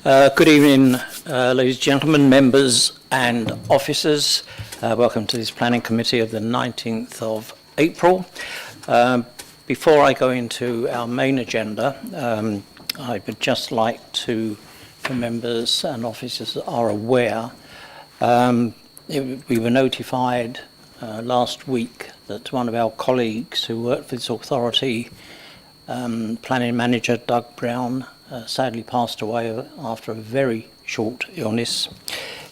Good evening, ladies and gentlemen, members and officers. Welcome to this planning committee of the 19th of April. Before I go into our main agenda, I would just like to, for members and officers that are aware, we were notified last week that one of our colleagues who worked for this authority, planning manager Doug Brown, sadly passed away after a very short illness.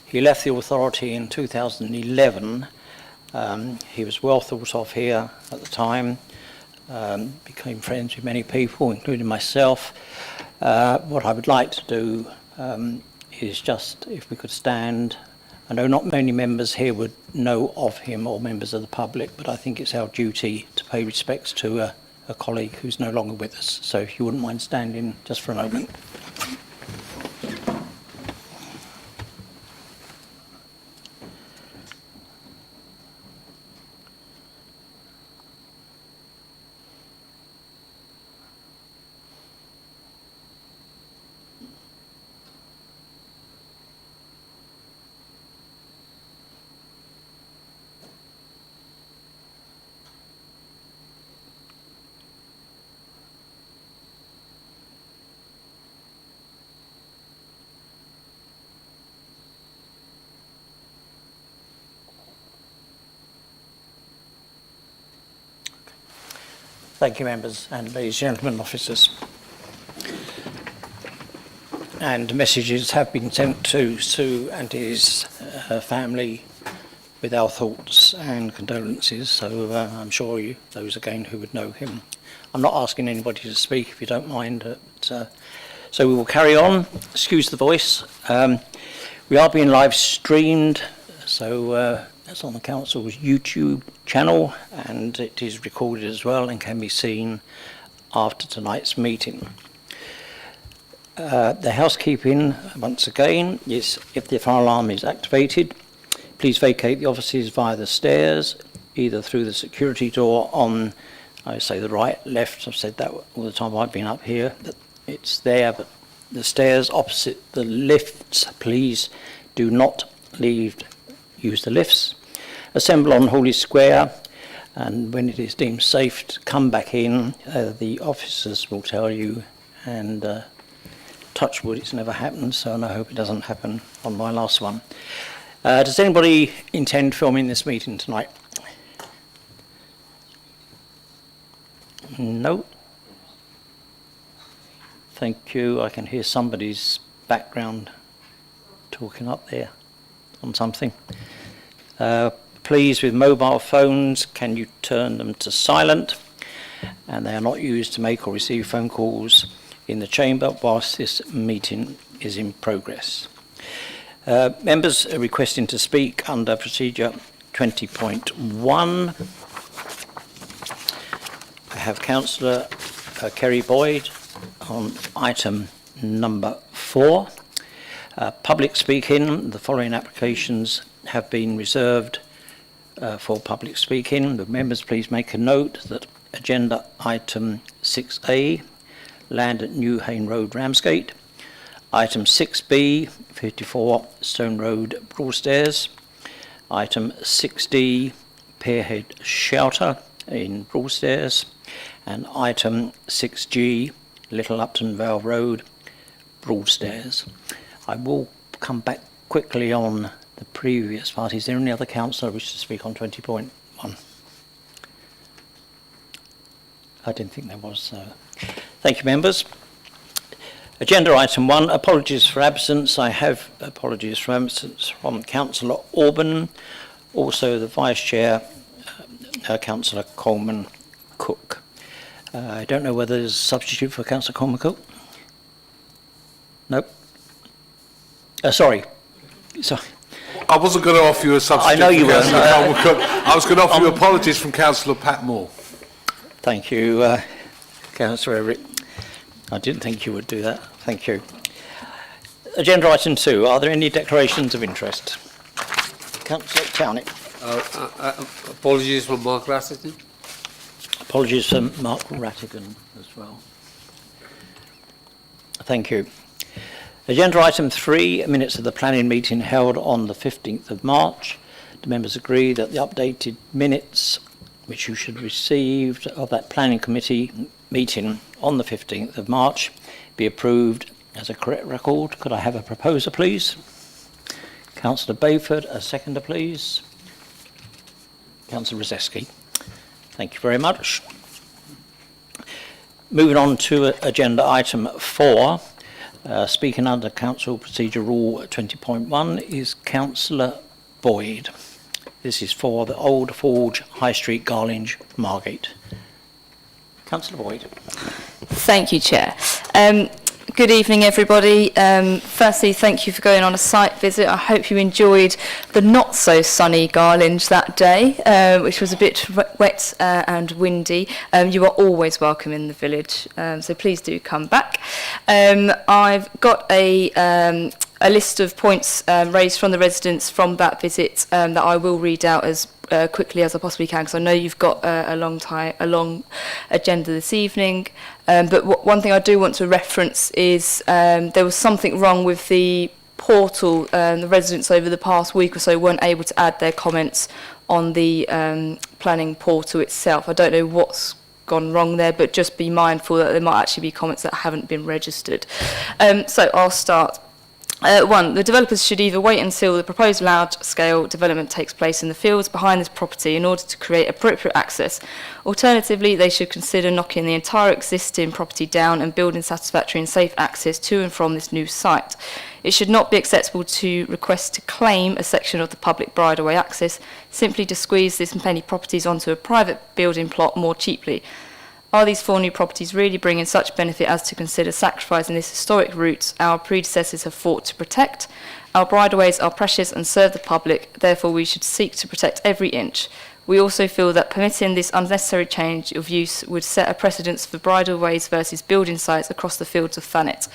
He left the authority in 2011. He was well thought of here at the time, became friends with many people, including myself. What I would like to do is just, if we could stand. I know not many members here would know of him or members of the public, but I think it's our duty to pay respects to a colleague who's no longer with us. So if you wouldn't mind standing just for a moment. Thank you, members and ladies and gentlemen, officers. And messages have been sent to Sue and his family with our thoughts and condolences. So I'm sure those again who would know him. I'm not asking anybody to speak, if you don't mind. So we will carry on. Excuse the voice. We are being live streamed, so that's on the council's YouTube channel, and it is recorded as well and can be seen after tonight's meeting. The housekeeping, once again, is if the fire alarm is activated, please vacate the offices via the stairs, either through the security door on, I say the right, left. I've said that all the time I've been up here, that it's there, but the stairs opposite the lifts, please do not use the lifts. Assemble on Holy Square, and when it is deemed safe to come back in, the officers will tell you, and touch wood, it's never happened, so I hope it doesn't happen on my last one. Does anybody intend filming this meeting tonight? No? Thank you. I can hear somebody's background talking up there on something. Please, with mobile phones, can you turn them to silent? And they are not used to make or receive phone calls in the chamber whilst this meeting is in progress. Members are requesting to speak under procedure 20.1. I have Councillor Kerry Boyd on item number 4. Public speaking, the following applications have been reserved for public speaking. The members please make a note that agenda item 6A, land at New Hayne Road, Ramsgate. Item 6B, 54 Stone Road, Broadstairs. Item 6D, Pearhead Shelter in Broadstairs. And item 6G, Little Upton Vale Road, Broadstairs. I will come back quickly on the previous part. Is there any other councillor who wishes to speak on 20.1? I didn't think there was. Thank you, members. Agenda item 1, apologies for absence. I have apologies for absence from Councillor Orban, also the Vice Chair, Councillor Coleman Cook. I don't know whether there's a substitute for Councillor Coleman Cook. Nope. Sorry. I wasn't going to offer you a substitute. I know you weren't. I was going to offer you apologies from Councillor Pat Moore. Thank you, Councillor Eric. I didn't think you would do that. Thank you. Agenda item 2. Are there any declarations of interest? Councillor Thanet. Apologies from Mark Rattigan. Apologies from Mark Rattigan as well. Thank you. Agenda item 3, minutes of the planning meeting held on the 15th of March. The members agree that the updated minutes, which you should receive of that planning committee meeting on the 15th of March, be approved as a correct record. Could I have a proposer, please? Councillor Bayford, a seconder, please. Councillor Rzeski. Thank you very much. Moving on to agenda item 4, speaking under Council Procedure Rule 20.1 is Councillor Boyd. This is for the Old Forge, High Street, Garlinge, Margate. Councillor Boyd. Thank you, Chair. Good evening, everybody. Firstly, thank you for going on a site visit. I hope you enjoyed the not-so-sunny Garlinge that day, which was a bit wet and windy. You are always welcome in the village, so please do come back. I've got a list of points raised from the residents from that visit that I will read out as quickly as I possibly can, because I know you've got a long agenda this evening. But one thing I do want to reference is there was something wrong with the portal. The residents over the past week or so weren't able to add their comments on the planning portal itself. I don't know what's gone wrong there, but just be mindful that there might actually be comments that haven't been registered. So I'll start. 1. The developers should either wait until the proposed large-scale development takes place in the fields behind this property in order to create appropriate access. Alternatively, they should consider knocking the entire existing property down and building satisfactory and safe access to and from this new site. It should not be acceptable to request to claim a section of the public bridleway access simply to squeeze this many properties onto a private building plot more cheaply. Are these 4 new properties really bringing such benefit as to consider sacrificing this historic route our predecessors have fought to protect? Our bridleways are precious and serve the public, therefore we should seek to protect every inch. We also feel that permitting this unnecessary change of use would set a precedence for bridleways versus building sites across the fields of Thanet.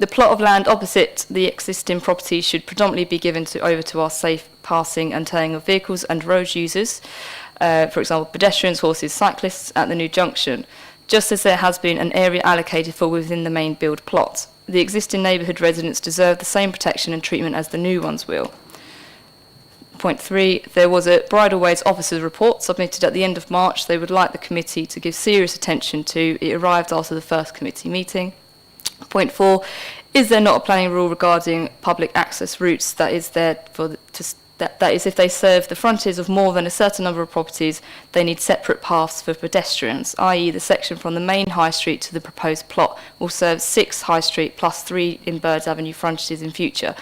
The plot of land opposite the existing property should predominantly be given over to our safe passing and turning of vehicles and road users. For example, pedestrians, horses, cyclists at the new junction, just as there has been an area allocated for within the main build plot. The existing neighbourhood residents deserve the same protection and treatment as the new ones will. Point 3, there was a Bridleways officer's report submitted at the end of March they would like the committee to give serious attention to. It arrived after the first committee meeting. Point 4, is there not a planning rule regarding public access routes that is there for that is, if they serve the frontiers of more than a certain number of properties, they need separate paths for pedestrians, i.e. the section from the main high street to the proposed plot will serve 6 high street plus 3 in Birds Avenue frontages in future.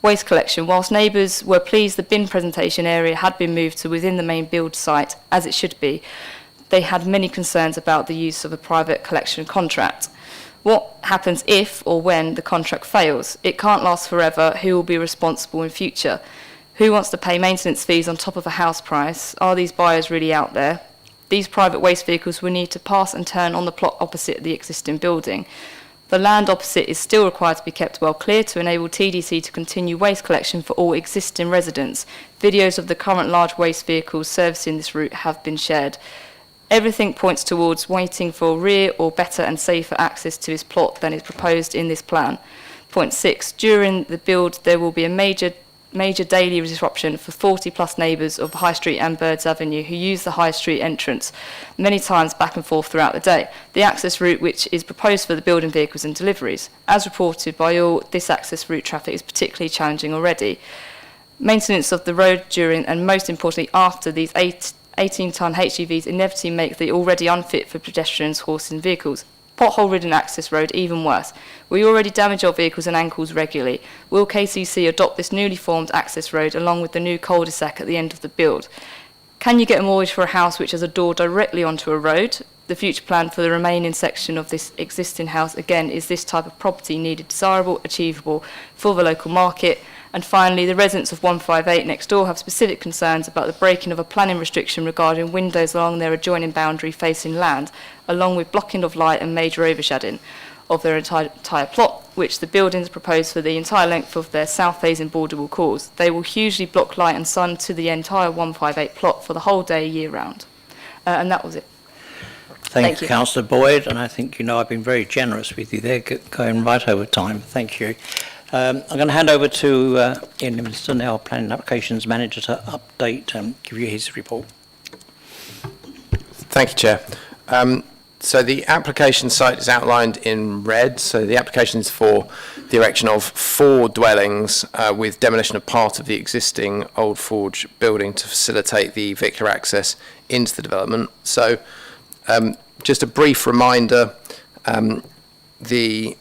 Waste collection. Whilst neighbours were pleased the bin presentation area had been moved to within the main build site, as it should be, they had many concerns about the use of a private collection contract. What happens if or when the contract fails? It can't last forever. Who will be responsible in future? Who wants to pay maintenance fees on top of a house price? Are these buyers really out there? These private waste vehicles will need to pass and turn on the plot opposite the existing building. The land opposite is still required to be kept well clear to enable TDC to continue waste collection for all existing residents. Videos of the current large waste vehicles servicing this route have been shared. Everything points towards waiting for rear or better and safer access to this plot than is proposed in this plan. Point 6, during the build there will be a major daily disruption for 40 plus neighbours of High Street and Birds Avenue who use the High Street entrance many times back and forth throughout the day. The access route which is proposed for the building vehicles and deliveries. As reported by all, this access route traffic is particularly challenging already. Maintenance of the road during and most importantly after these 18-tonne HGVs inevitably make the already unfit for pedestrians, horses and vehicles. Pothole-ridden access road even worse. We already damage our vehicles and ankles regularly. Will KCC adopt this newly formed access road along with the new cul-de-sac at the end of the build? Can you get a mortgage for a house which has a door directly onto a road? The future plan for the remaining section of this existing house, again, is this type of property needed desirable, achievable for the local market? And finally, the residents of 158 next door have specific concerns about the breaking of a planning restriction regarding windows along their adjoining boundary facing land, along with blocking of light and major overshadowing of their entire plot, which the buildings propose for the entire length of their south-facing border will cause. They will hugely block light and sun to the entire 158 plot for the whole day, year-round. And that was it. Thank you. Councillor Boyd, and I think you know I've been very generous with you there, going right over time. Thank you. I'm going to hand over to Ian Livingston, our Planning Applications Manager, to update and give you his report. Thank you, Chair. So the application site is outlined in red. So the application is for the erection of 4 dwellings with demolition of part of the existing Old Forge building to facilitate the vehicular access into the development. So just a brief reminder, the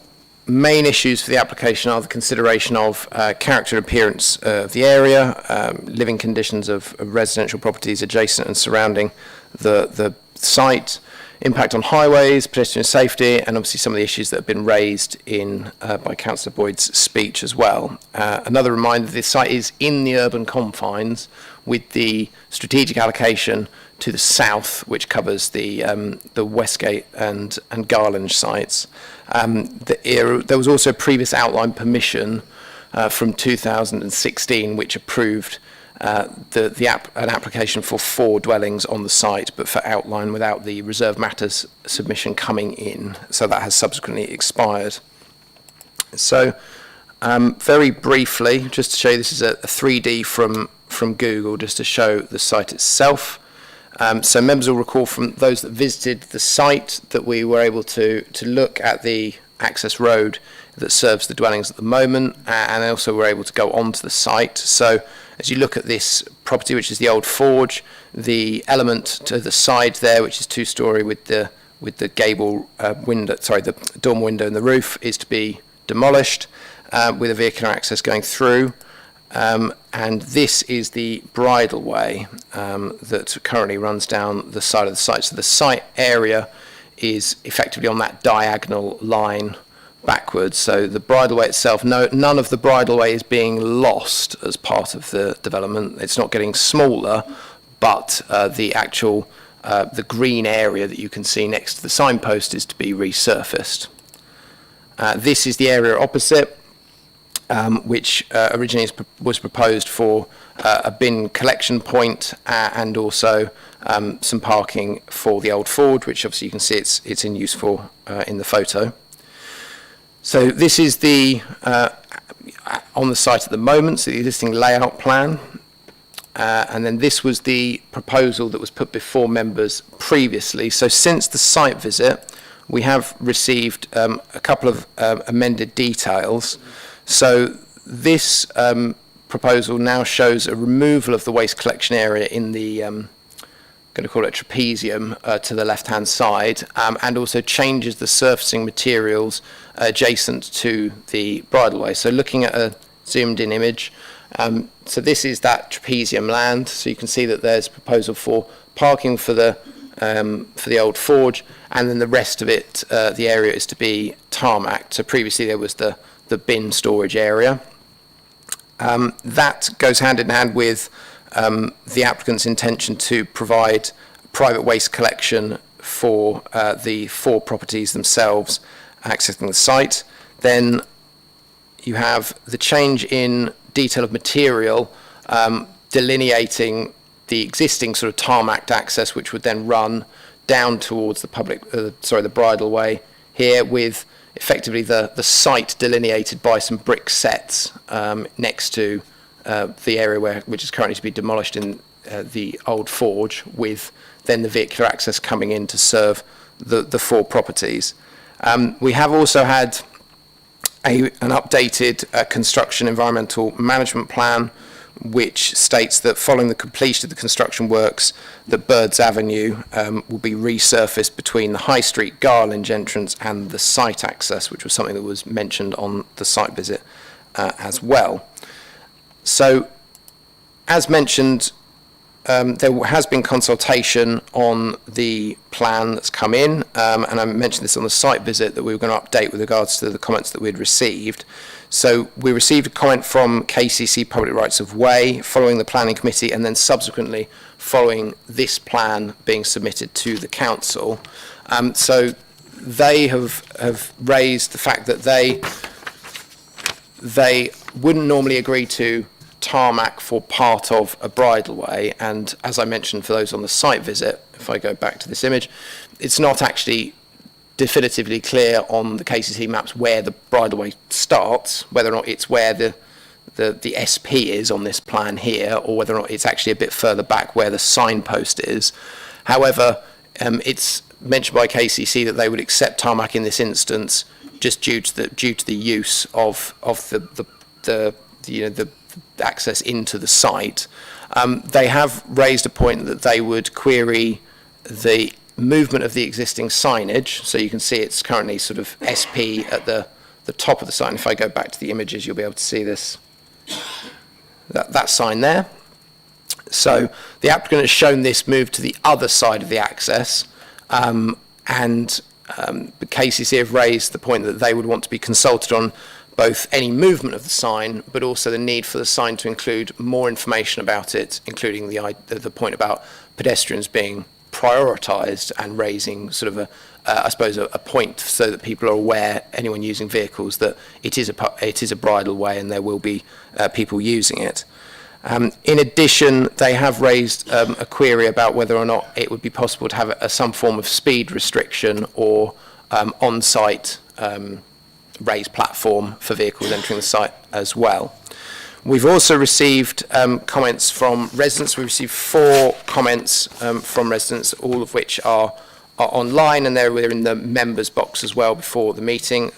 main issues for the application are the consideration of character and appearance of the area, living conditions of residential properties adjacent and surrounding the site, impact on highways, pedestrian safety, and obviously some of the issues that have been raised in by Councillor Boyd's speech as well. Another reminder, this site is in the urban confines with the strategic allocation to the south, which covers the Westgate and Garland sites. There was also previous outline permission from 2016, which approved an application for 4 dwellings on the site, but for outline without the reserve matters submission coming in. So that has subsequently expired. So very briefly, just to show you, this is a 3D from Google, just to show the site itself. So members will recall from those that visited the site that we were able to look at the access road that serves the dwellings at the moment, and also were able to go onto the site. So as you look at this property, which is the Old Forge, the element to the side there, which is 2-storey with the gable window, the dormer window in the roof, is to be demolished with a vehicular access going through. And this is the bridleway that currently runs down the side of the site. So the site area is effectively on that diagonal line backwards. So the bridleway itself, none of the bridleway is being lost as part of the development. It's not getting smaller, but the actual the green area that you can see next to the signpost is to be resurfaced. This is the area opposite, which originally was proposed for a bin collection point and also some parking for the Old Forge, which obviously you can see it's in use for in the photo. So this is the on the site at the moment, so the existing layout plan, and then this was the proposal that was put before members previously. So since the site visit, we have received a couple of amended details. So this proposal now shows a removal of the waste collection area in the going to call it trapezium to the left-hand side, and also changes the surfacing materials adjacent to the bridleway. So looking at a zoomed-in image, so this is that trapezium land. So you can see that there's a proposal for parking for the Old Forge, and then the rest of it, the area is to be tarmacked. So previously there was the bin storage area. That goes hand in hand with the applicant's intention to provide private waste collection for the 4 properties themselves accessing the site. Then you have the change in detail of material delineating the existing sort of tarmacked access, which would then run down towards the the bridleway here, with effectively the site delineated by some brick sets next to the area which is currently to be demolished in the Old Forge, with then the vehicular access coming in to serve the 4 properties. We have also had an updated construction environmental management plan, which states that following the completion of the construction works, that Birds Avenue will be resurfaced between the High Street Garland entrance and the site access, which was something that was mentioned on the site visit as well. So, as mentioned, there has been consultation on the plan that's come in, and I mentioned this on the site visit that we were going to update with regards to the comments that we'd received. So we received a comment from KCC Public Rights of Way following the planning committee, and then subsequently following this plan being submitted to the council. So they have raised the fact that they wouldn't normally agree to tarmac for part of a bridleway, and as I mentioned for those on the site visit, if I go back to this image, it's not actually definitively clear on the KCC maps where the bridleway starts, whether or not it's where the SP is on this plan here, or whether or not it's actually a bit further back where the signpost is. However, it's mentioned by KCC that they would accept tarmac in this instance just due to the use of the access into the site. They have raised a point that they would query the movement of the existing signage. So you can see it's currently sort of SP at the top of the sign. If I go back to the images, you'll be able to see this, that sign there. So the applicant has shown this move to the other side of the access, and the KCC have raised the point that they would want to be consulted on both any movement of the sign, but also the need for the sign to include more information about it, including the point about pedestrians being prioritised and raising sort of a point so that people are aware, anyone using vehicles, that it is a bridle way and there will be people using it. In addition, they have raised a query about whether or not it would be possible to have some form of speed restriction or on-site raised platform for vehicles entering the site as well. We've also received comments from residents. We received 4 comments from residents, all of which are online, and they're in the members box as well before the meeting.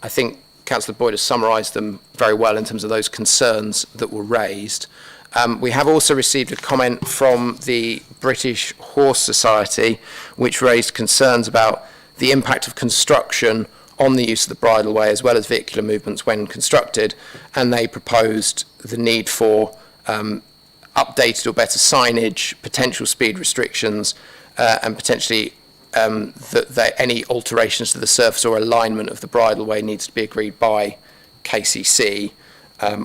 I think Councillor Boyd has summarised them very well in terms of those concerns that were raised. We have also received a comment from the British Horse Society, which raised concerns about the impact of construction on the use of the bridleway as well as vehicular movements when constructed, and they proposed the need for updated or better signage, potential speed restrictions, and potentially that any alterations to the surface or alignment of the bridleway needs to be agreed by KCC,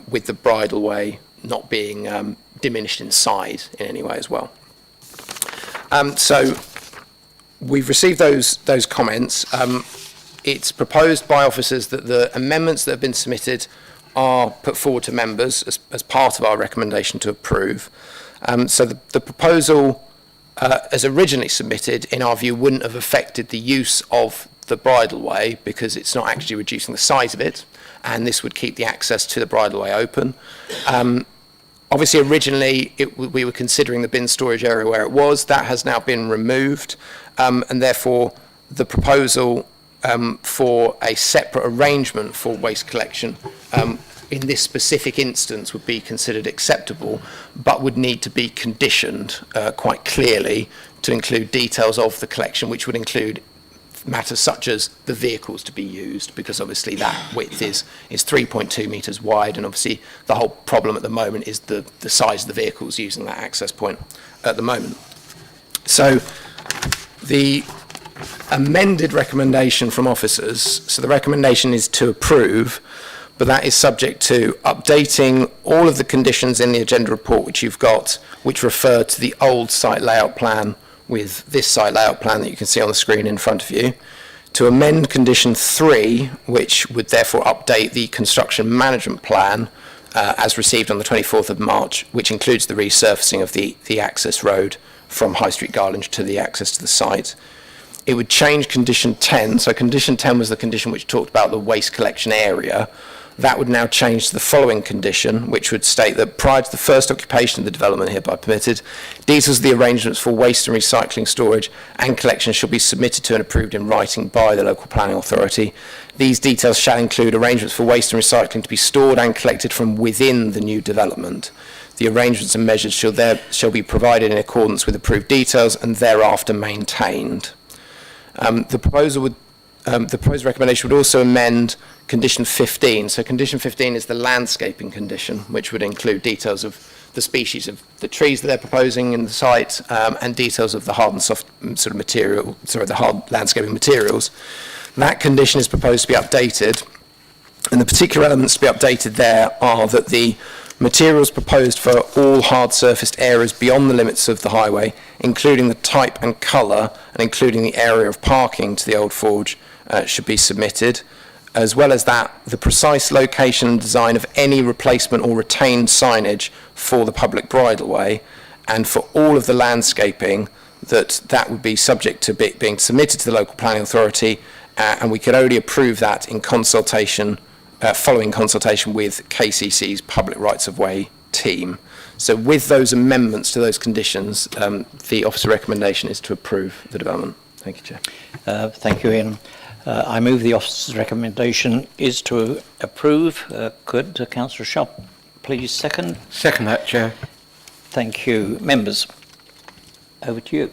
with the bridleway not being diminished in size in any way as well. So we've received those comments. It's proposed by officers that the amendments that have been submitted are put forward to members as part of our recommendation to approve. So the proposal, as originally submitted, in our view, wouldn't have affected the use of the bridleway because it's not actually reducing the size of it, and this would keep the access to the bridleway open. Obviously, originally, we were considering the bin storage area where it was. That has now been removed, and therefore the proposal for a separate arrangement for waste collection in this specific instance would be considered acceptable, but would need to be conditioned quite clearly to include details of the collection, which would include matters such as the vehicles to be used, because obviously that width is 3.2 metres wide, and obviously the whole problem at the moment is the size of the vehicles using that access point at the moment. So the amended recommendation from officers, so the recommendation is to approve, but that is subject to updating all of the conditions in the agenda report which you've got, which refer to the old site layout plan with this site layout plan that you can see on the screen in front of you, to amend condition 3, which would therefore update the construction management plan as received on the 24th of March, which includes the resurfacing of the access road from High Street Garlinge to the access to the site. It would change condition 10. So condition 10 was the condition which talked about the waste collection area. That would now change to the following condition, which would state that prior to the first occupation of the development hereby permitted, details of the arrangements for waste and recycling storage and collection shall be submitted to and approved in writing by the local planning authority. These details shall include arrangements for waste and recycling to be stored and collected from within the new development. The arrangements and measures shall be provided in accordance with approved details and thereafter maintained. The proposed recommendation would also amend condition 15. So condition 15 is the landscaping condition, which would include details of the species of the trees that they're proposing in the site, and details of the hard and soft sort of material, the hard landscaping materials. That condition is proposed to be updated, and the particular elements to be updated there are that the materials proposed for all hard surfaced areas beyond the limits of the highway, including the type and colour and including the area of parking to the Old Forge, should be submitted. as well as that, the precise location and design of any replacement or retained signage for the public bridleway, and for all of the landscaping, that would be subject to being submitted to the local planning authority, and we could only approve that in consultation, following consultation with KCC's public rights of way team. So with those amendments to those conditions, the officer recommendation is to approve the development. Thank you, Chair. Thank you, Ian. I move the officer's recommendation is to approve. Could Councillor Sharp please second? Second that, Chair. Thank you. Members, over to you.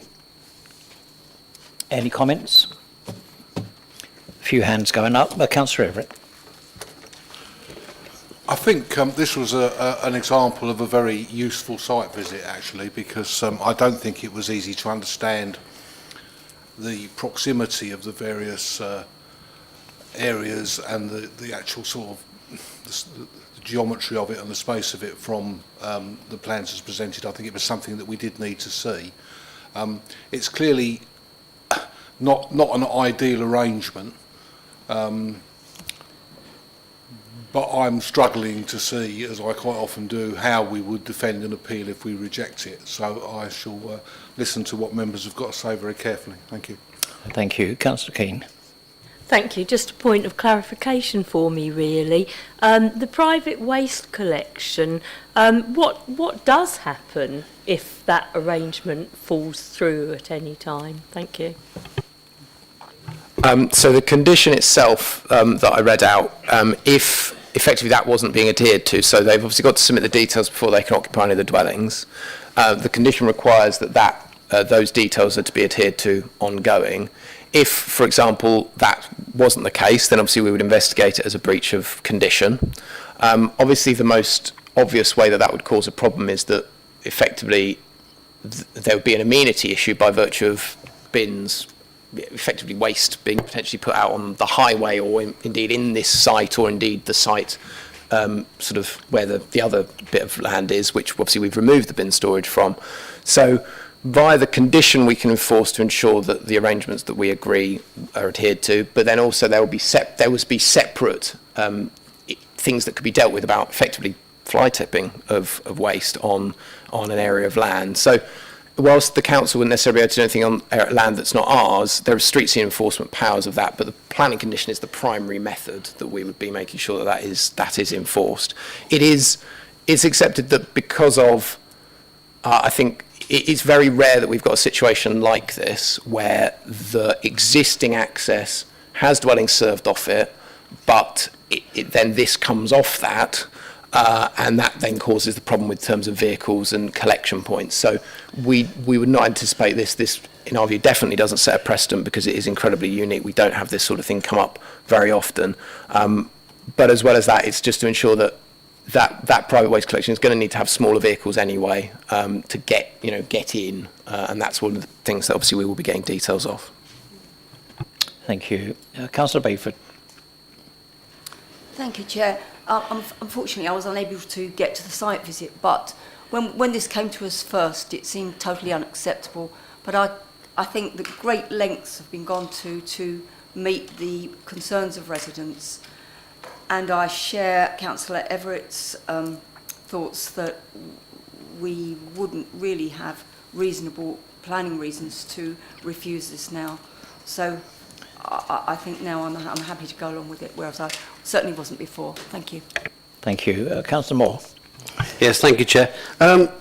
Any comments? A few hands going up. Councillor Everett. I think this was an example of a very useful site visit, actually, because I don't think it was easy to understand the proximity of the various areas and the actual sort of the geometry of it and the space of it from the plans as presented. I think it was something that we did need to see. It's clearly not an ideal arrangement, but I'm struggling to see, as I quite often do, how we would defend an appeal if we reject it. So I shall listen to what members have got to say very carefully. Thank you. Thank you. Councillor Keane. Thank you. Just a point of clarification for me, really. The private waste collection, what does happen if that arrangement falls through at any time? Thank you. So the condition itself that I read out, if effectively that wasn't being adhered to, so they've obviously got to submit the details before they can occupy any of the dwellings. The condition requires that those details are to be adhered to ongoing. If, for example, that wasn't the case, then obviously we would investigate it as a breach of condition. Obviously, the most obvious way that would cause a problem is that effectively there would be an amenity issue by virtue of bins, effectively waste being potentially put out on the highway, or indeed in this site, or indeed the site sort of where the other bit of land is, which obviously we've removed the bin storage from. So via the condition we can enforce to ensure that the arrangements that we agree are adhered to, but then also there would be separate things that could be dealt with about effectively fly tipping of waste on an area of land. So whilst the council wouldn't necessarily be able to do anything on land that's not ours, there are street scene enforcement powers of that, but the planning condition is the primary method that we would be making sure that is enforced. It's accepted that because of, I think it's very rare that we've got a situation like this where the existing access has dwellings served off it, but then this comes off that, and that then causes the problem with terms of vehicles and collection points. So we would not anticipate this. This, in our view, definitely doesn't set a precedent because it is incredibly unique. We don't have this sort of thing come up very often. But as well as that, it's just to ensure that private waste collection is going to need to have smaller vehicles anyway to get in, and that's one of the things that obviously we will be getting details of. Thank you. Councillor Bayford. Thank you, Chair. Unfortunately, I was unable to get to the site visit, but when this came to us first, it seemed totally unacceptable. But I think that great lengths have been gone to meet the concerns of residents, and I share Councillor Everett's thoughts that we wouldn't really have reasonable planning reasons to refuse this now. So I think now I'm happy to go along with it, whereas I certainly wasn't before. Thank you. Thank you. Councillor Moore. Yes, thank you, Chair.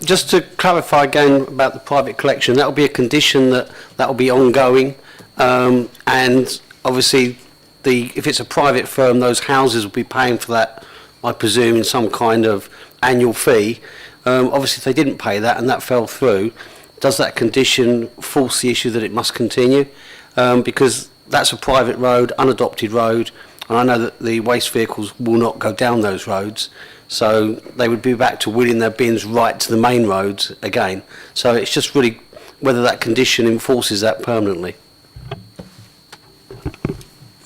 Just to clarify again about the private collection, that will be a condition that will be ongoing, and obviously if it's a private firm, those houses will be paying for that, I presume, in some kind of annual fee. Obviously, if they didn't pay that and that fell through, does that condition force the issue that it must continue? Because that's a private road, unadopted road, and I know that the waste vehicles will not go down those roads, so they would be back to wheeling their bins right to the main roads again. So it's just really whether that condition enforces that permanently.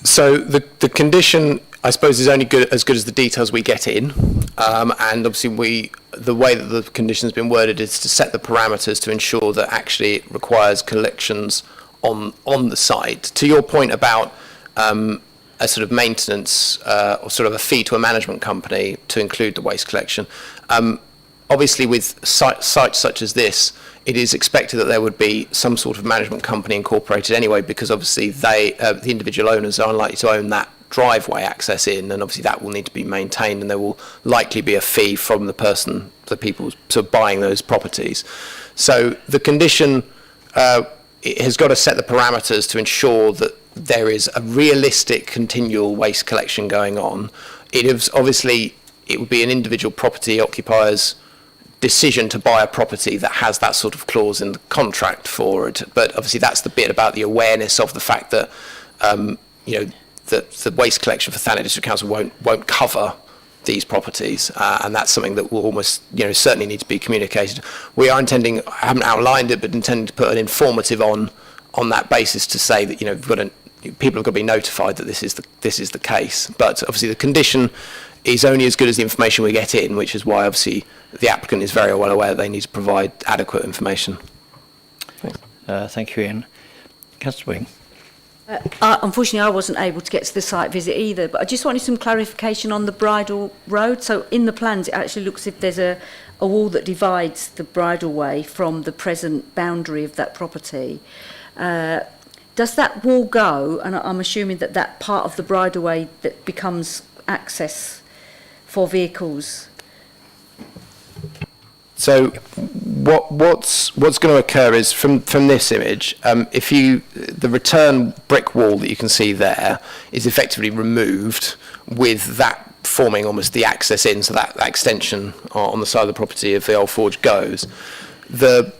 So the condition, I suppose, is only as good as the details we get in, and obviously the way that the condition has been worded is to set the parameters to ensure that actually it requires collections on the site. To your point about a sort of maintenance or sort of a fee to a management company to include the waste collection. Obviously, with sites such as this, it is expected that there would be some sort of management company incorporated anyway, because obviously the individual owners are unlikely to own that driveway access in, and obviously that will need to be maintained, and there will likely be a fee from the people sort of buying those properties. So the condition it has got to set the parameters to ensure that there is a realistic continual waste collection going on. It would be an individual property occupier's decision to buy a property that has that sort of clause in the contract for it. But obviously that's the bit about the awareness of the fact that that the waste collection for Thanet District Council won't cover these properties, and that's something that will almost certainly need to be communicated. We are intending, I haven't outlined it, but intending to put an informative on that basis to say that people have got to be notified that this is the case. But obviously the condition is only as good as the information we get in, which is why obviously the applicant is very well aware that they need to provide adequate information. Thank you, Ian. Councillor Wing. Unfortunately, I wasn't able to get to the site visit either, but I just wanted some clarification on the bridle road. So in the plans, it actually looks as if there's a wall that divides the bridleway from the present boundary of that property. Does that wall go, and I'm assuming that that part of the bridleway that becomes access for vehicles? So what's going to occur is from this image, the return brick wall that you can see there is effectively removed, with that forming almost the access in, so that extension on the side of the property of the old forge goes. The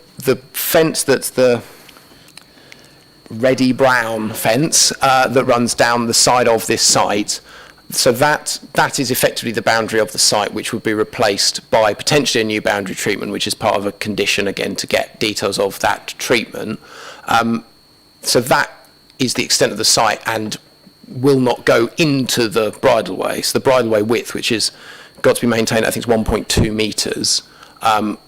fence that's the reddy brown fence that runs down the side of this site, so that is effectively the boundary of the site, which would be replaced by potentially a new boundary treatment, which is part of a condition, again, to get details of that treatment. So that is the extent of the site and will not go into the bridleway. So the bridleway width, which is got to be maintained, I think it's 1.2 metres,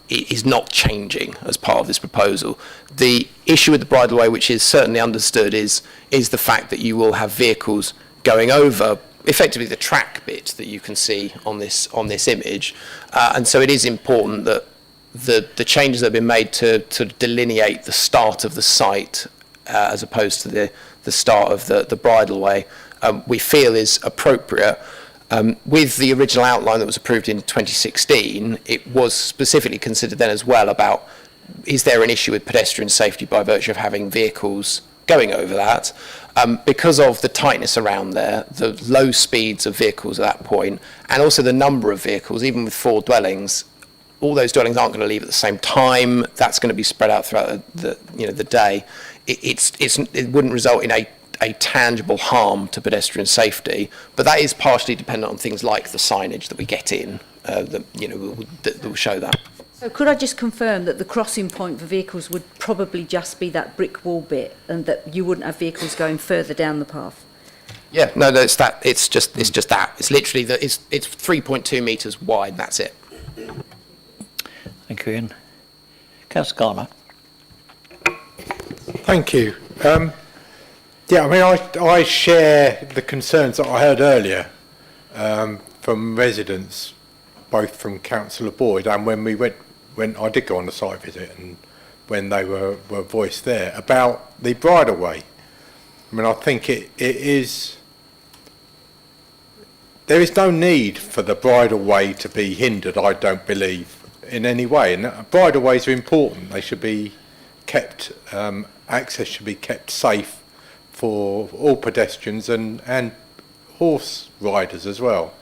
it is not changing as part of this proposal. The issue with the bridleway, which is certainly understood, is the fact that you will have vehicles going over effectively the track bit that you can see on this image, and so it is important that the changes that have been made to delineate the start of the site as opposed to the start of the bridleway, we feel is appropriate. With the original outline that was approved in 2016, it was specifically considered then as well about, is there an issue with pedestrian safety by virtue of having vehicles going over that? Because of the tightness around there, the low speeds of vehicles at that point, and also the number of vehicles, even with 4 dwellings, all those dwellings aren't going to leave at the same time. That's going to be spread out throughout the day. It wouldn't result in a tangible harm to pedestrian safety, but that is partially dependent on things like the signage that we get in that will show that. So could I just confirm that the crossing point for vehicles would probably just be that brick wall bit, and that you wouldn't have vehicles going further down the path? Yeah, no, it's that. It's just that. It's literally it's 3.2 metres wide. That's it. Thank you, Ian. Councillor Garner. Thank you. Yeah, I mean, I share the concerns that I heard earlier from residents, both from Councillor Boyd and when I did go on the site visit and when they were voiced there about the bridleway. I mean, I think there is no need for the bridleway to be hindered, I don't believe, in any way. And bridleways are important. They should be kept, access should be kept safe for all pedestrians and horse riders as well.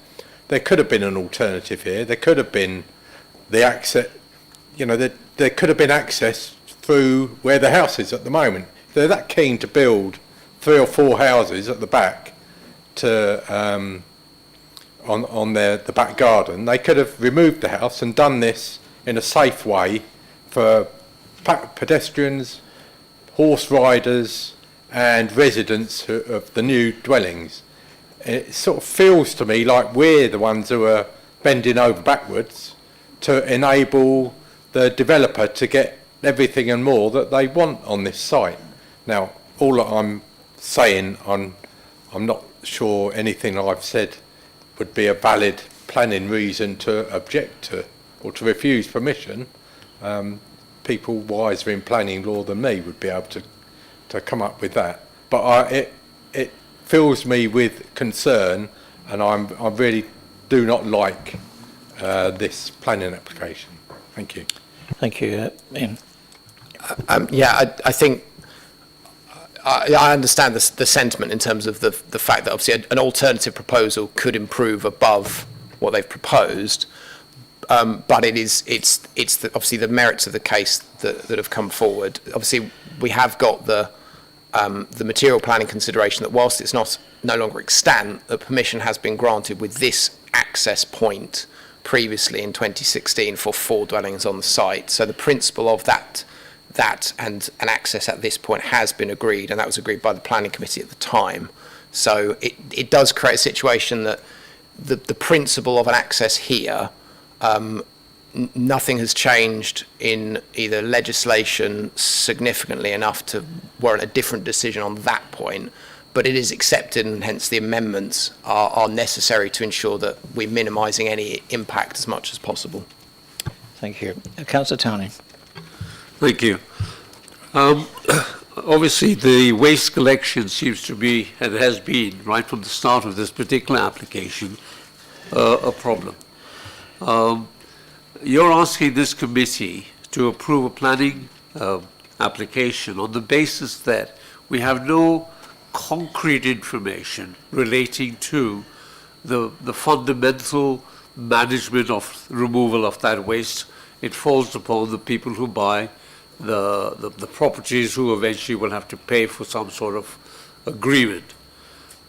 There could have been an alternative here. There could have been the access, there could have been access through where the house is at the moment. If they're that keen to build 3 or 4 houses at the back to on the back garden, they could have removed the house and done this in a safe way for pedestrians, horse riders and residents of the new dwellings. It sort of feels to me like we're the ones who are bending over backwards to enable the developer to get everything and more that they want on this site. Now, all that I'm saying on I'm not sure anything I've said would be a valid planning reason to object to or to refuse permission. People wiser in planning law than me would be able to come up with that. But it fills me with concern, and I really do not like this planning application. Thank you. Thank you. Ian. I think I understand the sentiment in terms of the fact that obviously an alternative proposal could improve above what they've proposed, but obviously the merits of the case that have come forward. Obviously, we have got the material planning consideration that whilst it's no longer extant, that permission has been granted with this access point previously in 2016 for 4 dwellings on the site. So the principle of that and an access at this point has been agreed, and that was agreed by the planning committee at the time. So it does create a situation that the principle of an access here, nothing has changed in either legislation significantly enough to warrant a different decision on that point, but it is accepted, and hence the amendments are necessary to ensure that we're minimising any impact as much as possible. Thank you. Councillor Townley. Thank you. Obviously, the waste collection seems to be, and has been, right from the start of this particular application, a problem. You're asking this committee to approve a planning application on the basis that we have no concrete information relating to the fundamental management of removal of that waste. It falls upon the people who buy the properties, who eventually will have to pay for some sort of agreement.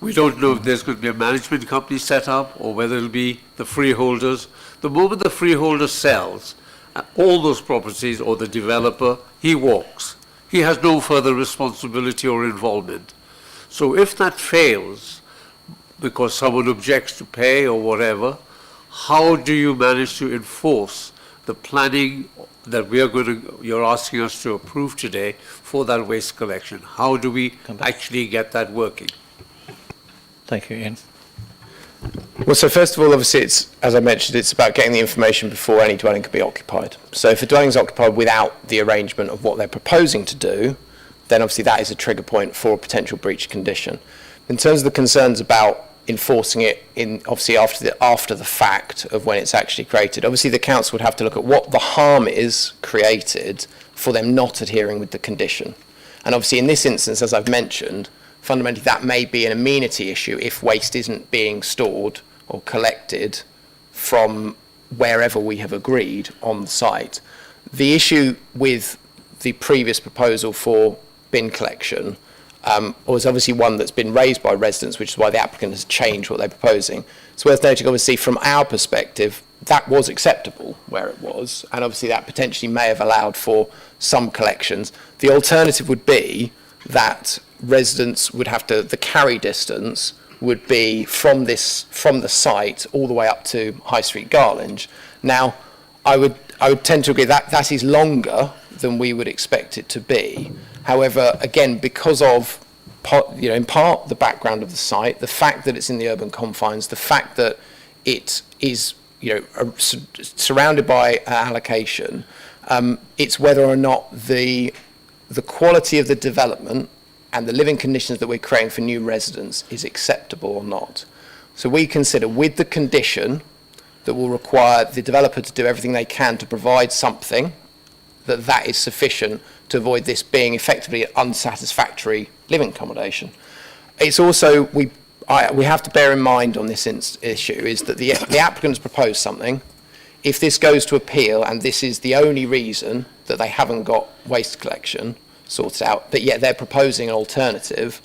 We don't know if there's going to be a management company set up or whether it'll be the freeholders. The moment the freeholder sells all those properties, or the developer, he walks. He has no further responsibility or involvement. So if that fails, because someone objects to pay or whatever, how do you manage to enforce the planning that you're asking us to approve today for that waste collection? How do we actually get that working? Thank you, Ian. Well, so first of all, obviously, as I mentioned, it's about getting the information before any dwelling can be occupied. So if a dwelling is occupied without the arrangement of what they're proposing to do, then obviously that is a trigger point for a potential breach condition. In terms of the concerns about enforcing it obviously after the fact of when it's actually created, obviously the council would have to look at what the harm is created for them not adhering with the condition. And obviously in this instance, as I've mentioned, fundamentally that may be an amenity issue if waste isn't being stored or collected from wherever we have agreed on the site. The issue with the previous proposal for bin collection was obviously one that's been raised by residents, which is why the applicant has changed what they're proposing. It's worth noting, obviously, from our perspective, that was acceptable where it was, and obviously that potentially may have allowed for some collections. The alternative would be that residents would have to, the carry distance would be from the site all the way up to High Street Garlinge. Now, I would tend to agree that that is longer than we would expect it to be. However, again, because of, in part, the background of the site, the fact that it's in the urban confines, the fact that it is, surrounded by allocation, it's whether or not the quality of the development and the living conditions that we're creating for new residents is acceptable or not. So we consider, with the condition that will require the developer to do everything they can to provide something, that is sufficient to avoid this being effectively unsatisfactory living accommodation. It's also, we have to bear in mind on this issue is that the applicant has proposed something. If this goes to appeal and this is the only reason that they haven't got waste collection sorted out, but yet they're proposing an alternative,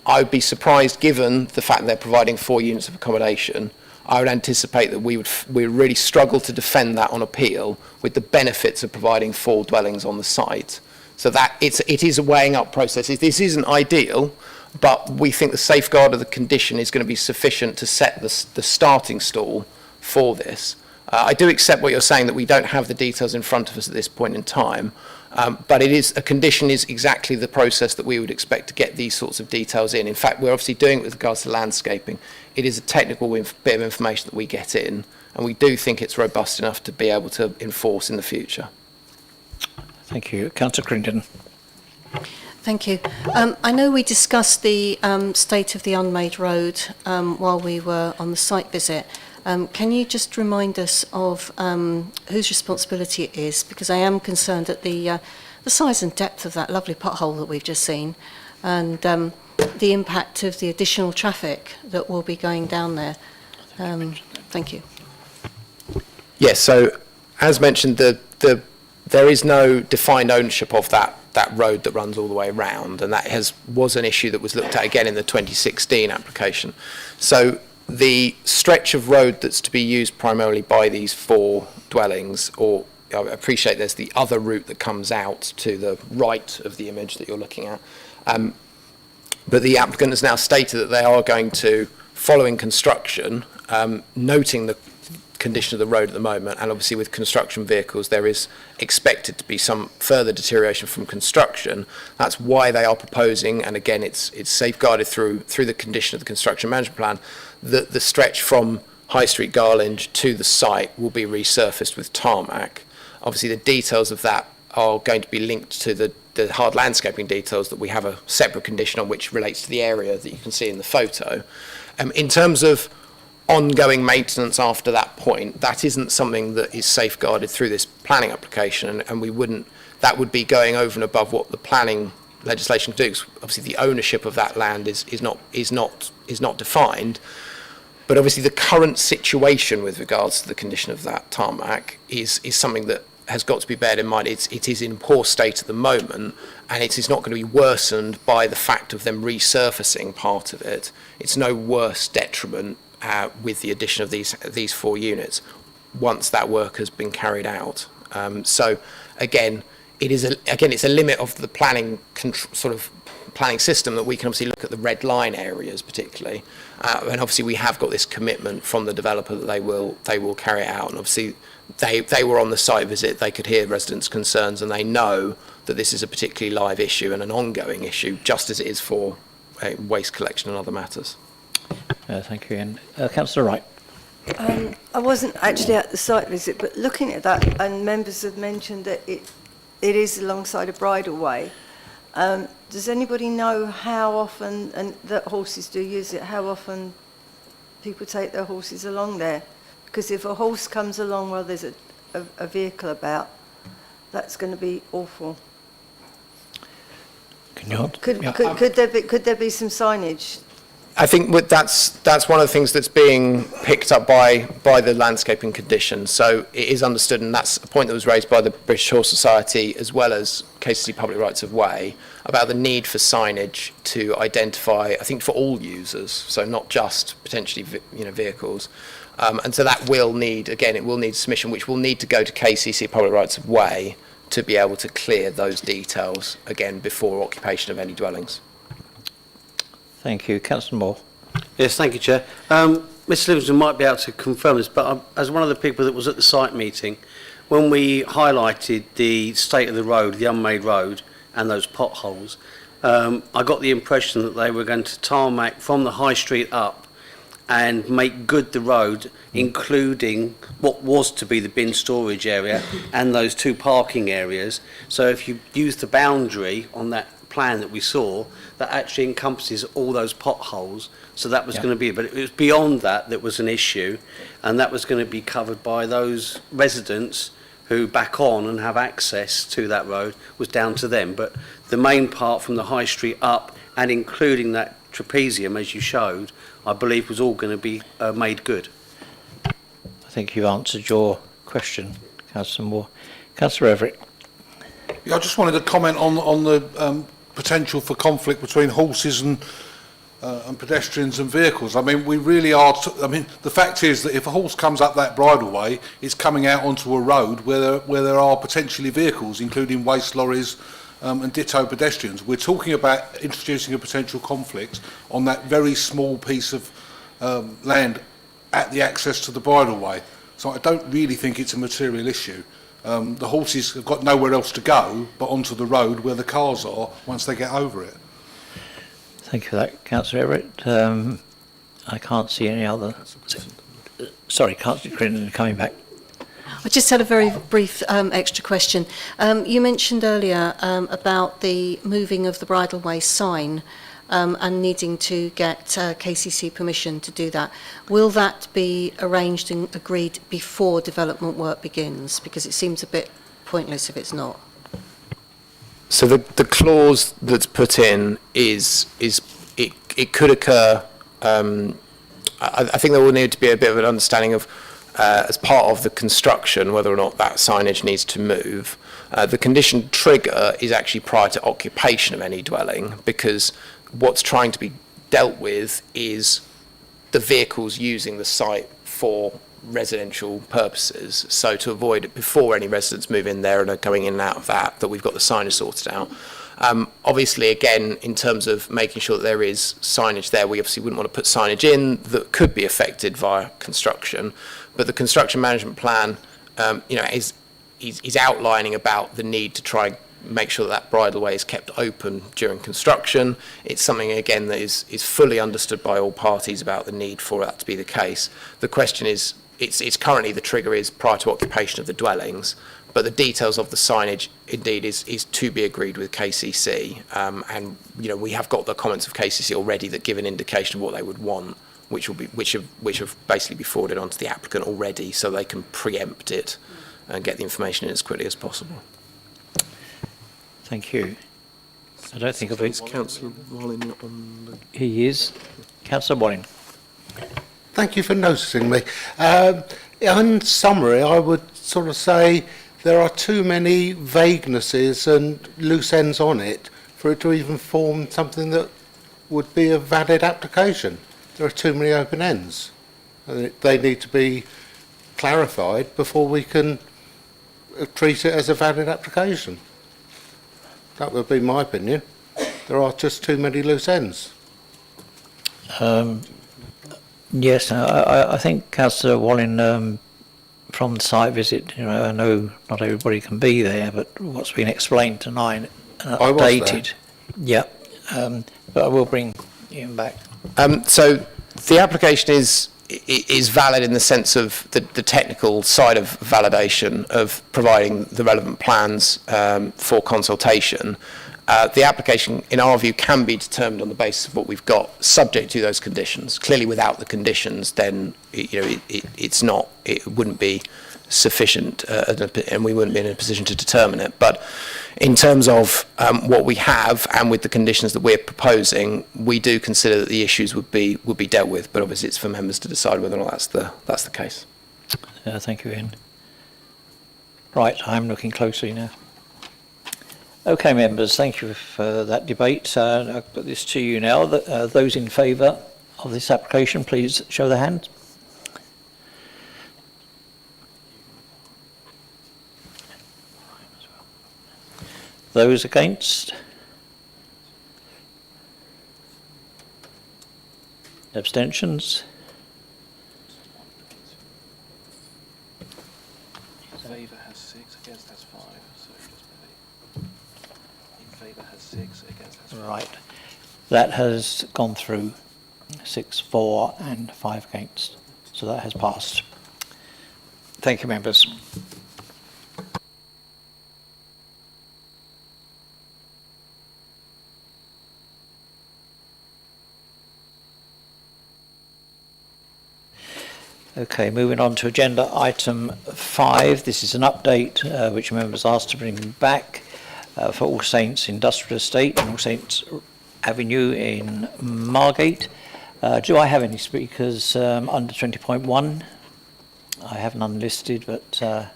I would be surprised, given the fact that they're providing 4 units of accommodation. I would anticipate that we would really struggle to defend that on appeal with the benefits of providing 4 dwellings on the site. So that it is a weighing up process. This isn't ideal, but we think the safeguard of the condition is going to be sufficient to set the starting stall for this. I do accept what you're saying, that we don't have the details in front of us at this point in time. But a condition is exactly the process that we would expect to get these sorts of details in. In fact, we're obviously doing it with regards to landscaping. It is a technical bit of information that we get in, and we do think it's robust enough to be able to enforce in the future. Thank you. Councillor Crinden. Thank you. I know we discussed the state of the unmade road while we were on the site visit. Can you just remind us of whose responsibility it is? Because I am concerned at the size and depth of that lovely pothole that we've just seen, and the impact of the additional traffic that will be going down there. Thank you. Yes, so as mentioned, there is no defined ownership of that road that runs all the way around, and that was an issue that was looked at again in the 2016 application. So the stretch of road that's to be used primarily by these 4 dwellings, or I appreciate there's the other route that comes out to the right of the image that you're looking at, but the applicant has now stated that they are going to, following construction, noting the condition of the road at the moment, and obviously with construction vehicles there is expected to be some further deterioration from construction. That's why they are proposing, and again it's safeguarded through the condition of the construction management plan, that the stretch from High Street Garlinge to the site will be resurfaced with tarmac. Obviously the details of that are going to be linked to the hard landscaping details that we have a separate condition on, which relates to the area that you can see in the photo. In terms of ongoing maintenance after that point, that isn't something that is safeguarded through this planning application, and that would be going over and above what the planning legislation can do, because obviously the ownership of that land is not defined. But obviously the current situation with regards to the condition of that tarmac is something that has got to be bared in mind. It is in poor state at the moment, and it is not going to be worsened by the fact of them resurfacing part of it. It's no worse detriment with the addition of these 4 units once that work has been carried out. So again, it's a limit of the planning planning system that we can obviously look at the red line areas particularly, and obviously we have got this commitment from the developer that they will carry it out, and obviously they were on the site visit, they could hear residents' concerns, and they know that this is a particularly live issue and an ongoing issue, just as it is for waste collection and other matters. Thank you. And Councillor Wright. I wasn't actually at the site visit, but looking at that, and members have mentioned that it is alongside a bridleway. Does anybody know how often, and that horses do use it, how often people take their horses along there? Because if a horse comes along while there's a vehicle about, that's going to be awful. Could there be some signage? I think that's one of the things that's being picked up by the landscaping condition. So it is understood, and that's a point that was raised by the British Horse Society as well as KCC Public Rights of Way, about the need for signage to identify, I think, for all users, so not just potentially vehicles. And so that will need submission, which will need to go to KCC Public Rights of Way to be able to clear those details again before occupation of any dwellings. Thank you. Councillor Moore. Yes, thank you, Chair. Mr Livingston might be able to confirm this, but as one of the people that was at the site meeting, when we highlighted the state of the road, the unmade road, and those potholes, I got the impression that they were going to tarmac from the High Street up and make good the road, including what was to be the bin storage area and those 2 parking areas. So if you use the boundary on that plan that we saw, that actually encompasses all those potholes, so that was going to be, but it was beyond that was an issue, and that was going to be covered by those residents who back on and have access to that road, was down to them. But the main part from the High Street up, and including that trapezium as you showed, I believe was all going to be made good. I think you've answered your question, Councillor Moore. Councillor Everett. Yeah, I just wanted to comment on the potential for conflict between horses and pedestrians and vehicles. I mean, we really are. The fact is that if a horse comes up that bridleway, it's coming out onto a road where there are potentially vehicles, including waste lorries and ditto pedestrians. We're talking about introducing a potential conflict on that very small piece of land at the access to the bridleway. So I don't really think it's a material issue. The horses have got nowhere else to go but onto the road where the cars are once they get over it. Thank you for that, Councillor Everett. I can't see any other... Sorry, Councillor Crittenden coming back. I just had a very brief extra question. You mentioned earlier about the moving of the bridleway sign and needing to get KCC permission to do that. Will that be arranged and agreed before development work begins? Because it seems a bit pointless if it's not. So the clause that's put in is it could occur. I think there will need to be a bit of an understanding of as part of the construction whether or not that signage needs to move. The condition trigger is actually prior to occupation of any dwelling, because what's trying to be dealt with is the vehicles using the site for residential purposes. So to avoid it before any residents move in there and are going in and out of that we've got the signage sorted out. Obviously, again, in terms of making sure that there is signage there, we obviously wouldn't want to put signage in that could be affected via construction. But the construction management plan, is outlining about the need to try and make sure that bridleway is kept open during construction. It's something, again, that is fully understood by all parties about the need for that to be the case. The question is, it's currently the trigger is prior to occupation of the dwellings, but the details of the signage indeed is to be agreed with KCC. And we have got the comments of KCC already that give an indication of what they would want, which have basically been forwarded onto the applicant already, so they can preempt it and get the information in as quickly as possible. Thank you. I don't think of it. Councillor Walling on the... He is. Councillor Walling. Thank you for noticing me. In summary, I would sort of say there are too many vaguenesses and loose ends on it for it to even form something that would be a valid application. There are too many open ends. And they need to be clarified before we can treat it as a valid application. That would be my opinion. There are just too many loose ends. Yes, I think Councillor Walling, from the site visit, I know not everybody can be there, but what's been explained tonight and updated. Yeah, but I will bring Ian back. So the application is valid in the sense of the technical side of validation of providing the relevant plans for consultation. The application, in our view, can be determined on the basis of what we've got, subject to those conditions. Clearly, without the conditions, then it wouldn't be sufficient, and we wouldn't be in a position to determine it. But in terms of what we have, and with the conditions that we're proposing, we do consider that the issues would be dealt with. But obviously, it's for members to decide whether or not that's the case. Thank you, Ian. Right, I'm looking closely now. Okay, members, thank you for that debate. I'll put this to you now. Those in favour of this application, please show their hands. Those against? Abstentions? In favour has 6, against has 5. So just in favour has 6, against has 5. Right. That has gone through 6 for and 5 against. So that has passed. Thank you, members. Okay, moving on to agenda item 5. This is an update which members asked to bring back for All Saints Industrial Estate and All Saints Avenue in Margate. Do I have any speakers under 20.1? I have none listed, but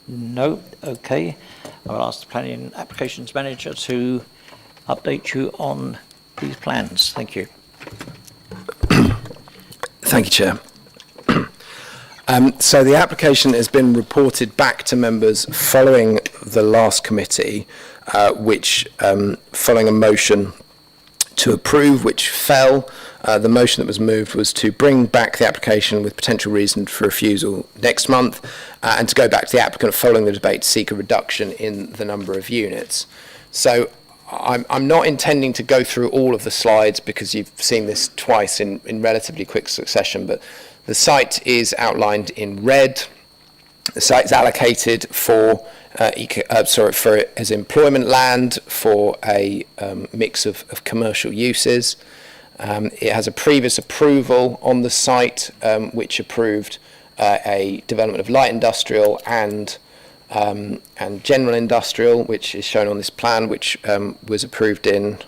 no. Okay, I will ask the Planning Applications Manager to update you on these plans. Thank you. Thank you, Chair. So the application has been reported back to members following the last committee, which, following a motion to approve, which fell. The motion that was moved was to bring back the application with potential reason for refusal next month, and to go back to the applicant following the debate to seek a reduction in the number of units. So I'm not intending to go through all of the slides because you've seen this twice in relatively quick succession, but the site is outlined in red. The site is allocated for as employment land for a mix of commercial uses. It has a previous approval on the site which approved a development of light industrial and general industrial, which is shown on this plan, which was approved in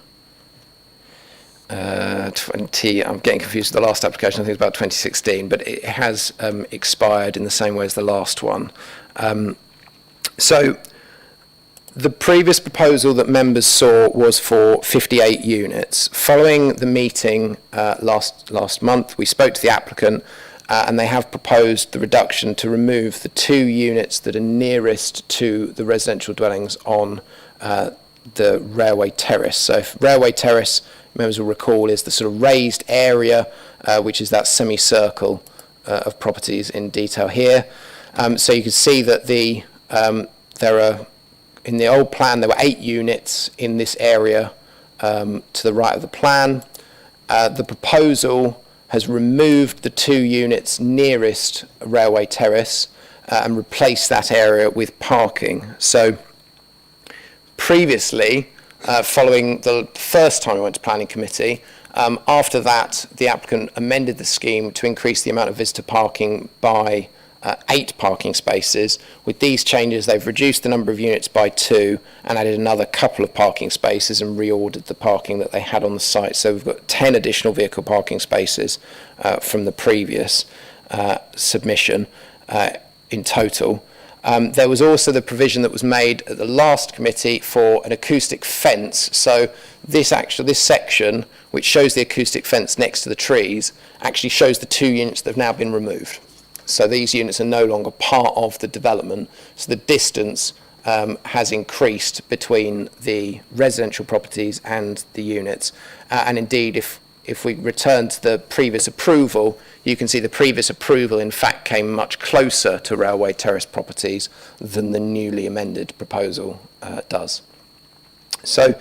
I'm getting confused with the last application, I think it's about 2016, but it has expired in the same way as the last one. So the previous proposal that members saw was for 58 units. Following the meeting last month, we spoke to the applicant and they have proposed the reduction to remove the 2 units that are nearest to the residential dwellings on the railway terrace. So if railway terrace, members will recall, is the sort of raised area, which is that semicircle of properties in detail here. So you can see that there are, in the old plan, there were 8 units in this area to the right of the plan. The proposal has removed the 2 units nearest railway terrace and replaced that area with parking. So previously, following the first time we went to planning committee, after that the applicant amended the scheme to increase the amount of visitor parking by 8 parking spaces. With these changes, they've reduced the number of units by 2 and added another couple of parking spaces and reordered the parking that they had on the site. So we've got 10 additional vehicle parking spaces from the previous submission in total. There was also the provision that was made at the last committee for an acoustic fence. So this section, which shows the acoustic fence next to the trees, actually shows the 2 units that have now been removed. So these units are no longer part of the development. So the distance has increased between the residential properties and the units. And indeed, if we return to the previous approval, you can see the previous approval in fact came much closer to railway terrace properties than the newly amended proposal does. So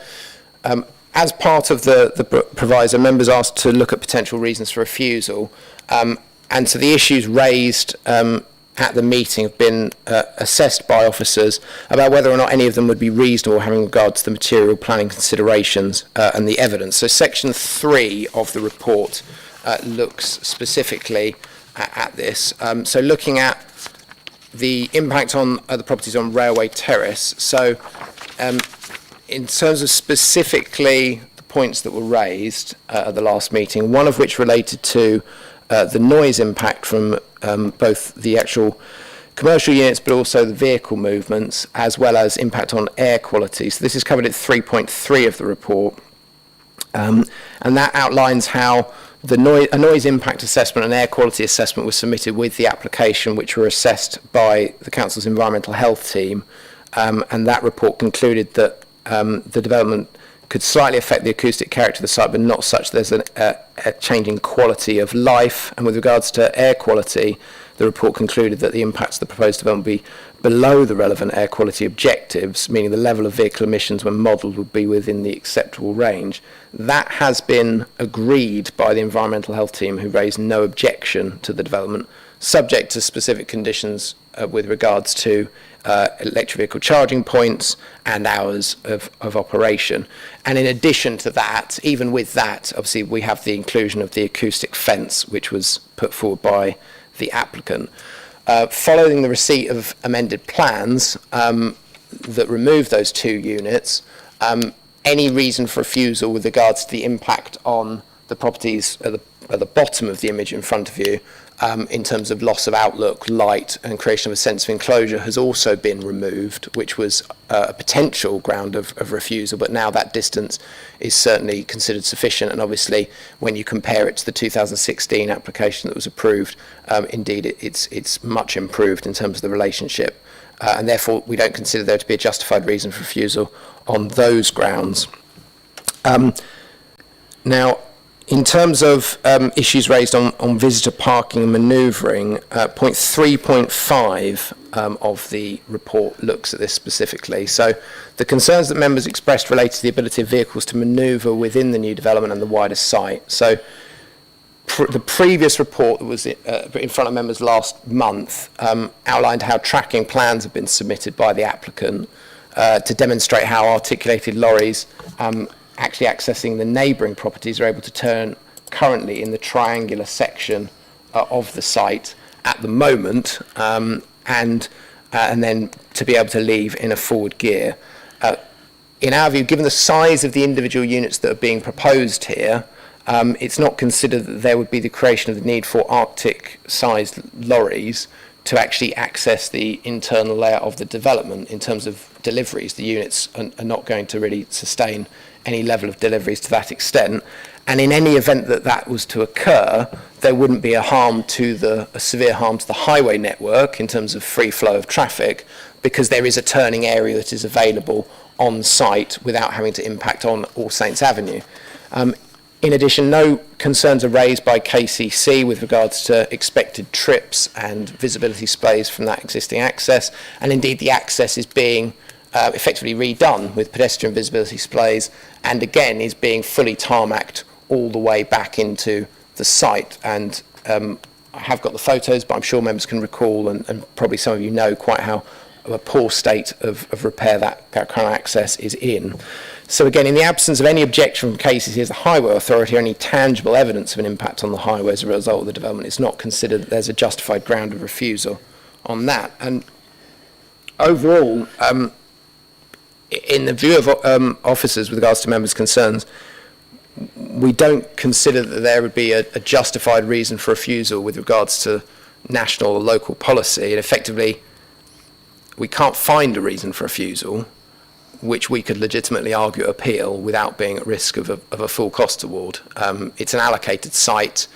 as part of the proviso, members asked to look at potential reasons for refusal. And so the issues raised at the meeting have been assessed by officers about whether or not any of them would be reasonable having regard to the material planning considerations and the evidence. So section 3 of the report looks specifically at this. So looking at the impact on the properties on railway terrace. So in terms of specifically the points that were raised at the last meeting, one of which related to the noise impact from both the actual commercial units but also the vehicle movements, as well as impact on air quality. So this is covered at 3.3 of the report, and that outlines how a noise impact assessment and air quality assessment was submitted with the application, which were assessed by the Council's environmental health team, and that report concluded that the development could slightly affect the acoustic character of the site, but not such there's a change in quality of life. And with regards to air quality, the report concluded that the impacts of the proposed development would be below the relevant air quality objectives, meaning the level of vehicle emissions when modelled would be within the acceptable range. That has been agreed by the environmental health team, who raised no objection to the development, subject to specific conditions with regards to electric vehicle charging points and hours of operation. And in addition to that, even with that, obviously we have the inclusion of the acoustic fence, which was put forward by the applicant. Following the receipt of amended plans that remove those 2 units, any reason for refusal with regards to the impact on the properties at the bottom of the image in front of you, in terms of loss of outlook, light and creation of a sense of enclosure, has also been removed, which was a potential ground of refusal, but now that distance is certainly considered sufficient. And obviously when you compare it to the 2016 application that was approved, indeed it's much improved in terms of the relationship, and therefore we don't consider there to be a justified reason for refusal on those grounds. Now, in terms of issues raised on visitor parking and manoeuvring, point 3.5 of the report looks at this specifically. So the concerns that members expressed relate to the ability of vehicles to manoeuvre within the new development and the wider site. So the previous report that was in front of members last month outlined how tracking plans have been submitted by the applicant to demonstrate how articulated lorries actually accessing the neighbouring properties are able to turn currently in the triangular section of the site at the moment, and then to be able to leave in a forward gear. In our view, given the size of the individual units that are being proposed here, it's not considered that there would be the creation of the need for Arctic-sized lorries to actually access the internal layer of the development in terms of deliveries. The units are not going to really sustain any level of deliveries to that extent. And in any event that that was to occur, there wouldn't be a severe harm to the highway network in terms of free flow of traffic, because there is a turning area that is available on site without having to impact on All Saints Avenue. In addition, no concerns are raised by KCC with regards to expected trips and visibility displays from that existing access, and indeed the access is being effectively redone with pedestrian visibility displays, and again is being fully tarmacked all the way back into the site. And I have got the photos, but I'm sure members can recall, and probably some of you know quite how a poor state of repair that kind of access is in. So again, in the absence of any objection from KCC as the highway authority or any tangible evidence of an impact on the highway as a result of the development, it's not considered that there's a justified ground of refusal on that. And overall, in the view of officers with regards to members' concerns, we don't consider that there would be a justified reason for refusal with regards to national or local policy, and effectively we can't find a reason for refusal which we could legitimately argue appeal without being at risk of a full cost award. It's an allocated site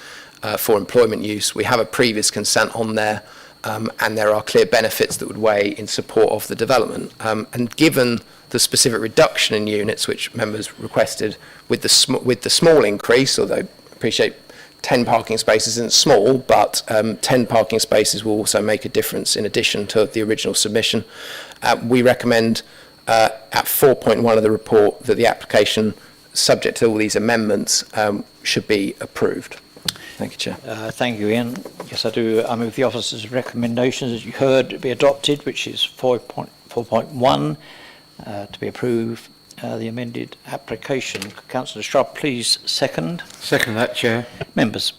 for employment use. We have a previous consent on there, and there are clear benefits that would weigh in support of the development. And given the specific reduction in units which members requested with the small increase, although I appreciate 10 parking spaces isn't small, but 10 parking spaces will also make a difference in addition to the original submission. We recommend at 4.1 of the report that the application, subject to all these amendments, should be approved. Thank you, Chair. Thank you, Ian. Yes, I do. I move the officers' recommendations, as you heard, be adopted, which is 4.1 to be approved. The amended application. Councillor Shrub, please second. Second that, Chair. Members.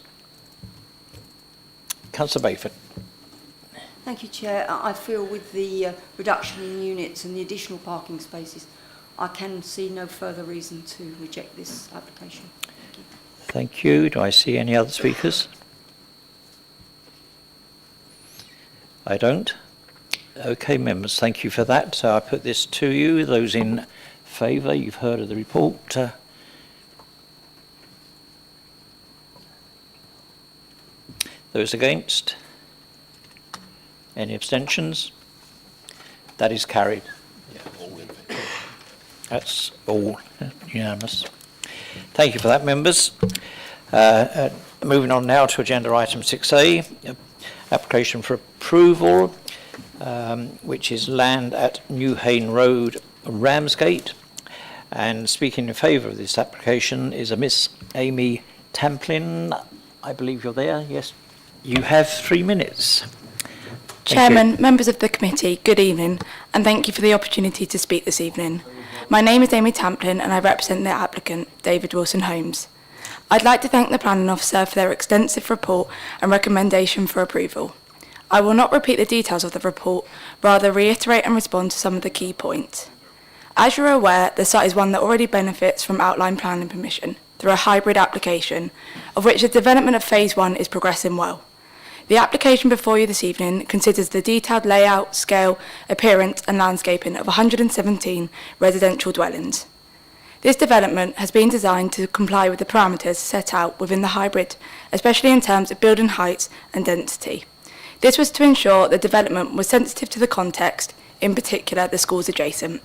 Councillor Bayford. Thank you, Chair. I feel with the reduction in units and the additional parking spaces, I can see no further reason to reject this application. Thank you. Thank you. Do I see any other speakers? I don't. Okay, members, thank you for that. So I put this to you. Those in favour, you've heard of the report. Those against? Any abstentions? That is carried. That's all unanimous. Thank you for that, members. Moving on now to agenda item 6A, application for approval, which is land at New Hayne Road, Ramsgate. And speaking in favour of this application is a Miss Amy Tamplin. I believe you're there. Yes, you have 3 minutes. Chairman, members of the committee, good evening, and thank you for the opportunity to speak this evening. My name is Amy Tamplin and I represent the applicant, David Wilson Holmes. I'd like to thank the planning officer for their extensive report and recommendation for approval. I will not repeat the details of the report, rather reiterate and respond to some of the key points. As you're aware, the site is one that already benefits from outline planning permission through a hybrid application, of which the development of phase 1 is progressing well. The application before you this evening considers the detailed layout, scale, appearance and landscaping of 117 residential dwellings. This development has been designed to comply with the parameters set out within the hybrid, especially in terms of building heights and density. This was to ensure the development was sensitive to the context, in particular the schools adjacent.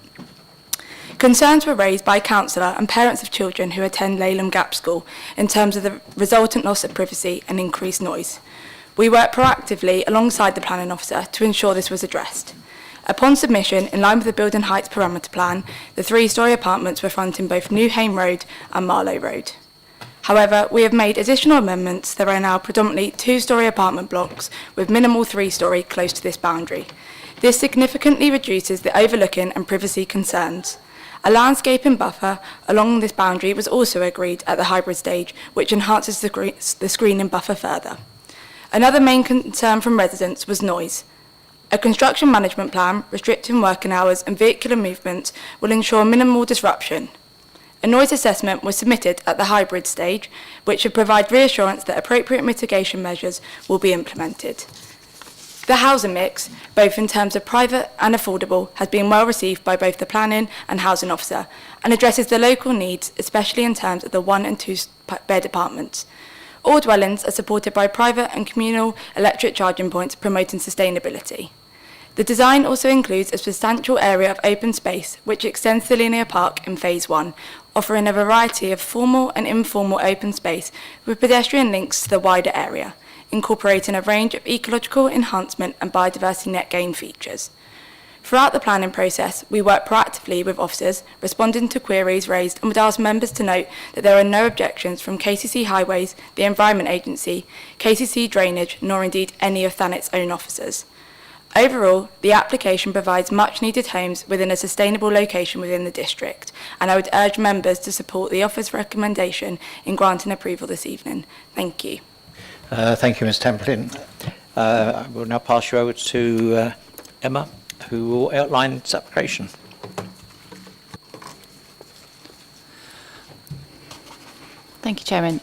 Concerns were raised by councillor and parents of children who attend Laleham Gap School in terms of the resultant loss of privacy and increased noise. We worked proactively alongside the planning officer to ensure this was addressed. Upon submission, in line with the Building Heights Parameter Plan, the 3-storey apartments were fronting both New Hayne Road and Marlow Road. However, we have made additional amendments. There are now predominantly 2-storey apartment blocks with minimal 3-storey close to this boundary. This significantly reduces the overlooking and privacy concerns. A landscaping buffer along this boundary was also agreed at the hybrid stage, which enhances the screening buffer further. Another main concern from residents was noise. A construction management plan restricting working hours and vehicular movement will ensure minimal disruption. A noise assessment was submitted at the hybrid stage, which should provide reassurance that appropriate mitigation measures will be implemented. The housing mix, both in terms of private and affordable, has been well received by both the planning and housing officer and addresses the local needs, especially in terms of the 1- and 2-bed apartments. All dwellings are supported by private and communal electric charging points promoting sustainability. The design also includes a substantial area of open space, which extends to Linear Park in Phase 1, offering a variety of formal and informal open space with pedestrian links to the wider area, incorporating a range of ecological enhancement and biodiversity net gain features. Throughout the planning process, we work proactively with officers, responding to queries raised, and would ask members to note that there are no objections from KCC Highways, the Environment Agency, KCC Drainage, nor indeed any of Thanet's own officers. Overall, the application provides much-needed homes within a sustainable location within the district, and I would urge members to support the officer's recommendation in granting approval this evening. Thank you. Thank you, Ms Templin. I will now pass you over to Emma, who will outline its application. Thank you, Chairman.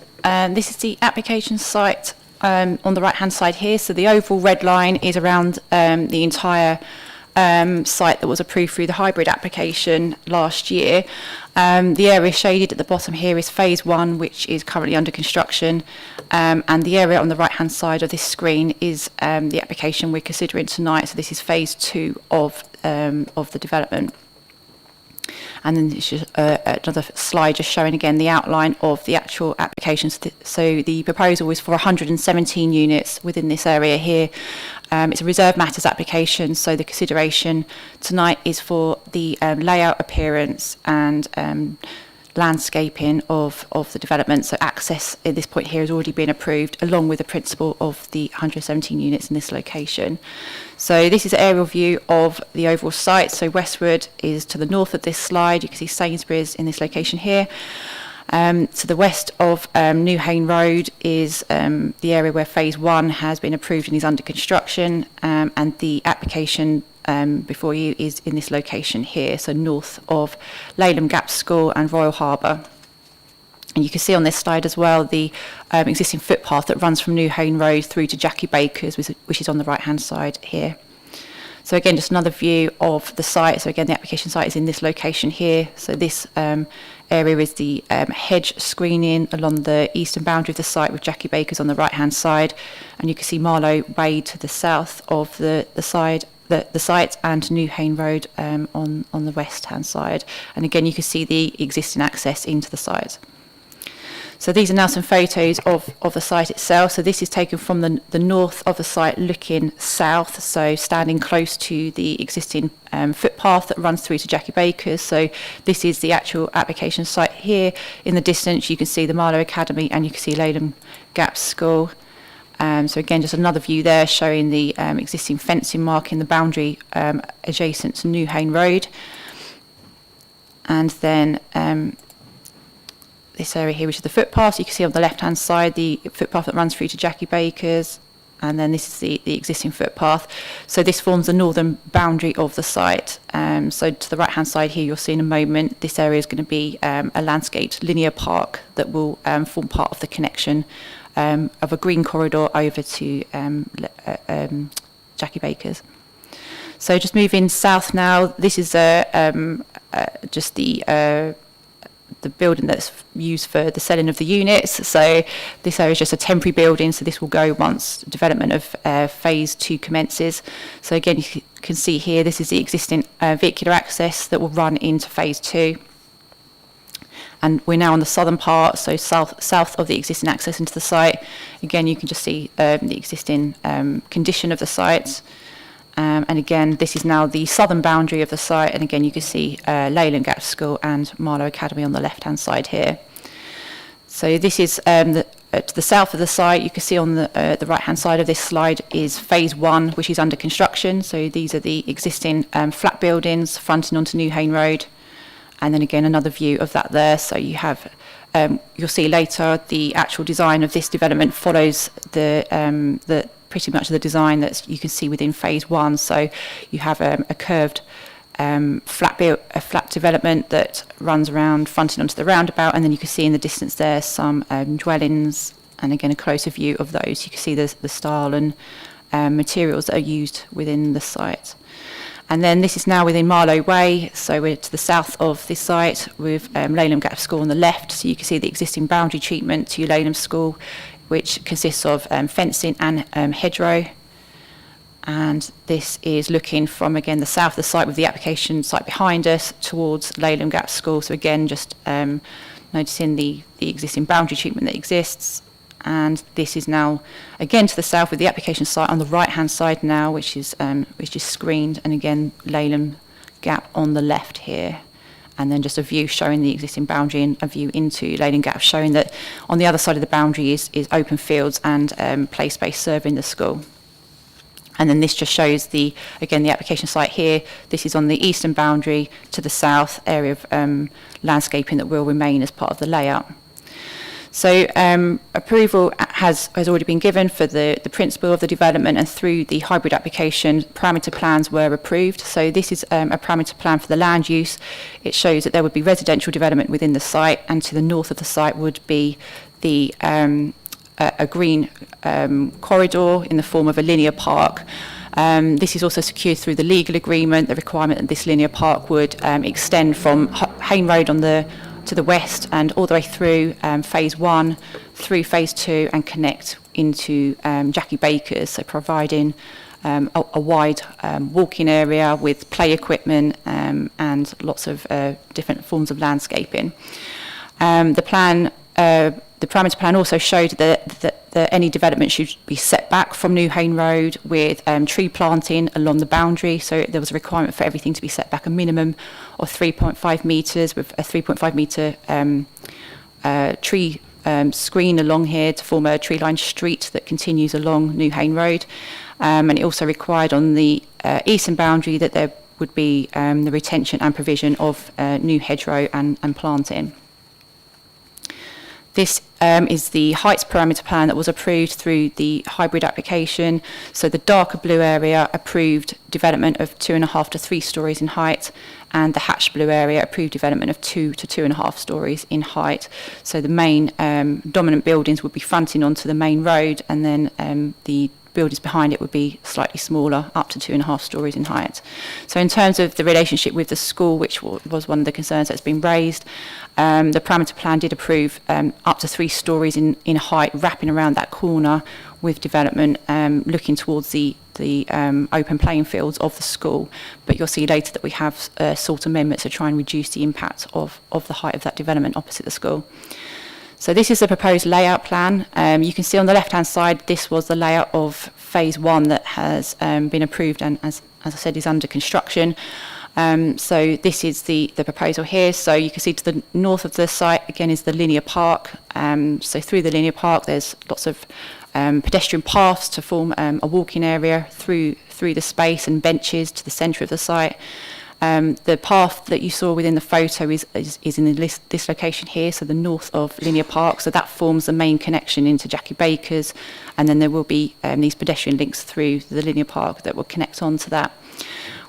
This is the application site on the right-hand side here. So the overall red line is around the entire site that was approved through the hybrid application last year. The area shaded at the bottom here is Phase 1, which is currently under construction, and the area on the right-hand side of this screen is the application we're considering tonight. So this is Phase 2 of the development. And then it's just another slide just showing again the outline of the actual applications. So the proposal is for 117 units within this area here. It's a reserved matters application, so the consideration tonight is for the layout, appearance and landscaping of the development. So access at this point here has already been approved, along with the principle of the 117 units in this location. So this is an aerial view of the overall site. So westward is to the north of this slide. You can see Sainsbury's in this location here. To the west of New Hayne Road is the area where Phase 1 has been approved and is under construction, and the application before you is in this location here, so north of Laleham Gap School and Royal Harbour. And you can see on this slide as well the existing footpath that runs from New Hayne Road through to Jackie Baker's, which is on the right-hand side here. So again, just another view of the site. So again, the application site is in this location here. So this area is the hedge screening along the eastern boundary of the site, with Jackie Baker's on the right-hand side. And you can see Marlow Way to the south of the site, and New Hayne Road on the west-hand side. And again, you can see the existing access into the site. So these are now some photos of the site itself. So this is taken from the north of the site looking south, so standing close to the existing footpath that runs through to Jackie Baker's. So this is the actual application site here. In the distance you can see the Marlow Academy and you can see Laleham Gap School. So again, just another view there showing the existing fencing marking the boundary adjacent to New Hayne Road. And then this area here, which is the footpath. So you can see on the left-hand side the footpath that runs through to Jackie Baker's, and then this is the existing footpath. So this forms the northern boundary of the site. So to the right-hand side here, you'll see in a moment, this area is going to be a landscaped linear park that will form part of the connection of a green corridor over to Jackie Baker's. So just moving south now, this is just the the building that's used for the selling of the units. So this area is just a temporary building, so this will go once development of phase 2 commences. So again, you can see here, this is the existing vehicular access that will run into phase 2. And we're now on the southern part, so south of the existing access into the site. Again, you can just see the existing condition of the site. And again, this is now the southern boundary of the site. And again, you can see Leyland Gap School and Marlow Academy on the left-hand side here. So this is to the south of the site. You can see on the right-hand side of this slide is phase 1, which is under construction. So these are the existing flat buildings fronting onto New Hayne Road. And then again, another view of that there. So you have, you'll see later, the actual design of this development follows the pretty much the design that you can see within phase 1. So you have a curved flat development that runs around, fronting onto the roundabout, and then you can see in the distance there some dwellings, and again a closer view of those. You can see the style and materials that are used within the site. And then this is now within Marlow Way, so we're to the south of this site with Leyland Gap School on the left. So you can see the existing boundary treatment to Leyland School, which consists of fencing and hedgerow. And this is looking from, again, the south of the site with the application site behind us towards Leyland Gap School. So again, just noticing the existing boundary treatment that exists. And this is now, again, to the south with the application site on the right-hand side now, which is screened. And again, Leyland Gap on the left here. And then just a view showing the existing boundary and a view into Leyland Gap, showing that on the other side of the boundary is open fields and play space serving the school. And then this just shows the application site here. This is on the eastern boundary to the south area of landscaping that will remain as part of the layout. So approval has already been given for the principle of the development, and through the hybrid application, parameter plans were approved. So this is a parameter plan for the land use. It shows that there would be residential development within the site, and to the north of the site would be the a green corridor in the form of a linear park. This is also secured through the legal agreement, the requirement that this linear park would extend from Hayne Road to the west and all the way through phase 1, through phase 2, and connect into Jackie Baker's, so providing a wide walking area with play equipment and lots of different forms of landscaping. The parameter plan also showed that any development should be set back from New Hayne Road with tree planting along the boundary. So there was a requirement for everything to be set back a minimum of 3.5 metres, with a 3.5 metre tree screen along here to form a tree-lined street that continues along New Hayne Road. And it also required on the eastern boundary that there would be the retention and provision of new hedgerow and planting. This is the heights parameter plan that was approved through the hybrid application. So the darker blue area approved development of 2.5 to 3 stories in height, and the hatched blue area approved development of 2 to 2.5 stories in height. So the main dominant buildings would be fronting onto the main road, and then the buildings behind it would be slightly smaller, up to 2.5 stories in height. So in terms of the relationship with the school, which was one of the concerns that's been raised, the parameter plan did approve up to 3 stories in height, wrapping around that corner with development looking towards the open playing fields of the school. But you'll see later that we have sought amendments to try and reduce the impact of the height of that development opposite the school. So this is the proposed layout plan. You can see on the left-hand side, this was the layout of phase 1 that has been approved and, as I said, is under construction. So this is the proposal here. So you can see to the north of the site, again, is the linear park. So through the linear park, there's lots of pedestrian paths to form a walking area through the space, and benches to the centre of the site. The path that you saw within the photo is in this location here, so the north of Linear Park. So that forms the main connection into Jackie Baker's, and then there will be these pedestrian links through the Linear Park that will connect on to that.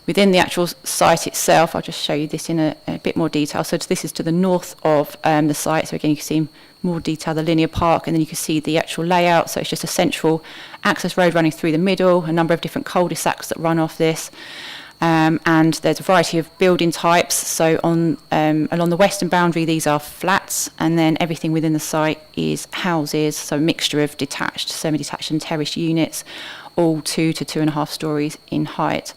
Within the actual site itself, I'll just show you this in a bit more detail. So this is to the north of the site. So again, you can see in more detail the Linear Park, and then you can see the actual layout. So it's just a central access road running through the middle, a number of different cul-de-sacs that run off this. And there's a variety of building types. So along the western boundary, these are flats, and then everything within the site is houses, so a mixture of detached, semi-detached and terrace units, all 2 to 2.5 stories in height.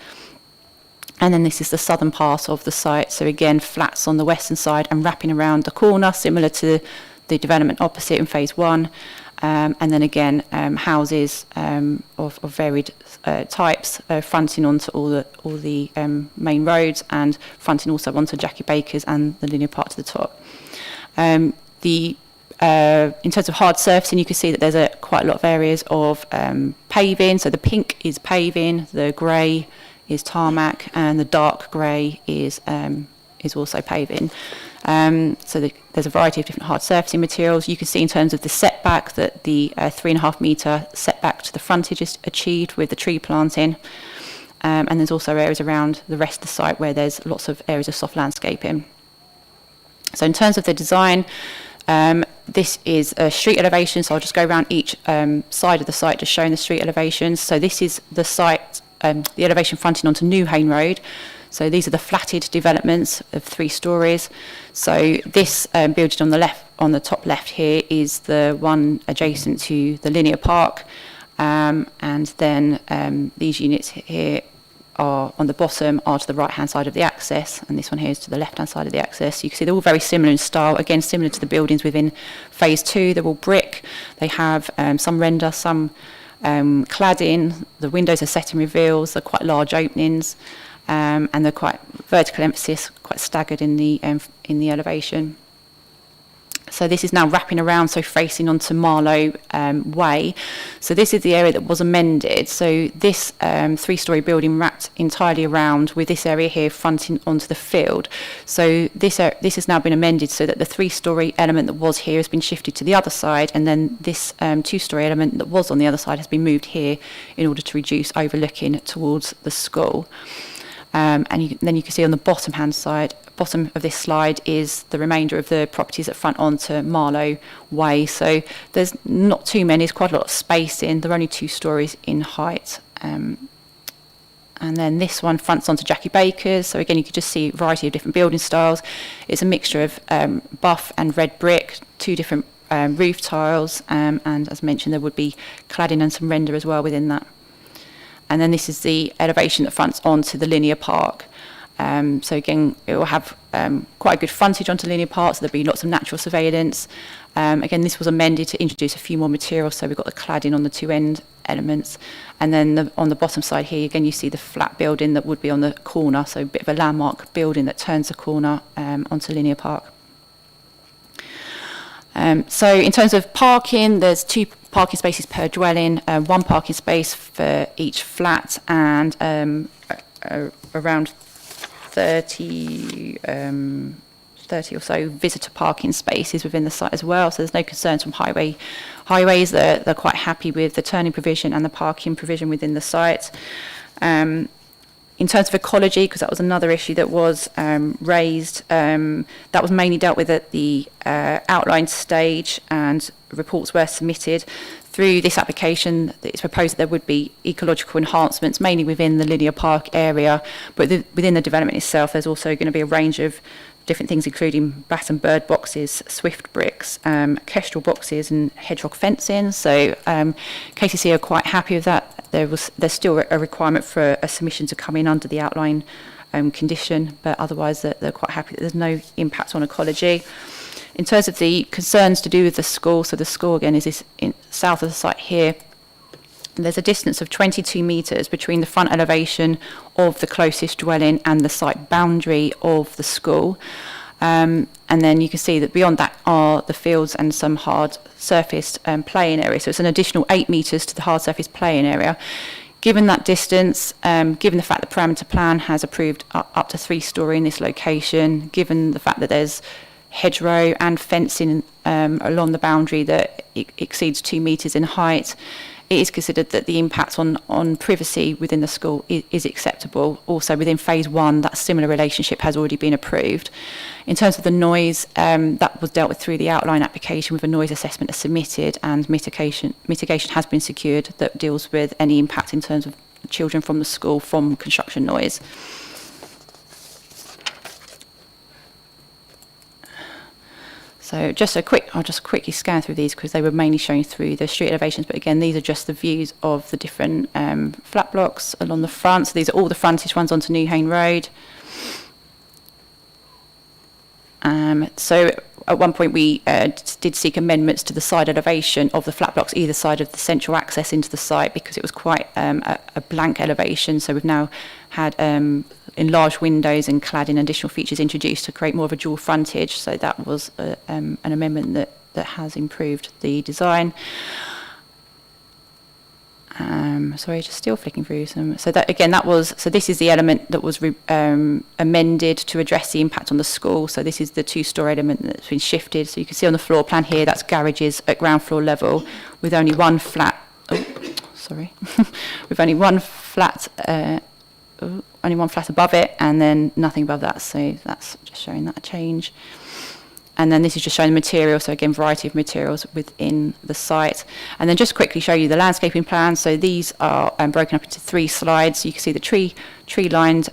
And then this is the southern part of the site, so again flats on the western side and wrapping around the corner, similar to the development opposite in phase 1. And then again, houses of varied types, fronting onto all the main roads, and fronting also onto Jackie Baker's and the linear park to the top. In terms of hard surfacing, you can see that there's quite a lot of areas of paving. So the pink is paving, the grey is tarmac, and the dark grey is also paving. There's a variety of different hard surfacing materials. You can see in terms of the setback that the 3.5 metre setback to the frontage is achieved with the tree planting. And there's also areas around the rest of the site where there's lots of areas of soft landscaping. So in terms of the design, this is a street elevation, so I'll just go around each side of the site just showing the street elevations. So this is the site, the elevation fronting onto New Hayne Road. So these are the flatted developments of 3 stories. So this building on the top left here is the one adjacent to the linear park, and then these units here are on the bottom are to the right hand side of the access, and this one here is to the left hand side of the access. You can see they're all very similar in style, again similar to the buildings within phase 2. They're all brick. They have some render, some cladding. The windows are set in reveals. They're quite large openings. And they're quite vertical emphasis, quite staggered in the elevation. So this is now wrapping around, so facing onto Marlow Way. So this is the area that was amended. So this 3-storey building wrapped entirely around, with this area here fronting onto the field. So this has now been amended so that the 3-storey element that was here has been shifted to the other side, and then this 2-storey element that was on the other side has been moved here in order to reduce overlooking towards the school. And then you can see on the bottom of this slide is the remainder of the properties that front onto Marlow Way. So there's not too many, there's quite a lot of space in. They're only 2 stories in height. And then this one fronts onto Jackie Baker's. So again, you can just see a variety of different building styles. It's a mixture of buff and red brick, 2 different roof tiles, and as mentioned, there would be cladding and some render as well within that. And then this is the elevation that fronts onto the linear park. So again, it will have quite a good frontage onto linear park, so there'll be lots of natural surveillance. Again, this was amended to introduce a few more materials, so we've got the cladding on the 2 end elements. And then on the bottom side here, again, you see the flat building that would be on the corner, so a bit of a landmark building that turns the corner onto linear park. So in terms of parking, there's 2 parking spaces per dwelling, 1 parking space for each flat, and around 30 or so visitor parking spaces within the site as well. So there's no concerns from highways. They're quite happy with the turning provision and the parking provision within the site. In terms of ecology, because that was another issue that was raised, that was mainly dealt with at the outline stage, and reports were submitted. Through this application, it's proposed that there would be ecological enhancements, mainly within the linear park area, but within the development itself, there's also going to be a range of different things, including bat and bird boxes, swift bricks, kestrel boxes, and hedgehog fencing. So KCC are quite happy with that. There's still a requirement for a submission to come in under the outline condition, but otherwise they're quite happy that there's no impact on ecology. In terms of the concerns to do with the school, so the school again is south of the site here. There's a distance of 22 metres between the front elevation of the closest dwelling and the site boundary of the school. And then you can see that beyond that are the fields and some hard surfaced playing area. So it's an additional 8 metres to the hard surface playing area. Given that distance, given the fact that parameter plan has approved up to 3-storey in this location, given the fact that there's hedgerow and fencing along the boundary that exceeds 2 metres in height, it is considered that the impact on privacy within the school is acceptable. Also within phase 1, that similar relationship has already been approved. In terms of the noise, that was dealt with through the outline application with a noise assessment submitted, and mitigation has been secured that deals with any impact in terms of children from the school from construction noise. So I'll just quickly scan through these because they were mainly showing through the street elevations. But again, these are just the views of the different flat blocks along the front. So these are all the frontage ones onto Newhane Road. So at one point we did seek amendments to the side elevation of the flat blocks either side of the central access into the site because it was quite a blank elevation. So we've now had enlarged windows and cladding additional features introduced to create more of a dual frontage. So that was an amendment that has improved the design. Sorry, just still flicking through some. So that again, this is the element that was amended to address the impact on the school. So this is the two-storey element that's been shifted. So you can see on the floor plan here, that's garages at ground floor level with only one flat. With only one flat. Only one flat above it, and then nothing above that. So that's just showing that change. And then this is just showing the material, so again, variety of materials within the site. And then just quickly show you the landscaping plan. So these are broken up into 3 slides. So you can see the tree-lined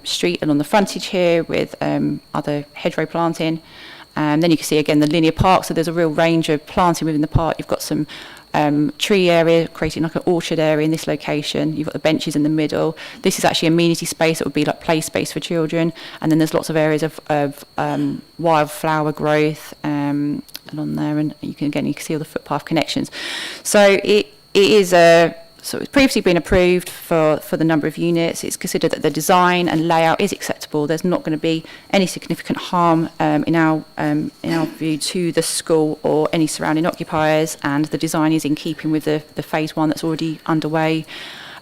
street along the frontage here with other hedgerow planting. And then you can see again the linear park. So there's a real range of planting within the park. You've got some tree area, creating like an orchard area in this location. You've got the benches in the middle. This is actually amenity space. It would be like play space for children. And then there's lots of areas of wildflower growth along there. And you can see all the footpath connections. So it is so it's previously been approved for the number of units. It's considered that the design and layout is acceptable. There's not going to be any significant harm in our view to the school or any surrounding occupiers, and the design is in keeping with the phase 1 that's already underway.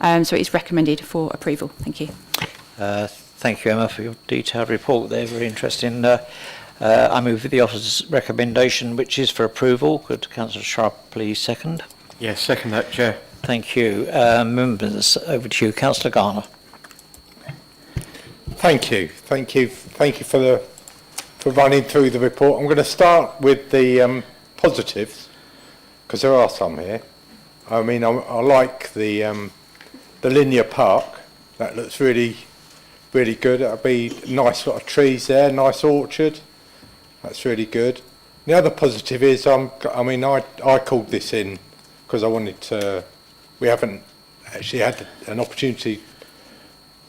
So it is recommended for approval. Thank you. Thank you, Emma, for your detailed report there. Very interesting. I move with the officer's recommendation, which is for approval. Could Councillor Sharp please second? Yes, second that, Chair. Thank you. Members, over to you. Councillor Garner. Thank you for running through the report. I'm going to start with the positives, because there are some here. I mean, I like the linear park. That looks really good. That'll be nice lot of trees there, nice orchard. That's really good. The other positive is, I called this in because I wanted to. We haven't actually had an opportunity,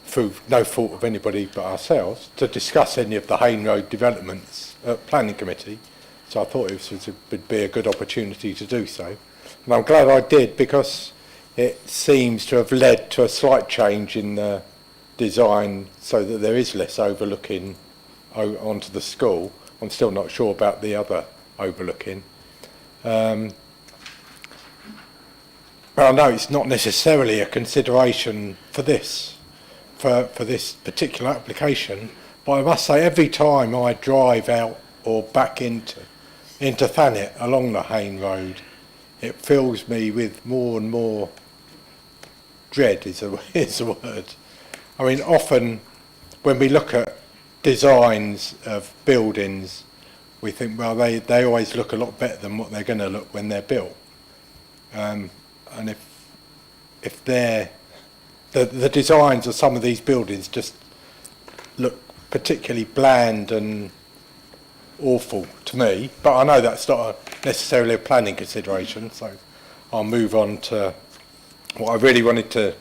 through no fault of anybody but ourselves, to discuss any of the Hayne Road developments at Planning Committee. So I thought it would be a good opportunity to do so. And I'm glad I did, because it seems to have led to a slight change in the design so that there is less overlooking onto the school. I'm still not sure about the other overlooking. But I know it's not necessarily a consideration for this particular application, but I must say every time I drive out or back into Thanet along the Hayne Road, it fills me with more and more dread is a word. I mean, often when we look at designs of buildings, we think, well, they always look a lot better than what they're going to look when they're built. And if the designs of some of these buildings just look particularly bland and awful to me, but I know that's not necessarily a planning consideration, so I'll move on to what I really wanted to,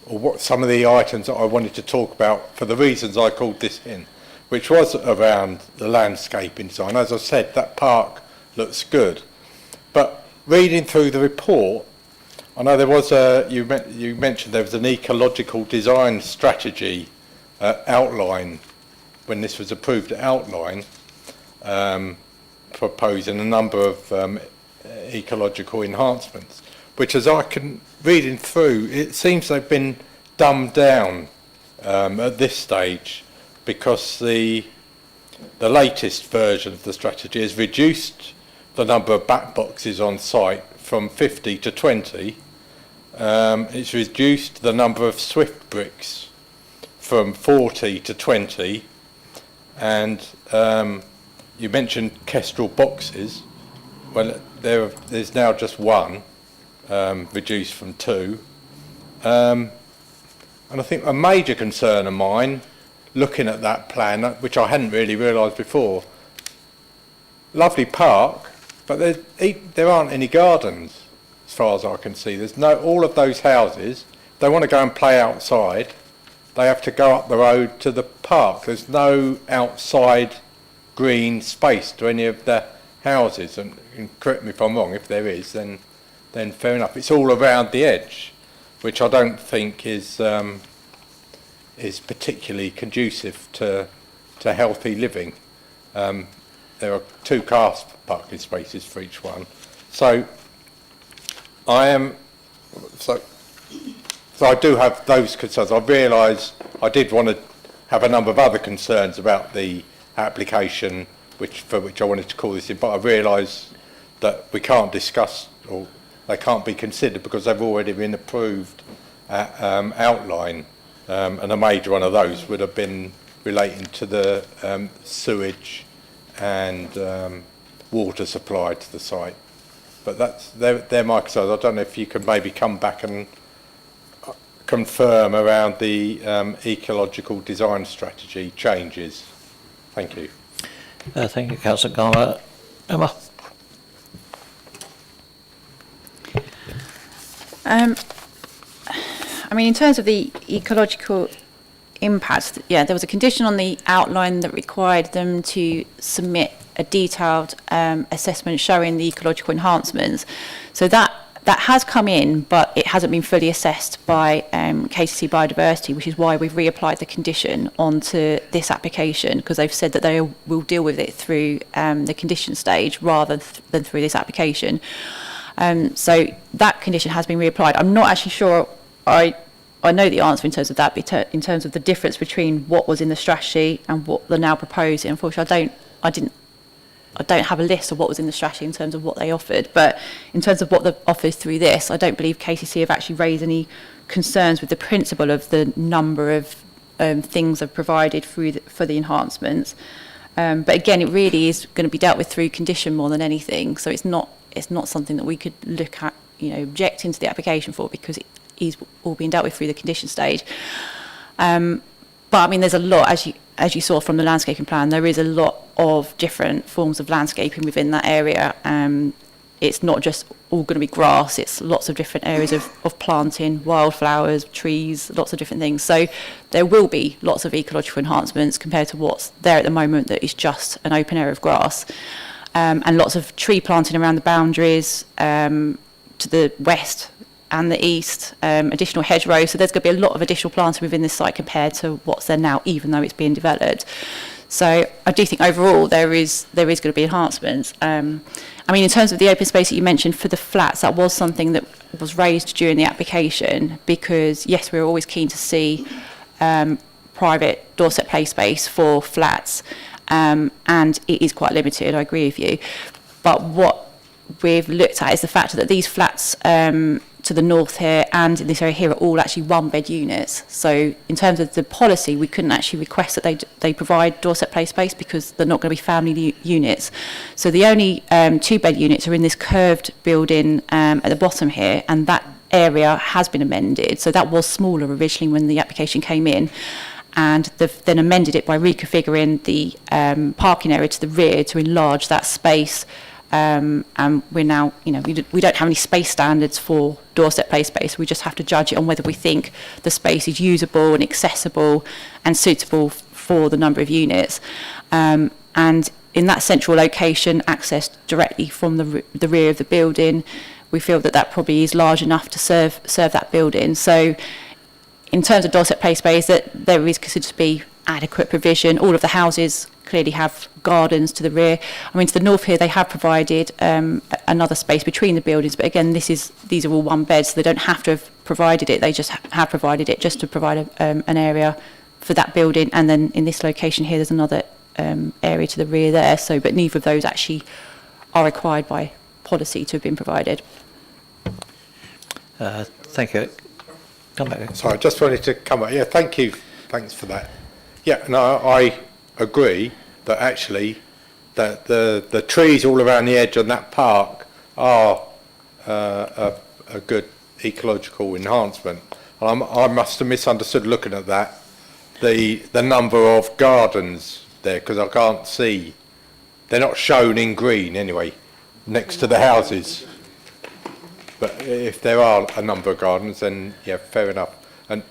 or what some of the items that I wanted to talk about for the reasons I called this in, which was around the landscaping design. As I said, that park looks good, but reading through the report, I know there was you mentioned there was an ecological design strategy outline when this was approved, outline proposing a number of ecological enhancements, which, as I can reading through, it seems they've been dumbed down at this stage, because the latest version of the strategy has reduced the number of back boxes on site from 50 to 20. It's reduced the number of Swift bricks from 40 to 20, and you mentioned Kestrel boxes. Well, there's now just one, reduced from 2. And I think a major concern of mine, looking at that plan, which I hadn't really realised before, lovely park, but there aren't any gardens as far as I can see. There's no, all of those houses, they want to go and play outside, they have to go up the road to the park. There's no outside green space to any of the houses, and correct me if I'm wrong, if there is, then fair enough. It's all around the edge, which I don't think is particularly conducive to healthy living. There are 2 car parking spaces for each one. So I do have those concerns. I realise I did want to have a number of other concerns about the application, for which I wanted to call this in, but I realise that we can't discuss, or they can't be considered because they've already been approved outline, and a major one of those would have been relating to the sewage and water supply to the site. But they're my concerns. I don't know if you could maybe come back and confirm around the ecological design strategy changes. Thank you. Thank you, Councillor Garner. Emma? I mean, in terms of the ecological impacts, yeah, there was a condition on the outline that required them to submit a detailed assessment showing the ecological enhancements. So that has come in, but it hasn't been fully assessed by KCC Biodiversity, which is why we've reapplied the condition onto this application, because they've said that they will deal with it through the condition stage rather than through this application. So that condition has been reapplied. I'm not actually sure I know the answer in terms of that, but in terms of the difference between what was in the strategy and what they're now proposing. Unfortunately, I don't have a list of what was in the strategy in terms of what they offered, but in terms of what they've offered through this, I don't believe KCC have actually raised any concerns with the principle of the number of things they've provided for the enhancements. But again, it really is going to be dealt with through condition more than anything. So it's not something that we could look at, object into the application for, because it is all being dealt with through the condition stage. But I mean, there's a lot, as you saw from the landscaping plan, there is a lot of different forms of landscaping within that area. It's not just all going to be grass, it's lots of different areas of planting, wildflowers, trees, lots of different things. So there will be lots of ecological enhancements compared to what's there at the moment that is just an open area of grass. And lots of tree planting around the boundaries to the west and the east, additional hedgerows. So there's going to be a lot of additional planting within this site compared to what's there now, even though it's being developed. So I do think overall there is going to be enhancements. I mean, in terms of the open space that you mentioned for the flats, that was something that was raised during the application, because yes, we were always keen to see private doorstep play space for flats, and it is quite limited, I agree with you. But what we've looked at is the fact that these flats to the north here and in this area here are all actually 1-bed units. So in terms of the policy, we couldn't actually request that they provide doorstep play space because they're not going to be family units. So the only 2-bed units are in this curved building at the bottom here, and that area has been amended. So that was smaller originally when the application came in, and they've then amended it by reconfiguring the parking area to the rear to enlarge that space. And we're now, we don't have any space standards for doorstep play space. We just have to judge it on whether we think the space is usable and accessible and suitable for the number of units. And in that central location, accessed directly from the rear of the building, we feel that probably is large enough to serve that building. So in terms of doorstep play space, that there is considered to be adequate provision. All of the houses clearly have gardens to the rear. I mean, to the north here, they have provided another space between the buildings, but again, these are all 1 bed, so they don't have to have provided it. They just have provided it just to provide an area for that building. And then in this location here, there's another area to the rear there. So, but neither of those actually are required by policy to have been provided. Thank you. Come back. Sorry, I just wanted to come back. Yeah, thank you. Thanks for that. Yeah, no, I agree that actually that the trees all around the edge of that park are a good ecological enhancement. I must have misunderstood looking at that, the number of gardens there, because I can't see they're not shown in green anyway, next to the houses. But if there are a number of gardens, then yeah, fair enough. And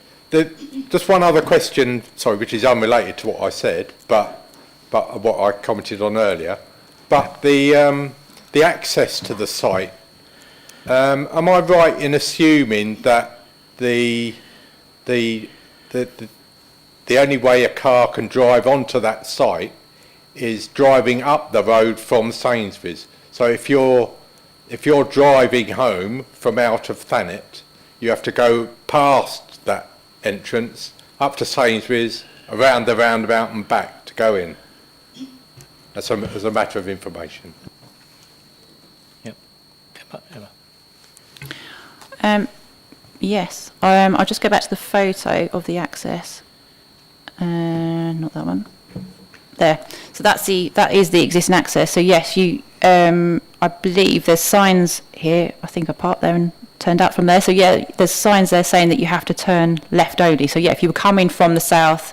just one other question, sorry, which is unrelated to what I said, but what I commented on earlier. But the access to the site, am I right in assuming that the only way a car can drive onto that site is driving up the road from Sainsbury's? So if you're driving home from out of Thanet, you have to go past that entrance, up to Sainsbury's, around the roundabout and back to go in. As a matter of information. Yep. Yes, I'll just go back to the photo of the access. Not that one. There. So that is the existing access. So yes, I believe there's signs here. I think I parked there and turned out from there. So yeah, there's signs there saying that you have to turn left only. So yeah, if you were coming from the south,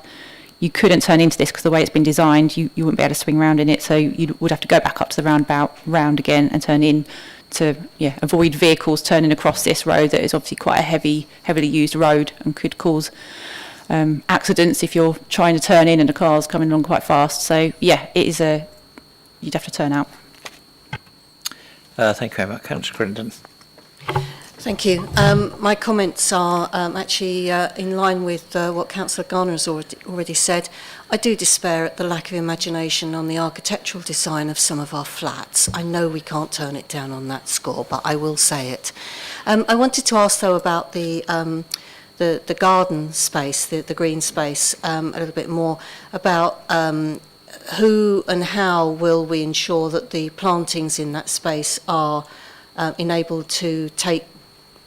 you couldn't turn into this because the way it's been designed, you wouldn't be able to swing around in it. So you would have to go back up to the roundabout, round again, and turn in to avoid vehicles turning across this road that is obviously quite a heavily used road and could cause accidents if you're trying to turn in and the car's coming along quite fast. So yeah, you'd have to turn out. Thank you very much, Councillor Crittenden. Thank you. My comments are actually in line with what Councillor Garner has already said. I do despair at the lack of imagination on the architectural design of some of our flats. I know we can't turn it down on that score, but I will say it. I wanted to ask, though, about the garden space, the green space, a little bit more about who and how will we ensure that the plantings in that space are enabled to take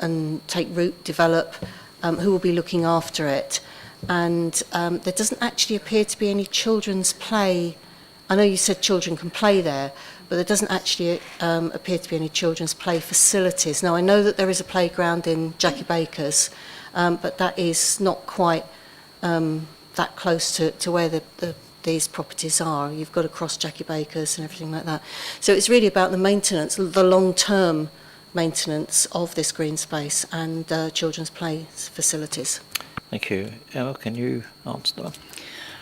root, develop, who will be looking after it. And there doesn't actually appear to be any children's play. I know you said children can play there, but there doesn't actually appear to be any children's play facilities. Now, I know that there is a playground in Jackie Baker's, but that is not quite that close to where these properties are. You've got to cross Jackie Baker's and everything like that. So it's really about the maintenance, the long-term maintenance of this green space and children's play facilities. Thank you. Emma, can you answer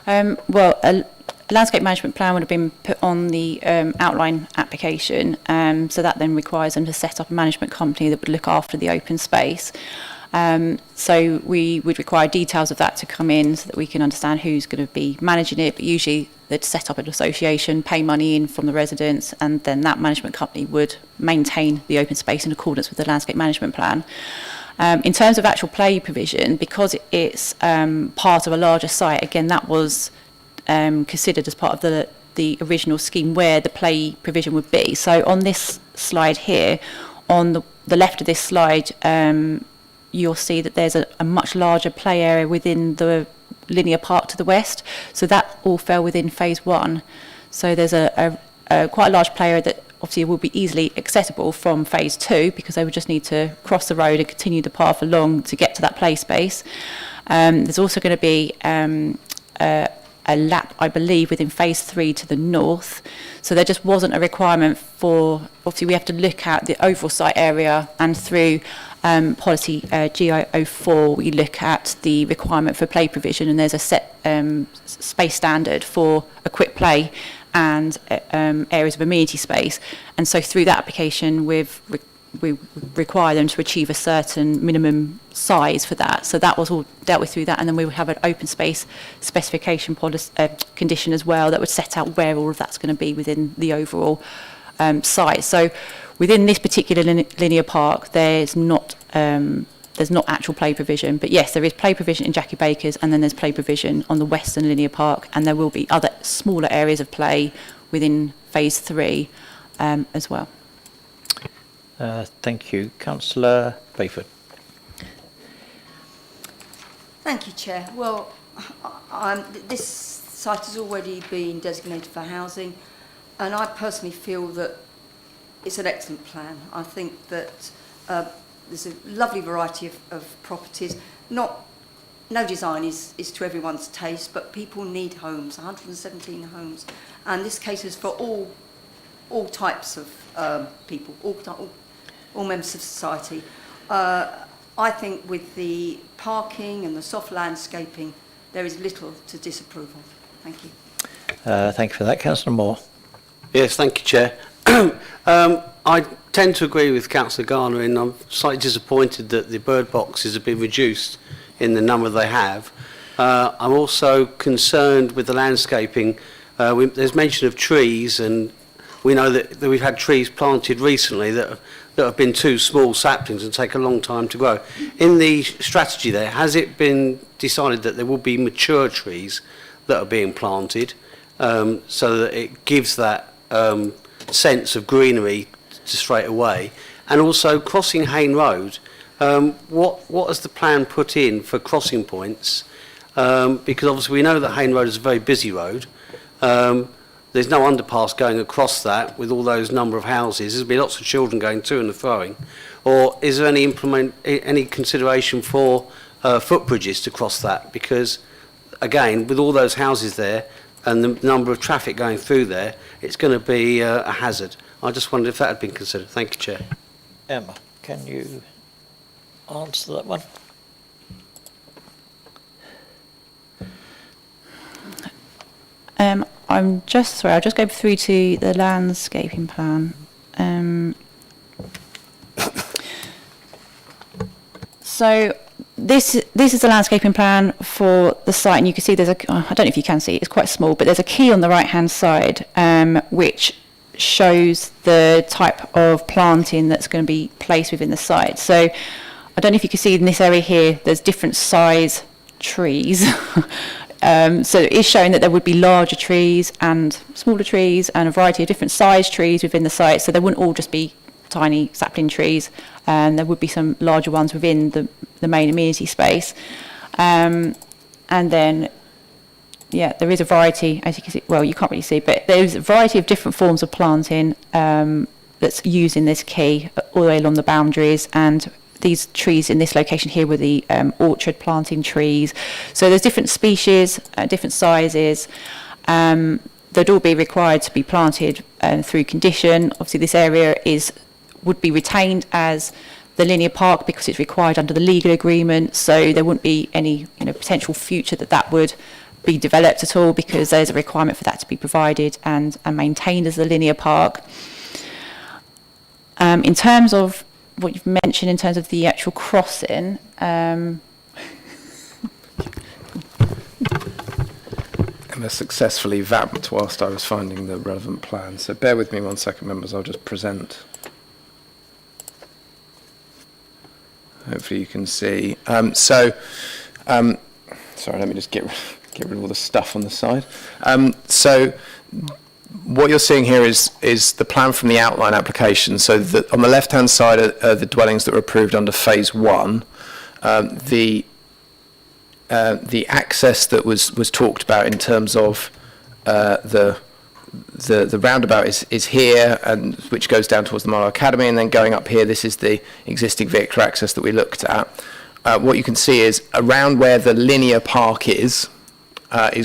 that? Well, a landscape management plan would have been put on the outline application, so that then requires them to set up a management company that would look after the open space. So we would require details of that to come in so that we can understand who's going to be managing it, but usually they'd set up an association, pay money in from the residents, and then that management company would maintain the open space in accordance with the landscape management plan. In terms of actual play provision, because it's part of a larger site, again, that was considered as part of the original scheme where the play provision would be. So on this slide here, on the left of this slide, you'll see that there's a much larger play area within the linear park to the west. So that all fell within phase 1. So there's a quite a large play area that obviously will be easily accessible from phase 2 because they would just need to cross the road and continue the path along to get to that play space. There's also going to be a lap, I believe, within phase 3 to the north. So there just wasn't a requirement for, obviously we have to look at the overall site area, and through policy GI04 we look at the requirement for play provision, and there's a set space standard for equipped play and areas of amenity space. And so through that application we require them to achieve a certain minimum size for that. So that was all dealt with through that, and then we would have an open space specification policy, condition as well that would set out where all of that's going to be within the overall site. So within this particular linear park, there's not actual play provision, but yes, there is play provision in Jackie Baker's, and then there's play provision on the western linear park, and there will be other smaller areas of play within phase 3 as well. Thank you. Councillor Bayford. Thank you, Chair. Well, this site has already been designated for housing, and I personally feel that it's an excellent plan. I think that there's a lovely variety of properties. No design is to everyone's taste, but people need homes, 117 homes, and this caters for all all types of people, all members of society. I think with the parking and the soft landscaping, there is little to disapprove of. Thank you. Thank you for that. Councillor Moore. Yes, thank you, Chair. I tend to agree with Councillor Garner, and I'm slightly disappointed that the bird boxes have been reduced in the number they have. I'm also concerned with the landscaping. There's mention of trees, and we know that we've had trees planted recently that have been too small saplings and take a long time to grow. In the strategy there, has it been decided that there will be mature trees that are being planted, so that it gives that sense of greenery to straight away? And also crossing Hayne Road, what has the plan put in for crossing points? Because obviously we know that Hayne Road is a very busy road. There's no underpass going across that with all those number of houses. There'll be lots of children going to and froing. Or is there any consideration for footbridges to cross that? Because again, with all those houses there and the number of traffic going through there, it's going to be a hazard. I just wondered if that had been considered. Thank you, Chair. Emma, can you answer that one? I'll just go through to the landscaping plan. So this is the landscaping plan for the site, and you can see there's I don't know if you can see, it's quite small, but there's a key on the right hand side which shows the type of planting that's going to be placed within the site. So I don't know if you can see in this area here, there's different size trees. So it is showing that there would be larger trees and smaller trees and a variety of different size trees within the site. So they wouldn't all just be tiny sapling trees, and there would be some larger ones within the main amenity space. And then, yeah, there is a variety, as you can see, well, you can't really see, but there's a variety of different forms of planting that's used in this key all the way along the boundaries, and these trees in this location here were the orchard planting trees. So there's different species, different sizes. They'd all be required to be planted through condition. Obviously, this area would be retained as the linear park because it's required under the legal agreement. So there wouldn't be any potential future that would be developed at all, because there's a requirement for that to be provided and maintained as a linear park. In terms of what you've mentioned in terms of the actual crossing, Emma successfully vamped whilst I was finding the relevant plan. So bear with me 1 second, members. I'll just present. Hopefully you can see. Sorry, let me just get rid of all the stuff on the side. So what you're seeing here is the plan from the outline application. So on the left-hand side are the dwellings that were approved under phase 1. The access that was talked about in terms of the roundabout is here, and which goes down towards the Marlow Academy, and then going up here, this is the existing vehicular access that we looked at. What you can see is around where the linear park is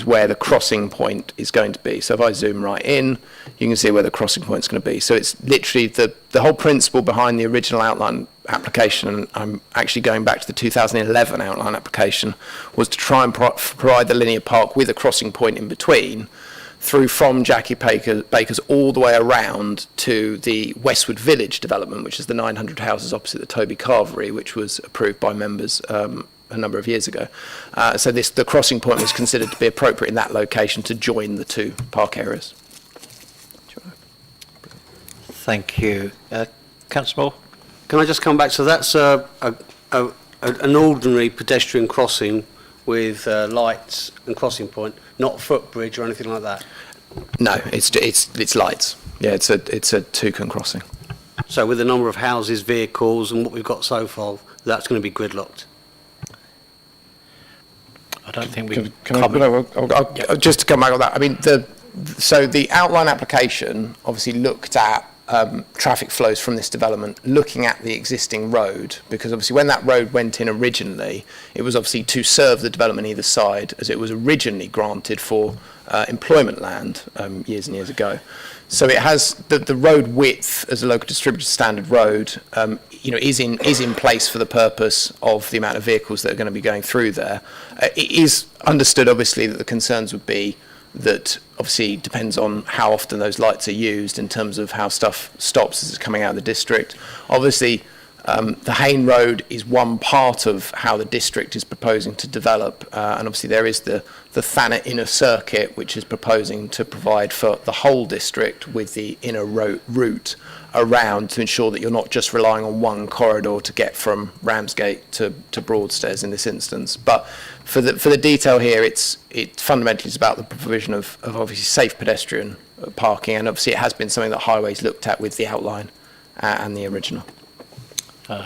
where the crossing point is going to be. So if I zoom right in, you can see where the crossing point is going to be. So it's literally the whole principle behind the original outline application, and I'm actually going back to the 2011 outline application, was to try and provide the linear park with a crossing point in between, through from Jackie Baker's all the way around to the Westwood Village development, which is the 900 houses opposite the Toby Carvery, which was approved by members a number of years ago. So the crossing point was considered to be appropriate in that location to join the two park areas. Thank you. Councillor Moore? Can I just come back to that's an ordinary pedestrian crossing with lights and crossing point, not a footbridge or anything like that? No, it's lights. Yeah, it's a toucan crossing. So with the number of houses, vehicles, and what we've got so far, that's going to be gridlocked. I don't think we just to come back on that. I mean, so the outline application obviously looked at traffic flows from this development, looking at the existing road, because obviously when that road went in originally, it was obviously to serve the development either side, as it was originally granted for employment land years and years ago. So it has the road width as a local distributed standard road, is in place for the purpose of the amount of vehicles that are going to be going through there. It is understood, obviously, that the concerns would be that obviously depends on how often those lights are used in terms of how stuff stops as it's coming out of the district. Obviously, the Hayne Road is one part of how the district is proposing to develop, and obviously there is the Thanet inner circuit, which is proposing to provide for the whole district with the inner route around to ensure that you're not just relying on one corridor to get from Ramsgate to Broadstairs in this instance. But for the detail here, it fundamentally is about the provision of obviously safe pedestrian parking, and obviously it has been something that Highways looked at with the outline and the original.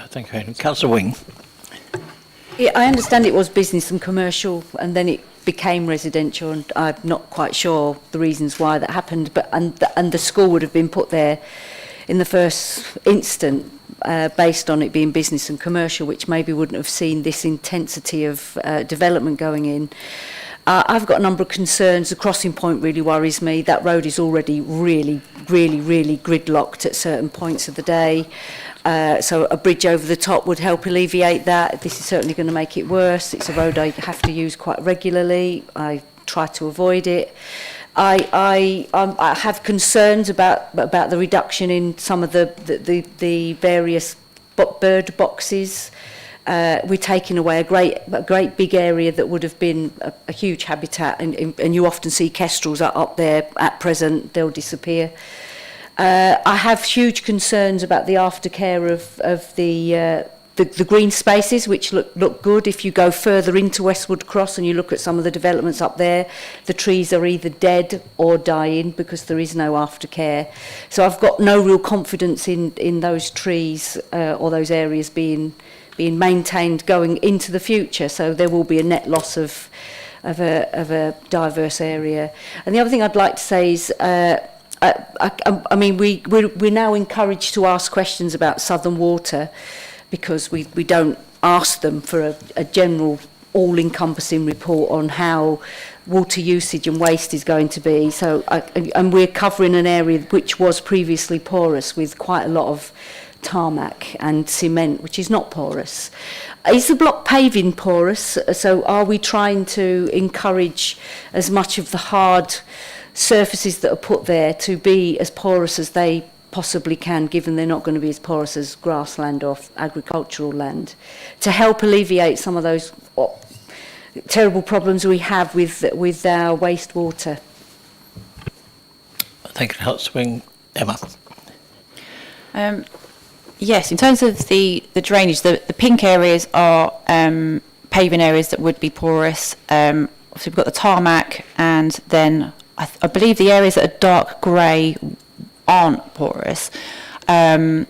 Thank you. Councillor Wing. Yeah, I understand it was business and commercial, and then it became residential, and I'm not quite sure the reasons why that happened. But and the school would have been put there in the first instant based on it being business and commercial, which maybe wouldn't have seen this intensity of development going in. I've got a number of concerns. The crossing point really worries me. That road is already really gridlocked at certain points of the day. So a bridge over the top would help alleviate that. This is certainly going to make it worse. It's a road I have to use quite regularly. I try to avoid it. I have concerns about the reduction in some of the various bird boxes. We're taking away a great big area that would have been a huge habitat, and you often see kestrels up there at present. They'll disappear. I have huge concerns about the aftercare of the green spaces, which look good. If you go further into Westwood Cross and you look at some of the developments up there, the trees are either dead or dying because there is no aftercare. So I've got no real confidence in those trees or those areas being maintained going into the future. So there will be a net loss of a diverse area. And the other thing I'd like to say is, I mean, we're now encouraged to ask questions about Southern Water because we don't ask them for a general all-encompassing report on how water usage and waste is going to be. So, and we're covering an area which was previously porous with quite a lot of tarmac and cement, which is not porous. Is the block paving porous? So are we trying to encourage as much of the hard surfaces that are put there to be as porous as they possibly can, given they're not going to be as porous as grassland or agricultural land, to help alleviate some of those terrible problems we have with our wastewater? Thank you, Councillor Wing. Emma. Yes, in terms of the drainage, the pink areas are paving areas that would be porous. Obviously, we've got the tarmac, and then I believe the areas that are dark grey aren't porous. For in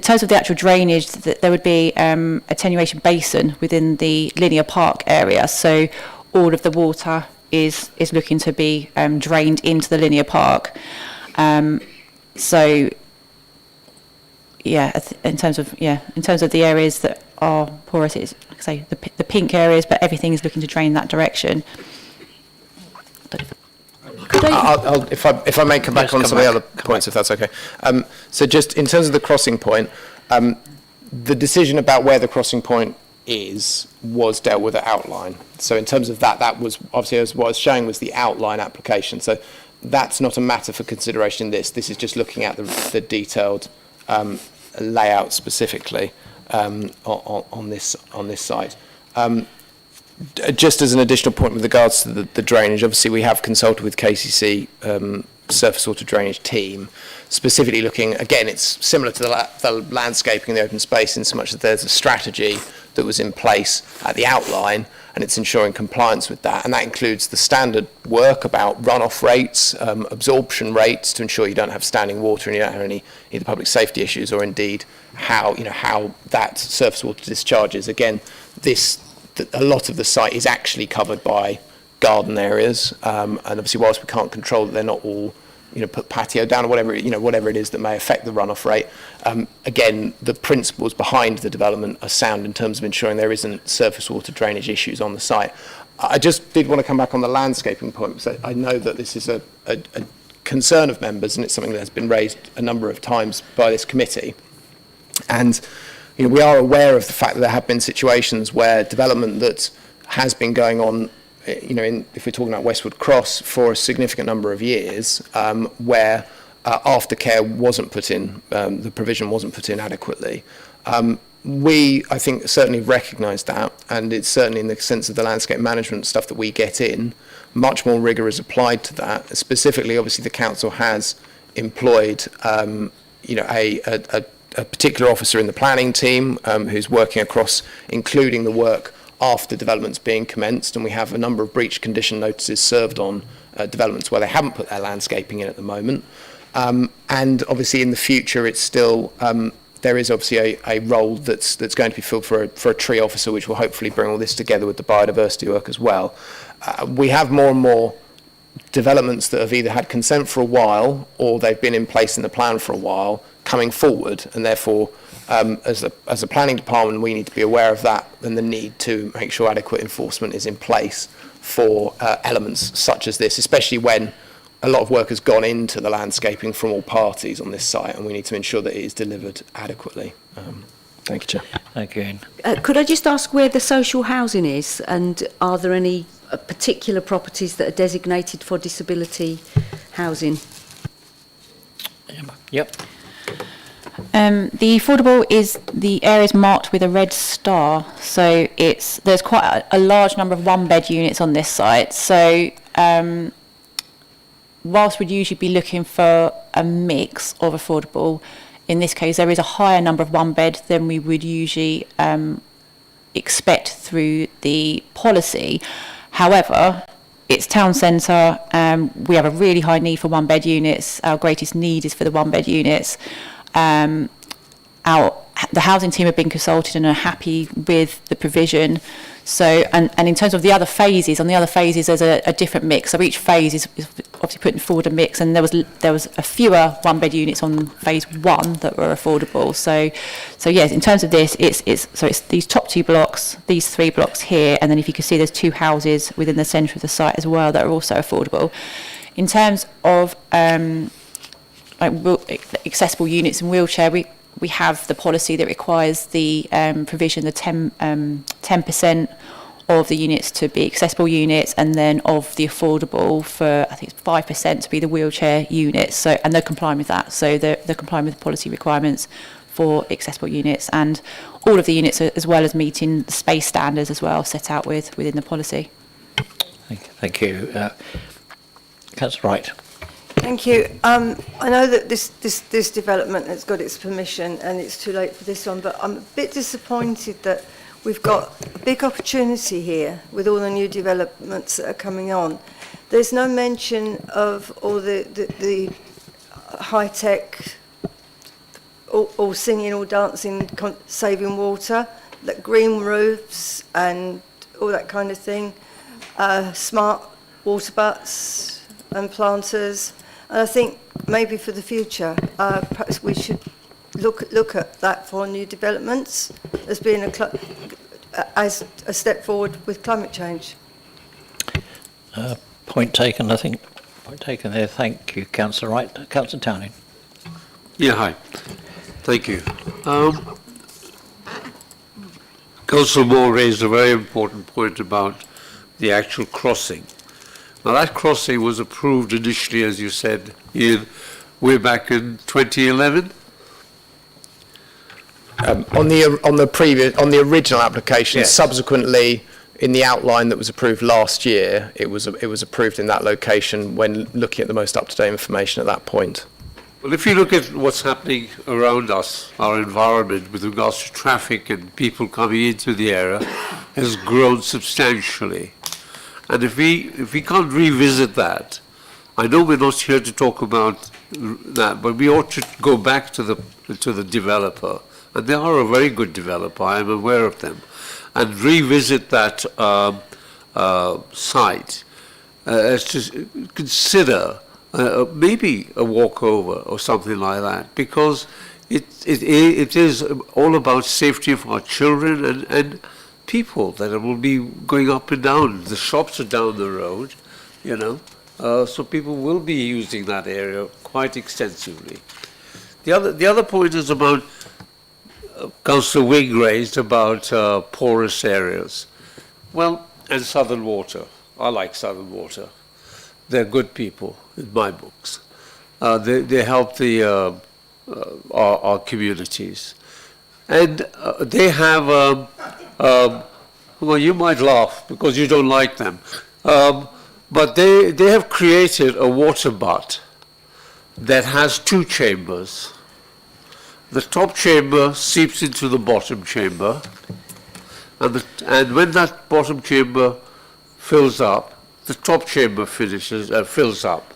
terms of the actual drainage, there would be attenuation basin within the linear park area, so all of the water is looking to be drained into the linear park. So yeah, in terms of the areas that are porous, it's like I say the pink areas, but everything is looking to drain that direction. If I may come back on some of the other points, if that's okay. So just in terms of the crossing point, the decision about where the crossing point was dealt with at outline. So in terms of that was obviously, as what I was showing was the outline application. So that's not a matter for consideration in this. This is just looking at the detailed layout specifically on this site. Just as an additional point with regards to the drainage, obviously we have consulted with KCC surface water drainage team, specifically looking, again, it's similar to the landscaping in the open space in so much that there's a strategy that was in place at the outline, and it's ensuring compliance with that. And that includes the standard work about runoff rates, absorption rates, to ensure you don't have standing water and you don't have any either public safety issues, or indeed how that surface water discharges. Again, a lot of the site is actually covered by garden areas, and obviously whilst we can't control that they're not all put patio down or whatever it is that may affect the runoff rate, again the principles behind the development are sound in terms of ensuring there isn't surface water drainage issues on the site. I just did want to come back on the landscaping point, because I know that this is a concern of members, and it's something that has been raised a number of times by this committee. And we are aware of the fact that there have been situations where development that has been going on, if we're talking about Westwood Cross, for a significant number of years, where aftercare wasn't put in, the provision wasn't put in adequately. We, I think, certainly recognise that, and it's certainly in the sense of the landscape management stuff that we get in, much more rigour is applied to that. Specifically, obviously, the council has employed, a particular officer in the planning team who's working across, including the work after developments being commenced, and we have a number of breach condition notices served on developments where they haven't put their landscaping in at the moment. And obviously, in the future, it's still there is obviously a role that's going to be filled for a tree officer, which will hopefully bring all this together with the biodiversity work as well. We have more and more developments that have either had consent for a while or they've been in place in the plan for a while coming forward, and therefore as a planning department we need to be aware of that and the need to make sure adequate enforcement is in place for elements such as this, especially when a lot of work has gone into the landscaping from all parties on this site, and we need to ensure that it is delivered adequately. Thank you, Chair. Thank you, Ian. Could I just ask where the social housing is, and are there any particular properties that are designated for disability housing? Yep. The affordable is the areas marked with a red star, so there's quite a large number of one-bed units on this site. So whilst we'd usually be looking for a mix of affordable, in this case there is a higher number of one-bed than we would usually expect through the policy. However, it's town centre, we have a really high need for one-bed units. Our greatest need is for the one-bed units. The housing team have been consulted and are happy with the provision. So, and in terms of the other phases, on the other phases there's a different mix. So each phase is obviously putting forward a mix, and there was a fewer one-bed units on phase 1 that were affordable. So yes, in terms of this, it's these top 2 blocks, these 3 blocks here, and then if you can see, there's 2 houses within the centre of the site as well that are also affordable. In terms of accessible units and wheelchair, we have the policy that requires the provision, the 10% of the units to be accessible units, and then of the affordable for, I think it's 5% to be the wheelchair units. So, and they're complying with that. So they're complying with the policy requirements for accessible units, and all of the units as well as meeting the space standards as well set out within the policy. Thank you. That's right. Thank you. I know that this development has got its permission and it's too late for this one, but I'm a bit disappointed that we've got a big opportunity here with all the new developments that are coming on. There's no mention of all the high-tech, all singing, all dancing, saving water, like green roofs and all that kind of thing, smart water butts and planters. And I think maybe for the future, perhaps we should look at that for new developments as being as a step forward with climate change. Point taken, I think. Point taken there. Thank you, Councillor Wright. Councillor Towning. Yeah, hi. Thank you. Councillor Moore raised a very important point about the actual crossing. Now, that crossing was approved initially, as you said, Ian, way back in 2011. On the original application, yes. Subsequently, in the outline that was approved last year, it was approved in that location when looking at the most up-to-date information at that point. Well, if you look at what's happening around us, our environment with regards to traffic and people coming into the area has grown substantially. And if we can't revisit that, I know we're not here to talk about that, but we ought to go back to the developer, and they are a very good developer, I am aware of them, and revisit that site as to consider maybe a walkover or something like that, because it is all about safety of our children and people that will be going up and down. The shops are down the road, you know, So people will be using that area quite extensively. The other point is about Councillor Wing raised about porous areas. Well, and Southern Water. I like Southern Water. They're good people in my books. They help our communities. And they have, well, you might laugh because you don't like them, but they have created a water butt that has 2 chambers. The top chamber seeps into the bottom chamber, and when that bottom chamber fills up, the top chamber fills up.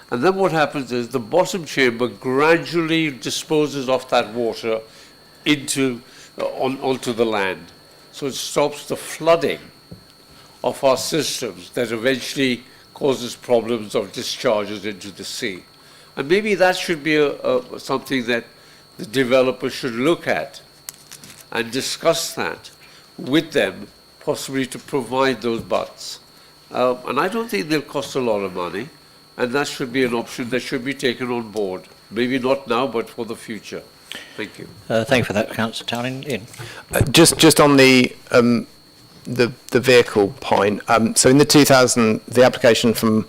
And then what happens is the bottom chamber gradually disposes of that water onto the land. So it stops the flooding of our systems that eventually causes problems of discharges into the sea. And maybe that should be something that the developer should look at and discuss that with them, possibly to provide those butts. And I don't think they'll cost a lot of money, and that should be an option that should be taken on board. Maybe not now, but for the future. Thank you. Thank you for that, Councillor Townend. Ian. Just on the vehicle point. So in the application from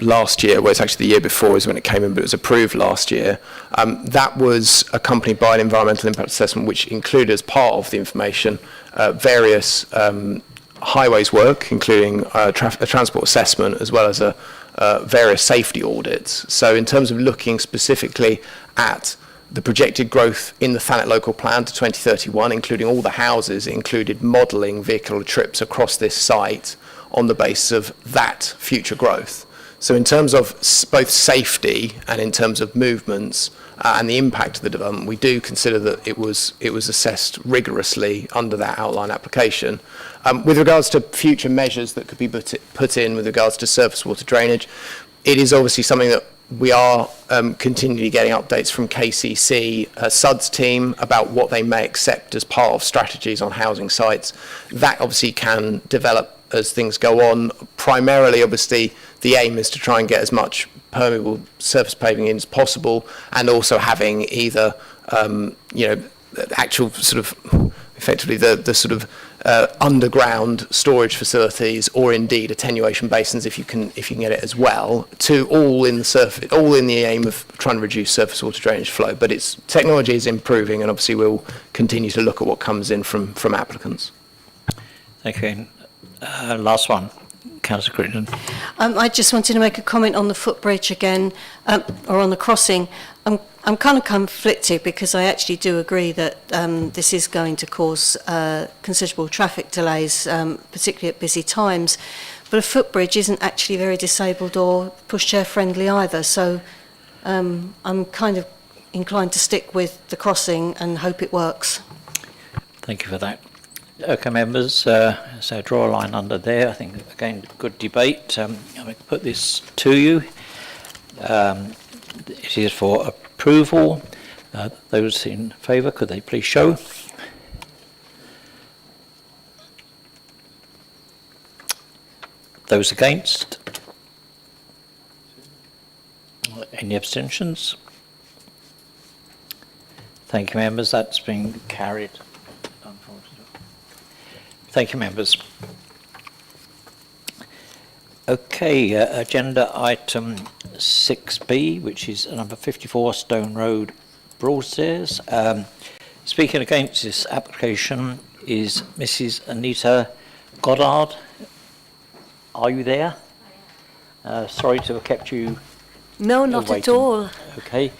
last year, well, it's actually the year before is when it came in, but it was approved last year. That was accompanied by an environmental impact assessment, which included as part of the information various highways work, including a transport assessment, as well as various safety audits. So in terms of looking specifically at the projected growth in the Thanet local plan to 2031, including all the houses, included modelling vehicular trips across this site on the basis of that future growth. So in terms of both safety and in terms of movements and the impact of the development, we do consider that it was assessed rigorously under that outline application. With regards to future measures that could be put in with regards to surface water drainage, it is obviously something that we are continually getting updates from KCC, SUD's team, about what they may accept as part of strategies on housing sites. That obviously can develop as things go on. Primarily, obviously, the aim is to try and get as much permeable surface paving in as possible, and also having either, actual sort of, effectively the sort of underground storage facilities, or indeed attenuation basins, if you can get it as well, to all in the aim of trying to reduce surface water drainage flow. But technology is improving, and obviously we'll continue to look at what comes in from applicants. Thank you. Last one, Councillor Crittenden. I just wanted to make a comment on the footbridge again, or on the crossing. I'm kind of conflicted because I actually do agree that this is going to cause considerable traffic delays, particularly at busy times. But a footbridge isn't actually very disabled or pushchair friendly either. So I'm kind of inclined to stick with the crossing and hope it works. Thank you for that. Okay, members, so draw a line under there. I think, again, good debate. I'm going to put this to you. It is for approval. Those in favour, could they please show? Those against? Any abstentions? Thank you, members. That's been carried. Thank you, members. Okay, agenda item 6B, which is number 54 Stone Road, Broadstairs. Speaking against this application is Mrs. Anita Goddard. Are you there? Sorry to have kept you No, not waiting. at all. Okay.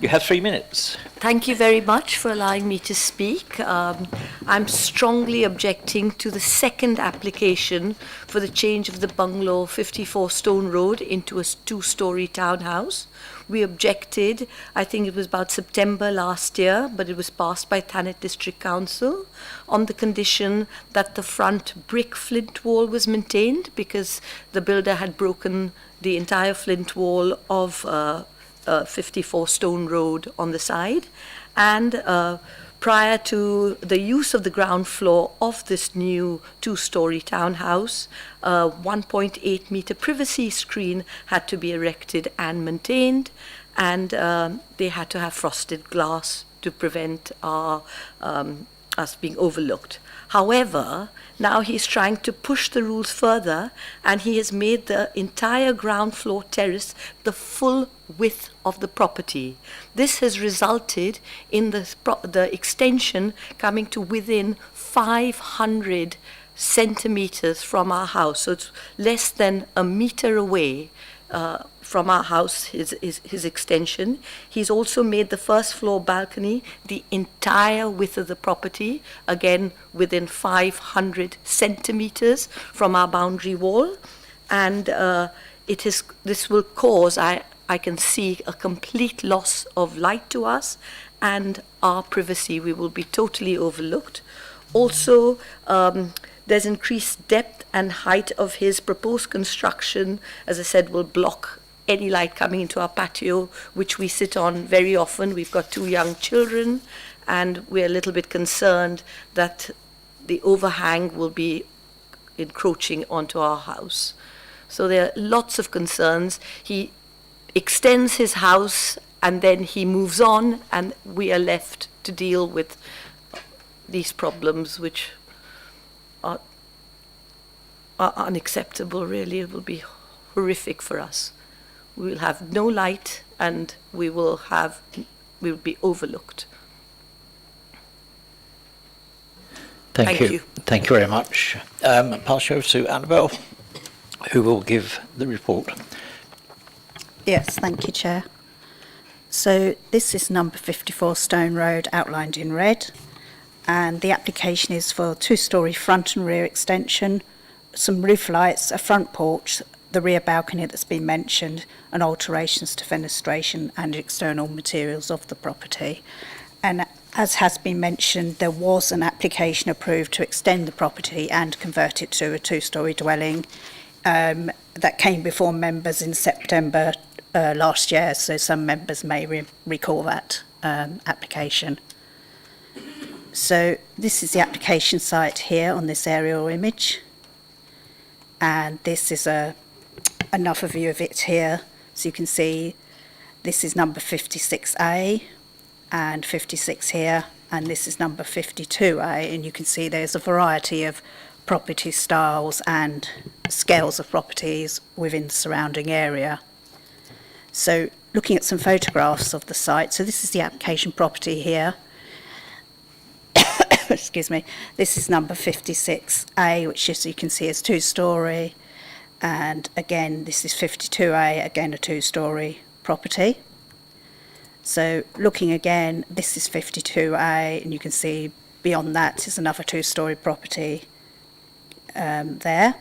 You have 3 minutes. Thank you very much for allowing me to speak. I'm strongly objecting to the second application for the change of the bungalow 54 Stone Road into a 2-storey townhouse. We objected, I think it was about September last year, but it was passed by Thanet District Council on the condition that the front brick flint wall was maintained, because the builder had broken the entire flint wall of 54 Stone Road on the side, and prior to the use of the ground floor of this new two-story townhouse, a 1.8 meter privacy screen had to be erected and maintained, and they had to have frosted glass to prevent us being overlooked. However, now he's trying to push the rules further, and he has made the entire ground floor terrace the full width of the property. This has resulted in the extension coming to within 500 centimeters from our house. So it's less than a meter away from our house, his extension. He's also made the first floor balcony the entire width of the property, again within 500 centimeters from our boundary wall. And this will cause, I can see, a complete loss of light to us and our privacy. We will be totally overlooked. Also, there's increased depth and height of his proposed construction, as I said, will block any light coming into our patio, which we sit on very often. We've got 2 young children, and we're a little bit concerned that the overhang will be encroaching onto our house. So there are lots of concerns. He extends his house, and then he moves on, and we are left to deal with these problems, which are unacceptable, really. It will be horrific for us. We will have no light, and we will be overlooked. Thank you. Thank you very much. I'll pass you over to Annabelle, who will give the report. Yes, thank you, Chair. So this is number 54 Stone Road, outlined in red, and the application is for 2-storey front and rear extension, some roof lights, a front porch, the rear balcony that's been mentioned, and alterations to fenestration and external materials of the property. And as has been mentioned, there was an application approved to extend the property and convert it to a 2-storey dwelling that came before members in September last year, so some members may recall that application. So this is the application site here on this aerial image, and this is another view of it here. So you can see this is number 56A and 56 here, and this is number 52A, and you can see there's a variety of property styles and scales of properties within the surrounding area. So looking at some photographs of the site, so this is the application property here. Excuse me. This is number 56A, which as you can see is 2-storey. And again, this is 52A, again a 2-storey property. So looking again, this is 52A, and you can see beyond that is another 2-storey property there.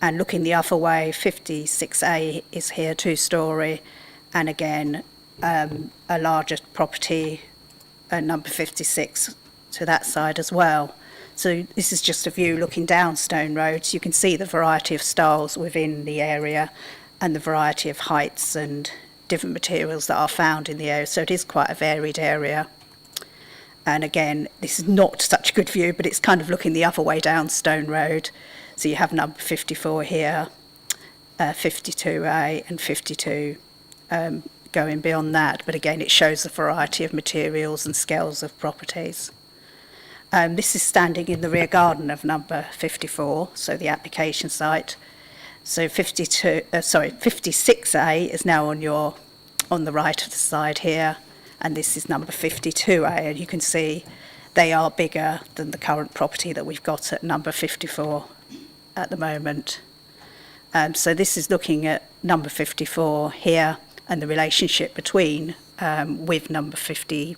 And looking the other way, 56A is here, 2-storey, and again a larger property, number 56, to that side as well. So this is just a view looking down Stone Road, so you can see the variety of styles within the area and the variety of heights and different materials that are found in the area. So it is quite a varied area. And again, this is not such a good view, but it's kind of looking the other way down Stone Road. So you have number 54 here, 52A and 52 going beyond that. But again, it shows the variety of materials and scales of properties. This is standing in the rear garden of number 54, so the application site. So 56A is now on the right of the side here, and this is number 52A, and you can see they are bigger than the current property that we've got at number 54 at the moment. So this is looking at number 54 here and the relationship between with number 56A.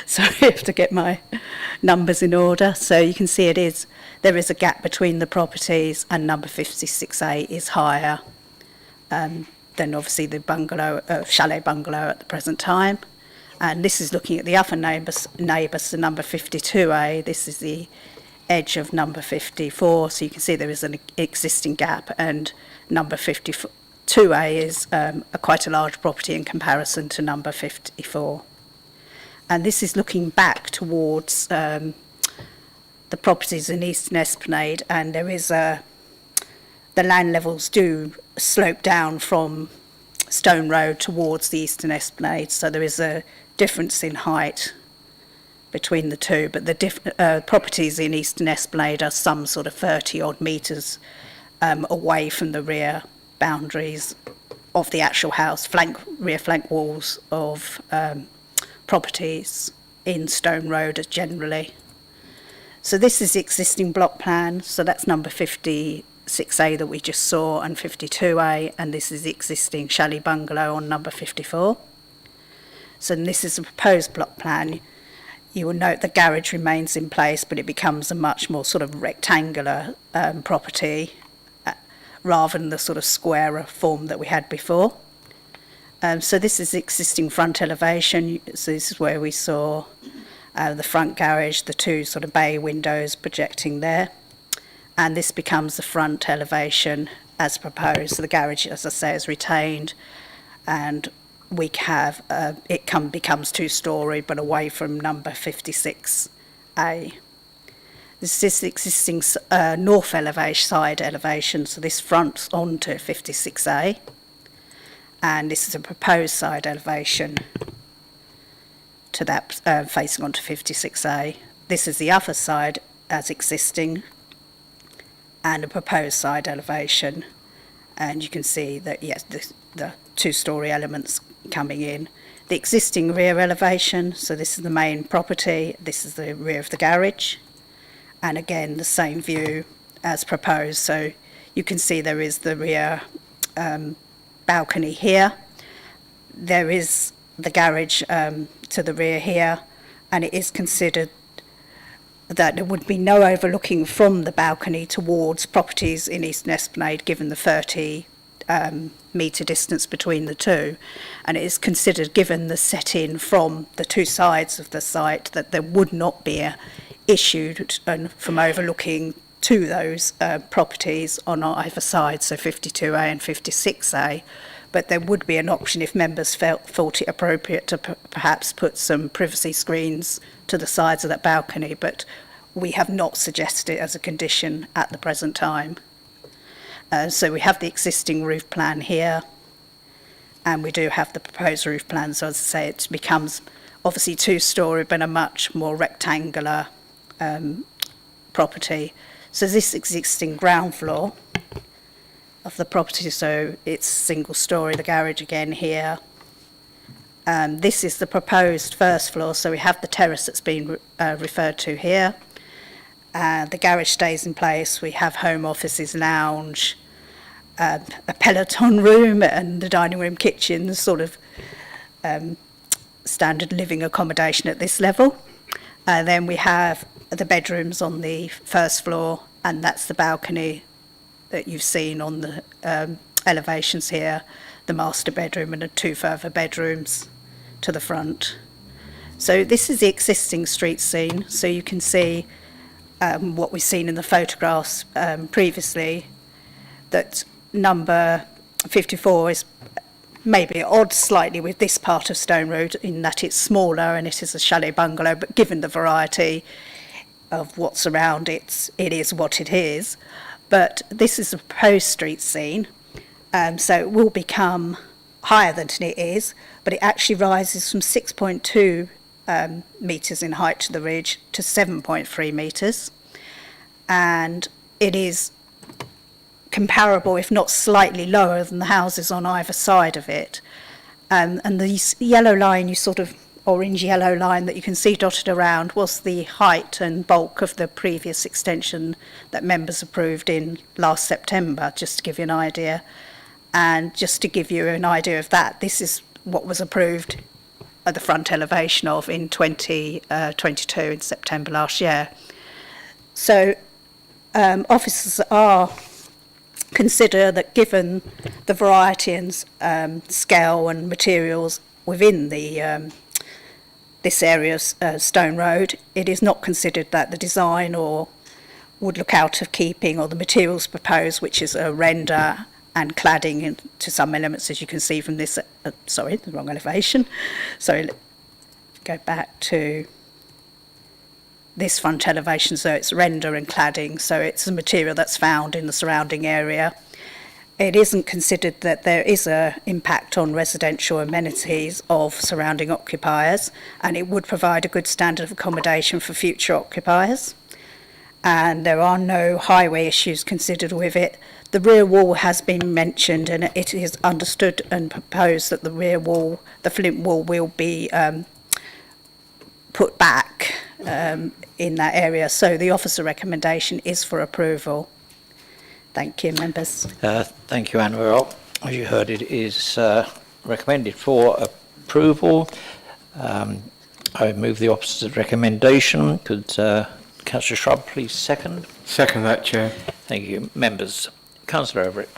So I have to get my numbers in order. So you can see there is a gap between the properties, and number 56A is higher than obviously the chalet bungalow at the present time. And this is looking at the other neighbours, so number 52A. This is the edge of number 54, so you can see there is an existing gap, and number 52A is quite a large property in comparison to number 54. and this is looking back towards the properties in Eastern Esplanade, and there is the land levels do slope down from Stone Road towards the Eastern Esplanade, so there is a difference in height between the two, but the properties in Eastern Esplanade are some sort of 30 odd metres away from the rear boundaries of the actual house, rear flank walls of properties in Stone Road generally. So this is the existing block plan, so that's number 56A that we just saw, and 52A, and this is the existing chalet bungalow on number 54. So this is a proposed block plan. You will note the garage remains in place, but it becomes a much more sort of rectangular property rather than the sort of squarer form that we had before. So this is the existing front elevation. So this is where we saw the front garage, the two sort of bay windows projecting there. And this becomes the front elevation as proposed. So the garage, as I say, is retained, and we have becomes two-storey, but away from number 56A. This is the existing north elevation, side elevation, so this fronts onto 56A, and this is a proposed side elevation to that facing onto 56A. This is the other side as existing, and a proposed side elevation, and you can see that yes, the two-storey elements coming in. The existing rear elevation, so this is the main property, this is the rear of the garage, and again the same view as proposed. So you can see there is the rear balcony here, there is the garage to the rear here, and it is considered that there would be no overlooking from the balcony towards properties in Eastern Esplanade given the 30 metre distance between the two, and it is considered, given the set-in from the two sides of the site, that there would not be a issue from overlooking to those properties on either side, so 52A and 56A, but there would be an option if members thought it appropriate to perhaps put some privacy screens to the sides of that balcony, but we have not suggested it as a condition at the present time. So we have the existing roof plan here, and we do have the proposed roof plan. So as I say, it becomes obviously two-storey, but a much more rectangular property. So this existing ground floor of the property, so it's single-storey, the garage again here. This is the proposed first floor, so we have the terrace that's been referred to here. The garage stays in place. We have home offices, lounge, a Peloton room, and the dining room kitchen, sort of standard living accommodation at this level. Then we have the bedrooms on the first floor, and that's the balcony that you've seen on the elevations here, the master bedroom and the two further bedrooms to the front. So this is the existing street scene, so you can see what we've seen in the photographs previously, that number 54 is maybe odd slightly with this part of Stone Road in that it's smaller and it is a chalet bungalow, but given the variety of what's around it, it is what it is. But this is a proposed street scene, so it will become higher than it is, but it actually rises from 6.2 metres in height to the ridge to 7.3 metres, and it is comparable, if not slightly lower, than the houses on either side of it. And the yellow line, you sort of orange yellow line that you can see dotted around, was the height and bulk of the previous extension that members approved in last September, just to give you an idea. And just to give you an idea of that, this is what was approved at the front elevation of in 2022 in September last year. So officers are consider that given the variety and scale and materials within the this area of Stone Road, it is not considered that the design or would look out of keeping, or the materials proposed, which is a render and cladding into some elements, as you can see from this, sorry, the wrong elevation. Sorry, go back to this front elevation, so it's render and cladding, so it's a material that's found in the surrounding area. It isn't considered that there is an impact on residential amenities of surrounding occupiers, and it would provide a good standard of accommodation for future occupiers. And there are no highway issues considered with it. The rear wall has been mentioned, and it is understood and proposed that the rear wall, the flint wall, will be put back in that area. So the officer recommendation is for approval. Thank you, members. Thank you, Anna. Well, as you heard, it is recommended for approval. I move the officer's recommendation. Could Councillor Shrub please second? Second that, Chair. Thank you. Members. Councillor Everett.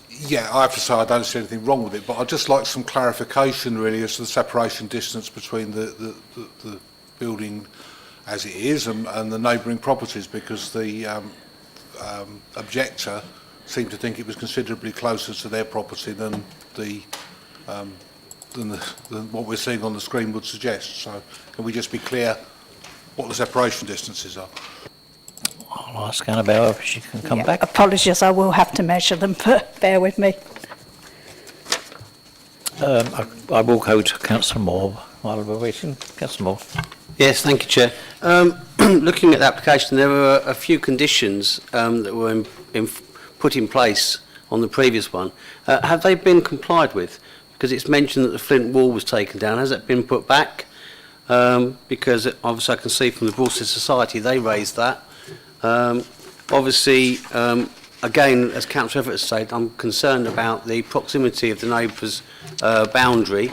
Yeah, I have to say I don't see anything wrong with it, but I'd just like some clarification really as to the separation distance between the building as it is and the neighbouring properties, because the objector seemed to think it was considerably closer to their property than what we're seeing on the screen would suggest. So can we just be clear what the separation distances are? I'll ask Annabelle if she can come back. Apologies, I will have to measure them, but bear with me. I will go to Councillor Moore while we're waiting. Councillor Moore. Yes, thank you, Chair. Looking at the application, there were a few conditions that were put in place on the previous one. Have they been complied with? Because it's mentioned that the flint wall was taken down. Has it been put back? Because obviously I can see from the Brorsted Society they raised that. Obviously, again, as Councillor Everett said, I'm concerned about the proximity of the neighbour's boundary,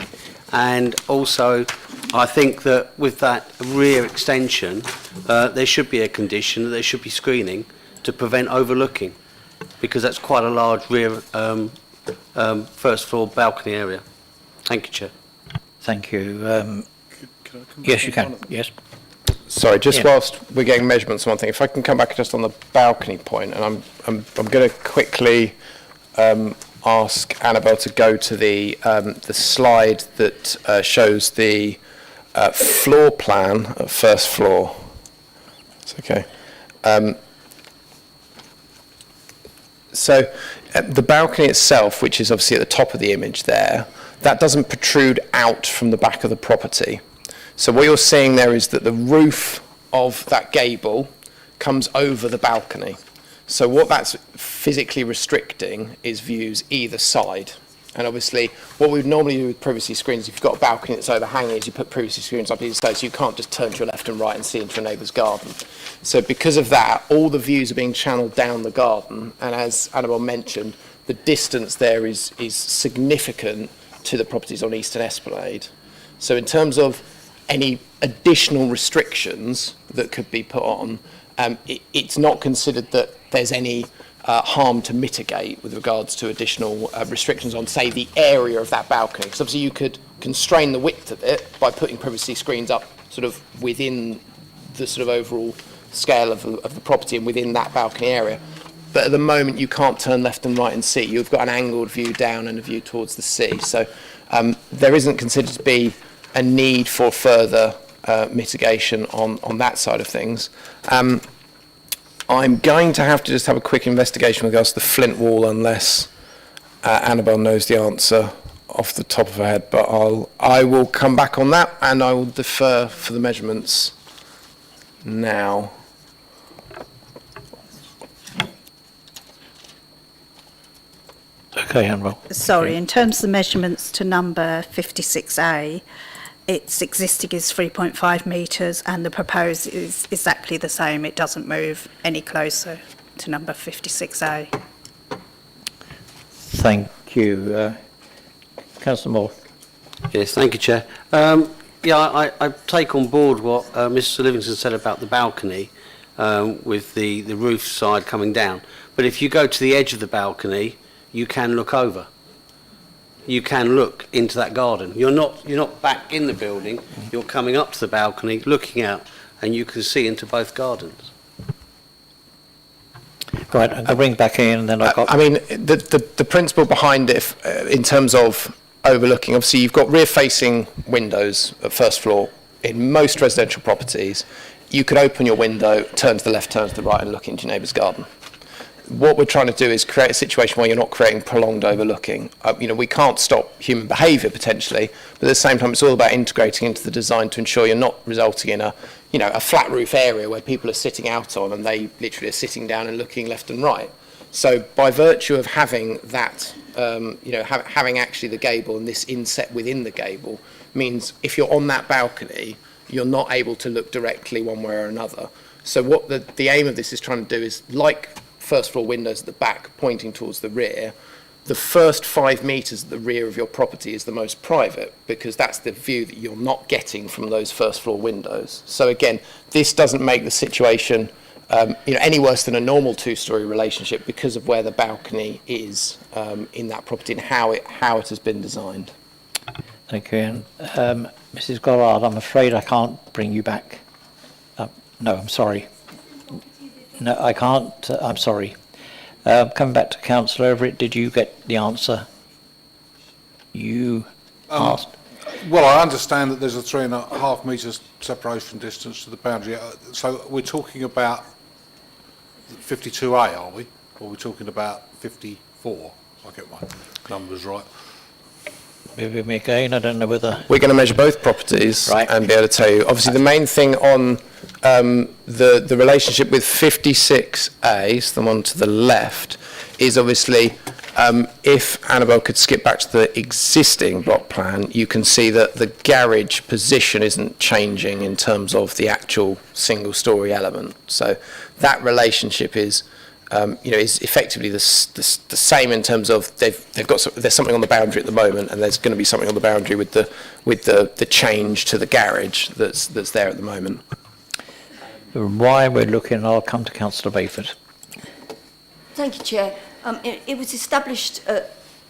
and also I think that with that rear extension, there should be a condition that there should be screening to prevent overlooking, because that's quite a large rear first floor balcony area. Thank you, Chair. Thank you. Yes, you can. Yes. Sorry, just whilst we're getting measurements on one thing, if I can come back just on the balcony point, and I'm going to quickly ask Annabelle to go to the slide that shows the floor plan of first floor. It's okay. So the balcony itself, which is obviously at the top of the image there, that doesn't protrude out from the back of the property. So what you're seeing there is that the roof of that gable comes over the balcony. So what that's physically restricting is views either side. And obviously, what we would normally do with privacy screens, if you've got a balcony that's overhanging, is you put privacy screens up either side, so you can't just turn to your left and right and see into a neighbour's garden. So because of that, all the views are being channelled down the garden, and as Annabelle mentioned, the distance there is significant to the properties on Eastern Esplanade. So in terms of any additional restrictions that could be put on, it's not considered that there's any harm to mitigate with regards to additional restrictions on, say, the area of that balcony. Because obviously you could constrain the width of it by putting privacy screens up sort of within the sort of overall scale of the property and within that balcony area. But at the moment you can't turn left and right and see. You've got an angled view down and a view towards the sea. So there isn't considered to be a need for further mitigation on that side of things. I'm going to have to just have a quick investigation with regards to the flint wall, unless Annabelle knows the answer off the top of her head. But I will come back on that, and I will defer for the measurements now. Okay, Annabelle. Sorry, in terms of the measurements to number 56A, its existing is 3.5 metres and the proposed is exactly the same. It doesn't move any closer to number 56A. Thank you. Councillor Moore. Yes, thank you, Chair. Yeah, I take on board what Mr Livingston said about the balcony with the roof side coming down. But if you go to the edge of the balcony, you can look over. You can look into that garden. You're not back in the building. You're coming up to the balcony, looking out, and you can see into both gardens. Right, I'll bring back in, and then I mean, the principle behind it, in terms of overlooking, obviously you've got rear-facing windows at first floor. In most residential properties, you could open your window, turn to the left, turn to the right, and look into your neighbour's garden. What we're trying to do is create a situation where you're not creating prolonged overlooking. We can't stop human behaviour potentially, but at the same time, it's all about integrating into the design to ensure you're not resulting in a flat roof area where people are sitting out on and they literally are sitting down and looking left and right. So by virtue of having that, having actually the gable and this inset within the gable means if you're on that balcony, you're not able to look directly one way or another. So what the aim of this is trying to do is, like first floor windows at the back pointing towards the rear, the first 5 metres at the rear of your property is the most private, because that's the view that you're not getting from those first floor windows. So again, this doesn't make the situation any worse than a normal two-storey relationship because of where the balcony is in that property and how it has been designed. Thank you. And Mrs. Goddard, I'm afraid I can't bring you back. No, I'm sorry. No, I can't. I'm sorry. Coming back to Councillor Everett, did you get the answer you asked? Well, I understand that there's a 3.5 metres separation distance to the boundary. So we're talking about 52A, are we? Or we're talking about 54? I get my numbers right. Maybe me again, I don't know whether... We're going to measure both properties and be able to tell you. Obviously, the main thing on the relationship with 56A, so the one to the left, is obviously if Annabelle could skip back to the existing block plan, you can see that the garage position isn't changing in terms of the actual single-storey element. So that relationship is effectively the same in terms of there's something on the boundary at the moment, and there's going to be something on the boundary with the change to the garage that's there at the moment. Why we're looking, I'll come to Councillor Bayford. Thank you, Chair. It was established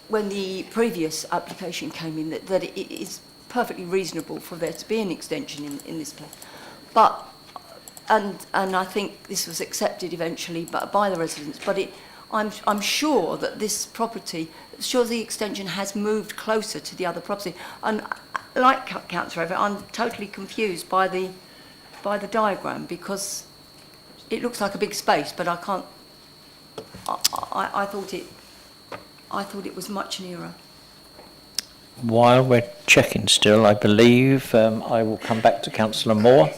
when the previous application came in that it is perfectly reasonable for there to be an extension in this place. But and I think this was accepted eventually by the residents, but I'm sure that this property, the extension has moved closer to the other property. And like Councillor Everett, I'm totally confused by the diagram, because it looks like a big space, but I can't. I thought it was much nearer. While we're checking still, I believe I will come back to Councillor Moore.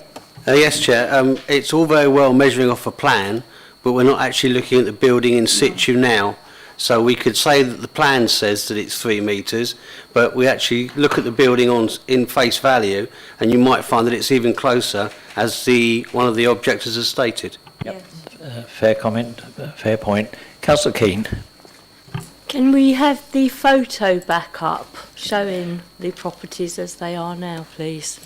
Yes, Chair. It's all very well measuring off a plan, but we're not actually looking at the building in situ now. So we could say that the plan says that it's 3 metres, but we actually look at the building in face value, and you might find that it's even closer, as one of the objectors has stated. Yep. Fair comment, fair point. Councillor Keane. Can we have the photo back up showing the properties as they are now, please?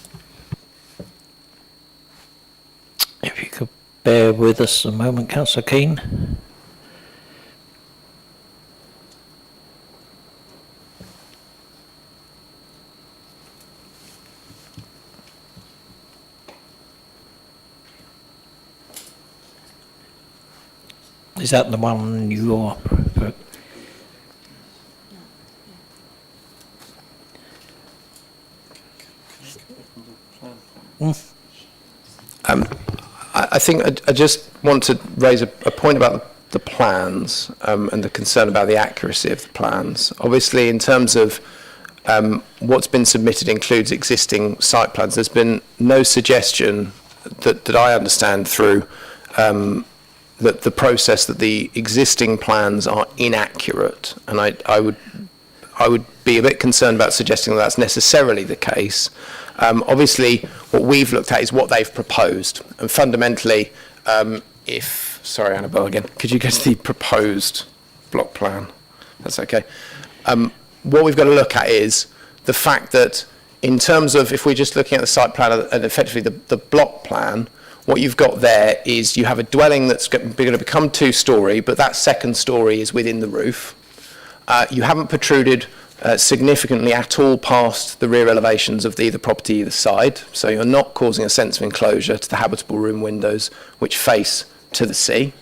If you could bear with us a moment, Councillor Keane. Is that the one you're... I think I just want to raise a point about the plans and the concern about the accuracy of the plans. Obviously, in terms of what's been submitted includes existing site plans. There's been no suggestion that I understand through that the process that the existing plans are inaccurate, and I would be a bit concerned about suggesting that that's necessarily the case. Obviously, what we've looked at is what they've proposed, and fundamentally, sorry, Annabelle, again, could you get to the proposed block plan? That's okay. What we've got to look at is the fact that in terms of, if we're just looking at the site plan and effectively the block plan, what you've got there is you have a dwelling that's going to become 2-storey, but that second storey is within the roof. You haven't protruded significantly at all past the rear elevations of the property either side, so you're not causing a sense of enclosure to the habitable room windows which face to the sea.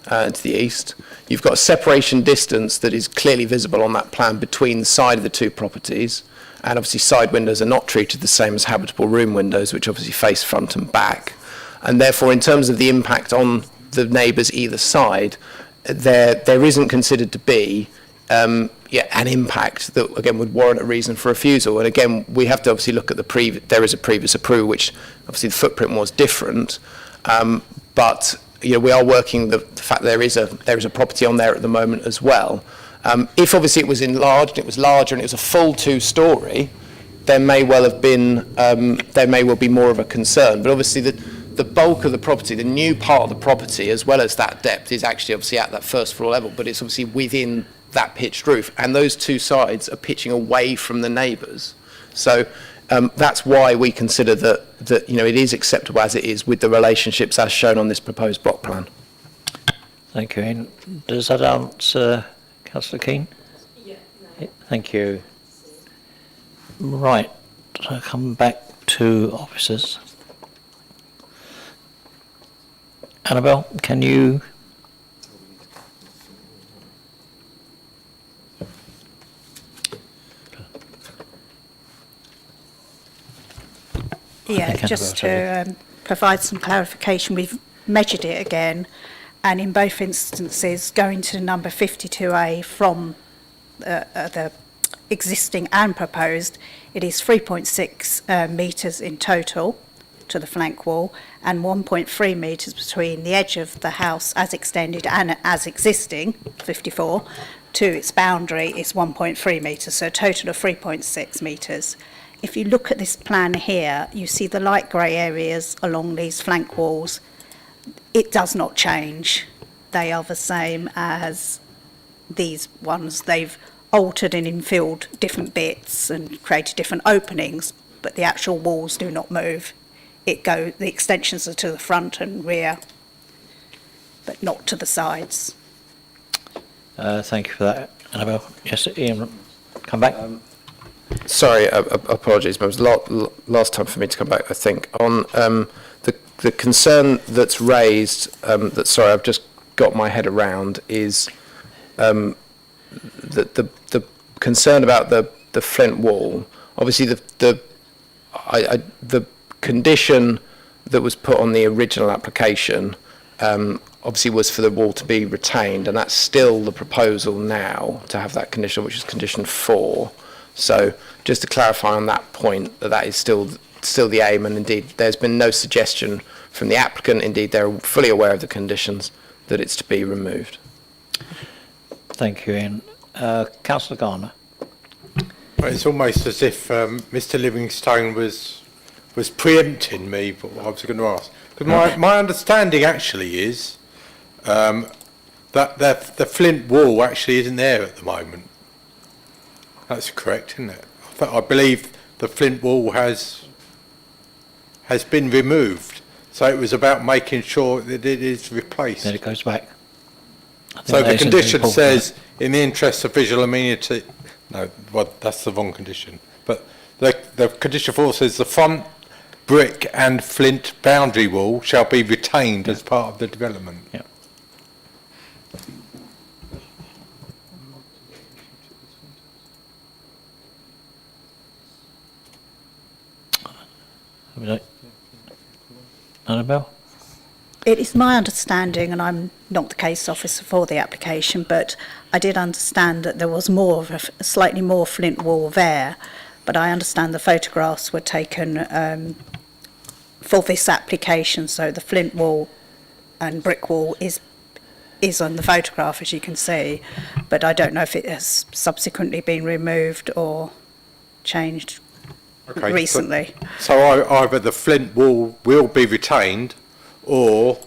to the east. You've got a separation distance that is clearly visible on that plan between the side of the two properties, and obviously side windows are not treated the same as habitable room windows, which obviously face front and back. And therefore, in terms of the impact on the neighbours either side, there isn't considered to be an impact that, again, would warrant a reason for refusal. And again, we have to obviously look at there is a previous approval, which obviously the footprint was different, but we are working the fact there is a property on there at the moment as well. If obviously it was enlarged, it was larger, and it was a full 2-storey, there may well be more of a concern. But obviously the bulk of the property, the new part of the property, as well as that depth, is actually obviously at that first floor level, but it's obviously within that pitched roof, and those two sides are pitching away from the neighbours. So that's why we consider that it is acceptable as it is with the relationships as shown on this proposed block plan. Thank you, Ian. Does that answer Councillor Keane? Yeah. No. Thank you. Right, so come back to officers. Annabelle, can you? Yeah, just to provide some clarification, we've measured it again, and in both instances, going to number 52A from the existing and proposed, it is 3.6 metres in total to the flank wall, and 1.3 metres between the edge of the house as extended and as existing, 54, to its boundary is 1.3 metres, so a total of 3.6 metres. If you look at this plan here, you see the light grey areas along these flank walls. It does not change. They are the same as these ones. They've altered and infilled different bits and created different openings, but the actual walls do not move. The extensions are to the front and rear, but not to the sides. Thank you for that, Annabelle. Yes, Ian, come back. Sorry, apologies, but it was last time for me to come back, I think. On the concern that's raised, I've just got my head around, is the concern about the flint wall. Obviously, the condition that was put on the original application obviously was for the wall to be retained, and that's still the proposal now, to have that condition, which is condition 4. So just to clarify on that point, that is still the aim, and indeed there's been no suggestion from the applicant, indeed they're fully aware of the conditions, that it's to be removed. Thank you, Ian. Councillor Garner. Well, it's almost as if Mr Livingstone was preempting me, but what I was going to ask. Because my understanding actually is that the flint wall actually isn't there at the moment. That's correct, isn't it? I believe the flint wall has been removed, so it was about making sure that it is replaced. Then it goes back. So the condition says, in the interest of visual amenity, no, well, that's the wrong condition. But the condition 4 says the front brick and flint boundary wall shall be retained as part of the development. Yeah. Annabelle? It is my understanding, and I'm not the case officer for the application, but I did understand that there was more of a slightly more flint wall there, but I understand the photographs were taken for this application, so the flint wall and brick wall is on the photograph, as you can see, but I don't know if it has subsequently been removed or changed recently. So either the flint wall will be retained, or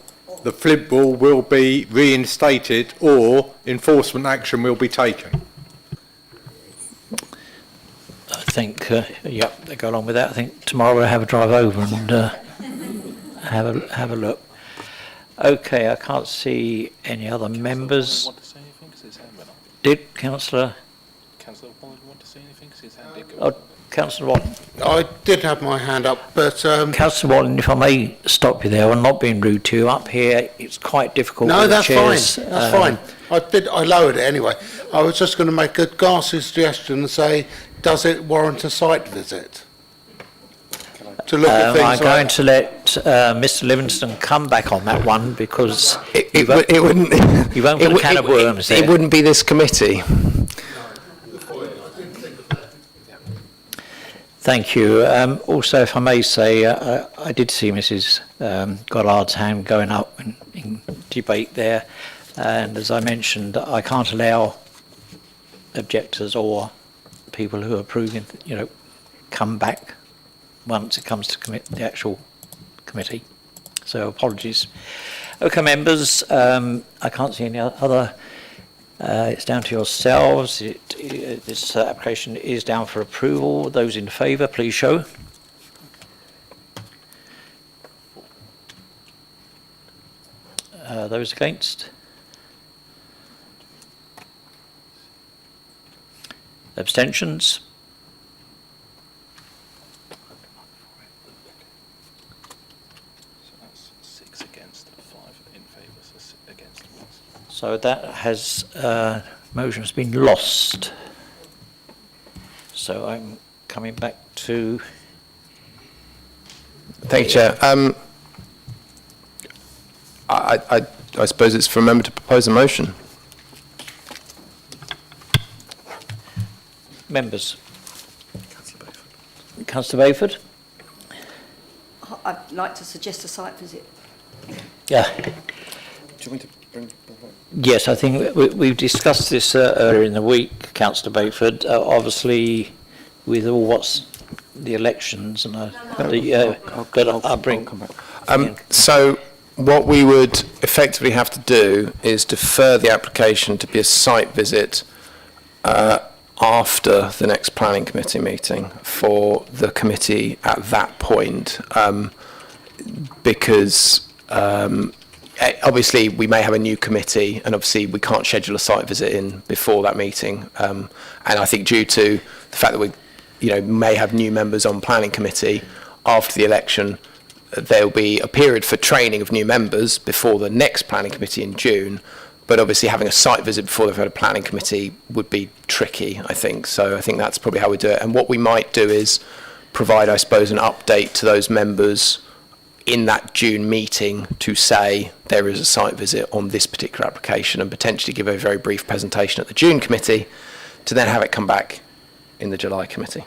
the flint wall will be reinstated, or enforcement action will be taken. I think, they go along with that. I think tomorrow we'll have a drive over and have a look. Okay, I can't see any other members. Did Councillor? Councillor Boyd want to say anything? 'Cause his hand did go Oh, up. Councillor Wallen. I did have my hand up, but... Councillor Wallen, if I may stop you there, I'm not being rude to you. Up here, it's quite difficult No, with the that's chairs. fine. That's fine. I lowered it anyway. I was just going to make a ghastly suggestion and say, does it warrant a site visit? To look at things I'm going to let Mr Livingston come back on that one because it wouldn't. You won't put a can of worms there. It wouldn't be this committee. Thank you. Also, if I may say, I did see Mrs Gollard's hand going up in debate there, and as I mentioned, I can't allow objectors or people who are approving, come back once it comes to the actual committee. So apologies. Okay, members, I can't see any other. It's down to yourselves. This application is down for approval. Those in favour, please show. Those against? Abstentions? So that's 6 against, 5 in favour, so 6 against. So that has, motion has been lost. So I'm coming back to... Thank you, Chair. I suppose it's for a member to propose a motion. Members. Councillor Bayford. I'd like to suggest a site visit. Yeah. Do you want me to bring... Yes, I think we've discussed this earlier in the week, Councillor Bayford. Obviously, with all what's the elections and I'll bring. So what we would effectively have to do is defer the application to be a site visit after the next planning committee meeting for the committee at that point, because obviously we may have a new committee and obviously we can't schedule a site visit in before that meeting, and I think due to the fact that we may have new members on planning committee after the election, there will be a period for training of new members before the next planning committee in June, but obviously having a site visit before they've had a planning committee would be tricky, I think. So I think that's probably how we do it. And what we might do is provide, I suppose, an update to those members in that June meeting to say there is a site visit on this particular application and potentially give a very brief presentation at the June committee to then have it come back in the July committee,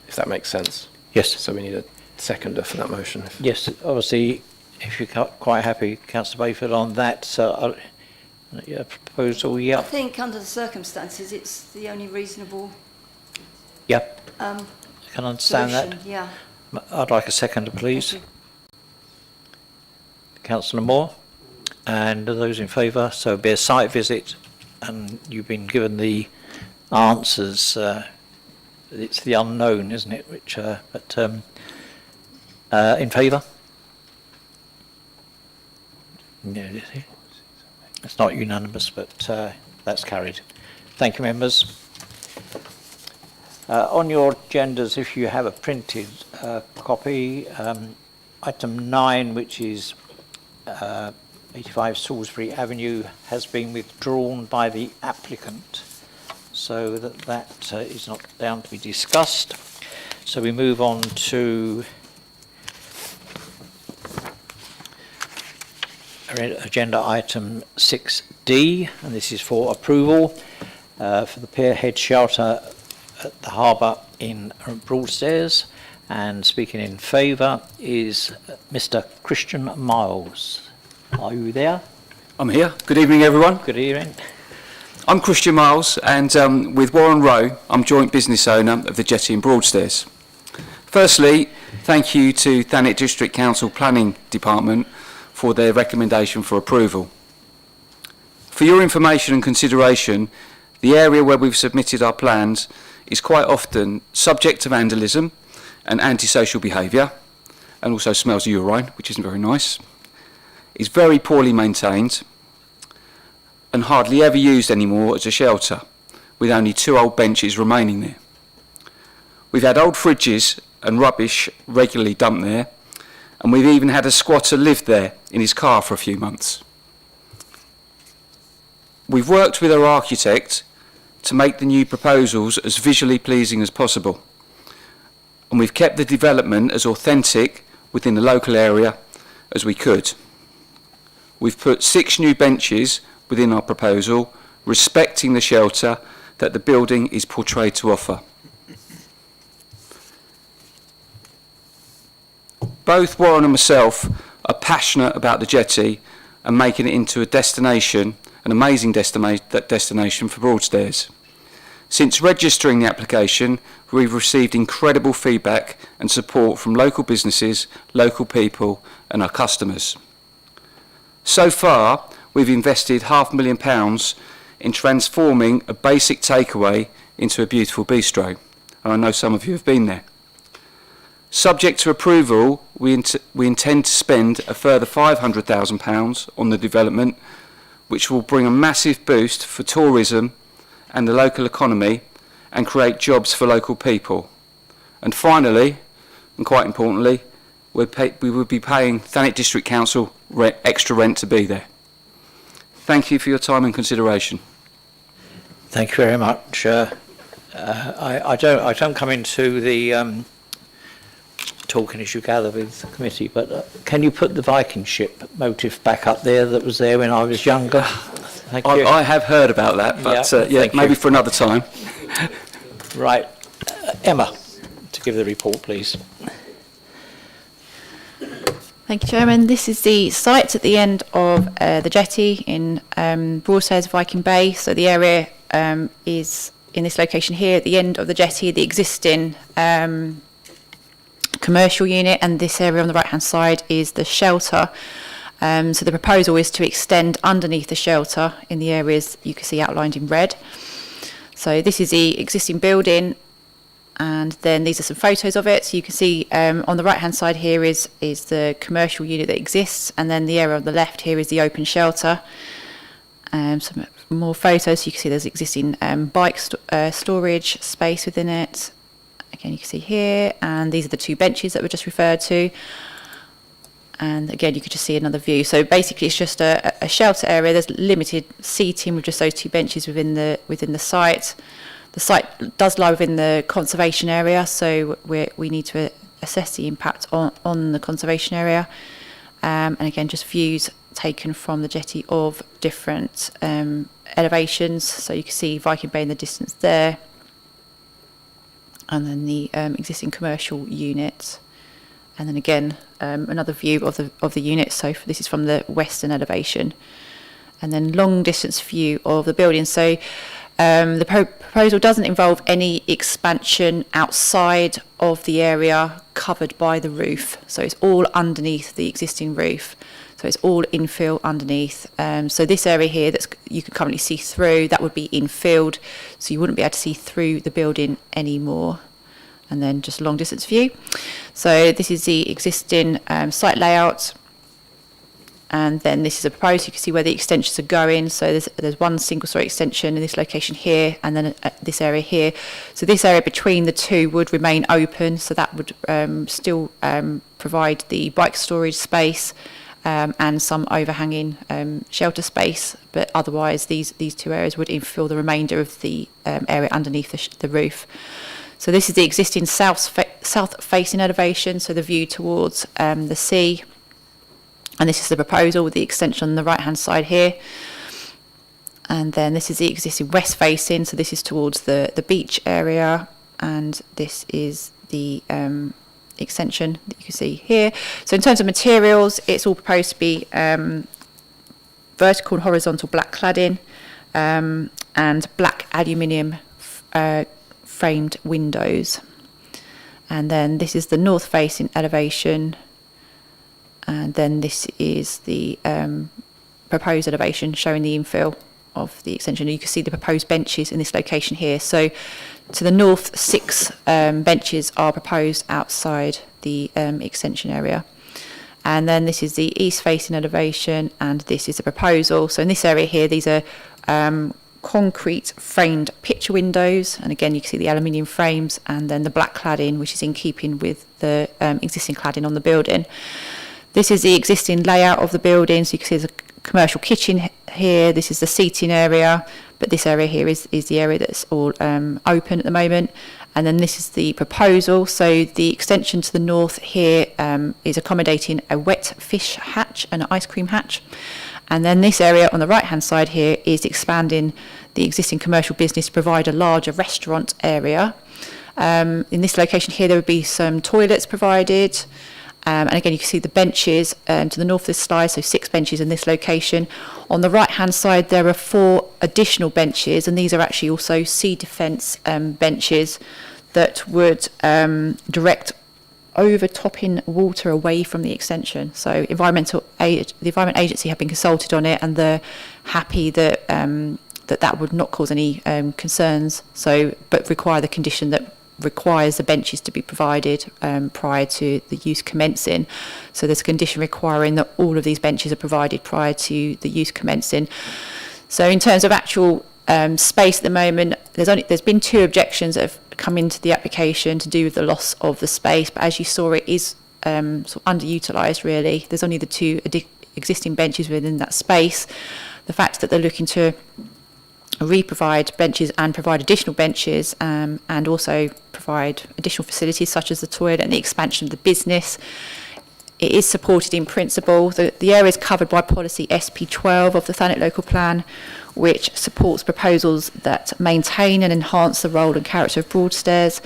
if that makes sense. Yes. So we need a seconder for that motion. Yes, obviously, if you're quite happy, Councillor Bayford, on that proposal, yeah. I think under the circumstances, it's the only reasonable Yeah, I can understand solution. that. Yeah. I'd like a seconder, please. Councillor Moore, and those in favour, so it'll be a site visit, and you've been given the answers. It's the unknown, isn't it? Which, in favour? No, it's not unanimous, but that's carried. Thank you, members. On your agendas, if you have a printed copy, item 9, which is 85 Salisbury Avenue, has been withdrawn by the applicant, so that is not down to be discussed. So we move on to agenda item 6D, and this is for approval for the Pierhead Shelter at the Harbour in Broadstairs, and speaking in favour is Mr. Christian Miles. Are you there? I'm here. Good evening, everyone. Good evening. I'm Christian Miles, and with Warren Rowe, I'm joint business owner of the Jetty in Broadstairs. Firstly, thank you to Thanet District Council Planning Department for their recommendation for approval. For your information and consideration, the area where we've submitted our plans is quite often subject to vandalism and antisocial behaviour, and also smells of urine, which isn't very nice. It's very poorly maintained and hardly ever used anymore as a shelter, with only 2 old benches remaining there. We've had old fridges and rubbish regularly dumped there, and we've even had a squatter live there in his car for a few months. We've worked with our architect to make the new proposals as visually pleasing as possible, and we've kept the development as authentic within the local area as we could. We've put 6 new benches within our proposal, respecting the shelter that the building is portrayed to offer. Both Warren and myself are passionate about the jetty and making it into a destination, an amazing destination for Broadstairs. Since registering the application, we've received incredible feedback and support from local businesses, local people and our customers. So far, we've invested £500,000 in transforming a basic takeaway into a beautiful bistro, and I know some of you have been there. Subject to approval, we intend to spend a further £500,000 on the development, which will bring a massive boost for tourism and the local economy and create jobs for local people. And finally, and quite importantly, we will be paying Thanet District Council extra rent to be there. Thank you for your time and consideration. Thank you very much. I don't come into the talking, as you gather, with the committee, but can you put the Viking ship motif back up there that was there when I was younger? Thank you. I have heard about that, but yeah, maybe for another time. Right. Emma, to give the report, please. Thank you, Chairman. This is the site at the end of the jetty in Broadstairs, Viking Bay. So the area is in this location here at the end of the jetty, the existing commercial unit, and this area on the right hand side is the shelter. So the proposal is to extend underneath the shelter in the areas you can see outlined in red. So this is the existing building, and then these are some photos of it. So you can see on the right hand side here is the commercial unit that exists, and then the area on the left here is the open shelter. Some more photos, so you can see there's existing bike storage space within it. Again, you can see here, and these are the 2 benches that were just referred to. And again, you could just see another view. So basically, it's just a shelter area. There's limited seating with just those 2 benches within the site. The site does lie within the conservation area, so we need to assess the impact on the conservation area. And again, just views taken from the jetty of different elevations. So you can see Viking Bay in the distance there, and then the existing commercial unit, and then again another view of the unit. So this is from the western elevation, and then long distance view of the building. So the proposal doesn't involve any expansion outside of the area covered by the roof. So it's all underneath the existing roof. So it's all infill underneath. So this area here that you can currently see through, that would be infilled, so you wouldn't be able to see through the building anymore. And then just long distance view. So this is the existing site layout. And then this is a proposed, you can see where the extensions are going. So there's one single story extension in this location here, and then this area here. So this area between the 2 would remain open, so that would still provide the bike storage space and some overhanging shelter space, but otherwise these 2 areas would infill the remainder of the area underneath the roof. So this is the existing south-facing elevation, so the view towards the sea. And this is the proposal with the extension on the right-hand side here. And then this is the existing west-facing, so this is towards the beach area. And this is the extension that you can see here. So in terms of materials, it's all proposed to be vertical and horizontal black cladding and black aluminium framed windows. And then this is the north facing elevation, and then this is the proposed elevation showing the infill of the extension. You can see the proposed benches in this location here. So to the north, 6 benches are proposed outside the extension area. And then this is the east facing elevation, and this is the proposal. So in this area here, these are concrete framed picture windows, and again you can see the aluminium frames, and then the black cladding, which is in keeping with the existing cladding on the building. This is the existing layout of the building, so you can see there's a commercial kitchen here. This is the seating area, but this area here is the area that's all open at the moment. And then this is the proposal. So the extension to the north here is accommodating a wet fish hatch and an ice cream hatch. And then this area on the right hand side here is expanding the existing commercial business to provide a larger restaurant area. In this location here there would be some toilets provided. And again, you can see the benches to the north of this slide, so 6 benches in this location. On the right-hand side, there are 4 additional benches, and these are actually also sea defence benches that would direct overtopping water away from the extension. So the Environment Agency have been consulted on it, and they're happy that that would not cause any concerns. So, but require the condition that requires the benches to be provided prior to the use commencing. So there's a condition requiring that all of these benches are provided prior to the use commencing. So in terms of actual space at the moment, there's been 2 objections that have come into the application to do with the loss of the space, but as you saw, it is sort of underutilised really. There's only the 2 existing benches within that space. The fact that they're looking to re-provide benches and provide additional benches and also provide additional facilities such as the toilet and the expansion of the business. It is supported in principle. The area is covered by policy SP12 of the Thanet local plan, which supports proposals that maintain and enhance the role and character of Broadstairs,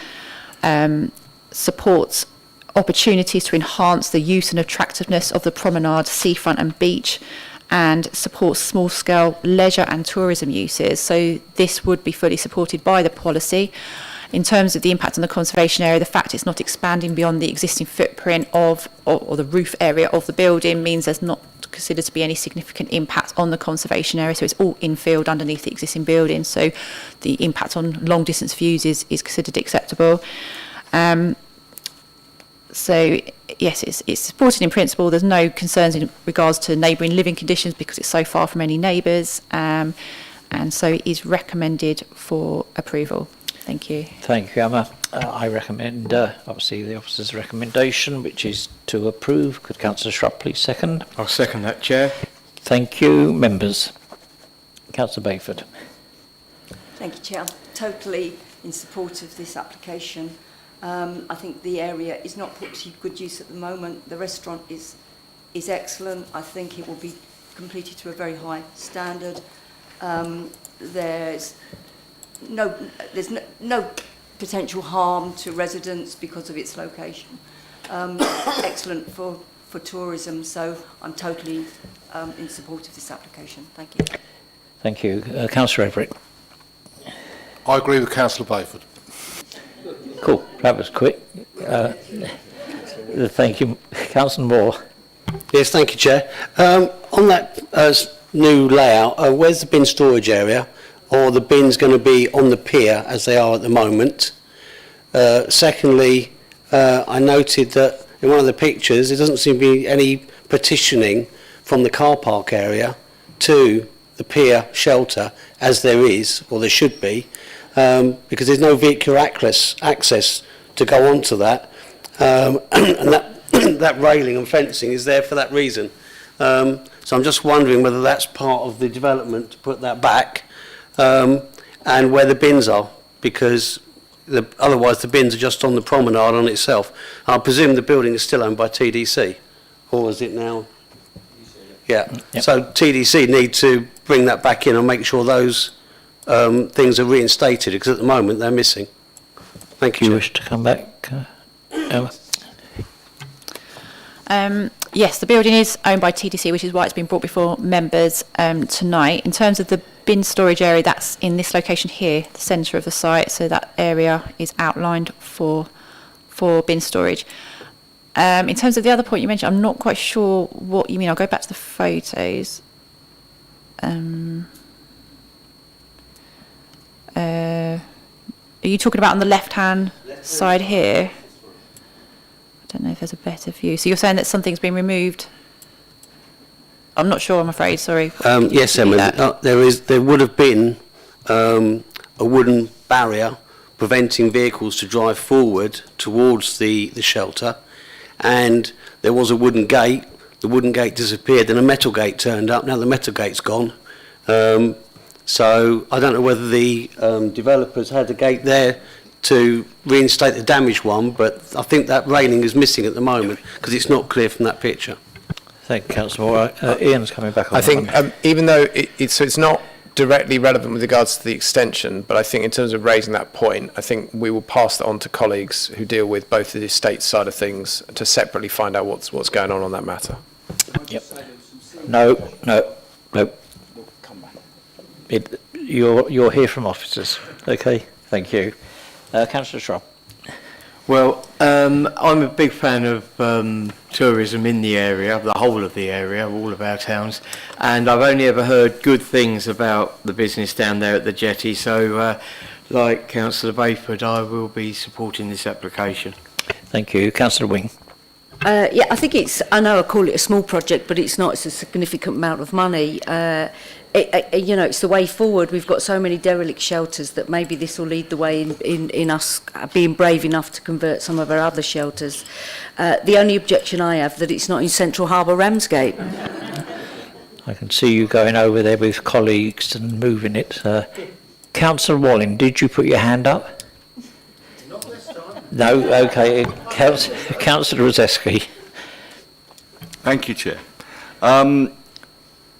supports opportunities to enhance the use and attractiveness of the promenade, seafront and beach, and supports small-scale leisure and tourism uses. So this would be fully supported by the policy. In terms of the impact on the conservation area, the fact it's not expanding beyond the existing footprint of or the roof area of the building means there's not considered to be any significant impact on the conservation area. So it's all infield underneath the existing building. So the impact on long-distance views is considered acceptable. So yes, it's supported in principle. There's no concerns in regards to neighbouring living conditions because it's so far from any neighbours, and so it is recommended for approval. Thank you. Thank you, Emma. I recommend, obviously, the officer's recommendation, which is to approve. Could Councillor Shrupp please second? I'll second that, Chair. Thank you. Members. Councillor Bayford. Thank you, Chair. Totally in support of this application. I think the area is not put to good use at the moment. The restaurant is excellent. I think it will be completed to a very high standard. There's no potential harm to residents because of its location. Excellent for tourism, so I'm totally in support of this application. Thank you. Thank you. Councillor Everett. I agree with Councillor Bayford. Cool. That was quick. Thank you. Councillor Moore. Yes, thank you, Chair. On that new layout, where's the bin storage area? Or the bins going to be on the pier as they are at the moment? Secondly, I noted that in one of the pictures, there doesn't seem to be any partitioning from the car park area to the pier shelter, as there is, or there should be, because there's no vehicular access to go onto that, and that railing and fencing is there for that reason. So I'm just wondering whether that's part of the development to put that back, and where the bins are, because otherwise the bins are just on the promenade on itself. I presume the building is still owned by TDC, or is it now? Yeah. Yep. So TDC need to bring that back in and make sure those things are reinstated, because at the moment they're missing. Thank you. Do you wish to come back, Emma? Yes, the building is owned by TDC, which is why it's been brought before members tonight. In terms of the bin storage area, that's in this location here, the centre of the site, so that area is outlined for bin storage. In terms of the other point you mentioned, I'm not quite sure what you mean. I'll go back to the photos. Are you talking about on the left-hand side here? I don't know if there's a better view. So you're saying that something's been removed? I'm not sure, I'm afraid, sorry. Yes, Emma, there would have been a wooden barrier preventing vehicles to drive forward towards the shelter, and there was a wooden gate. The wooden gate disappeared, and a metal gate turned up. Now the metal gate's gone. So I don't know whether the developers had a gate there to reinstate the damaged one, but I think that railing is missing at the moment because it's not clear from that picture. Thank you, Councillor Moore. Ian's coming back on I think even though it's not directly relevant with regards to the extension, but I think in terms of raising that point, I think we will pass that on to colleagues who deal with both the estate side of things to separately find out what's going on that matter. Yep. No. You're here from officers. Okay, thank you. Councillor Schropp. Well, I'm a big fan of tourism in the area, the whole of the area, all of our towns, and I've only ever heard good things about the business down there at the jetty, so like Councillor Bayford, I will be supporting this application. Thank you. Councillor Wing. Yeah, I think I know I call it a small project, but it's not. It's a significant amount of money. It's the way forward. We've got so many derelict shelters that maybe this will lead the way in us being brave enough to convert some of our other shelters. The only objection I have that it's not in Central Harbour Ramsgate. I can see you going over there with colleagues and moving it. Councillor Walling, did you put your hand up? No, okay. Councillor Rozeski. Thank you, Chair.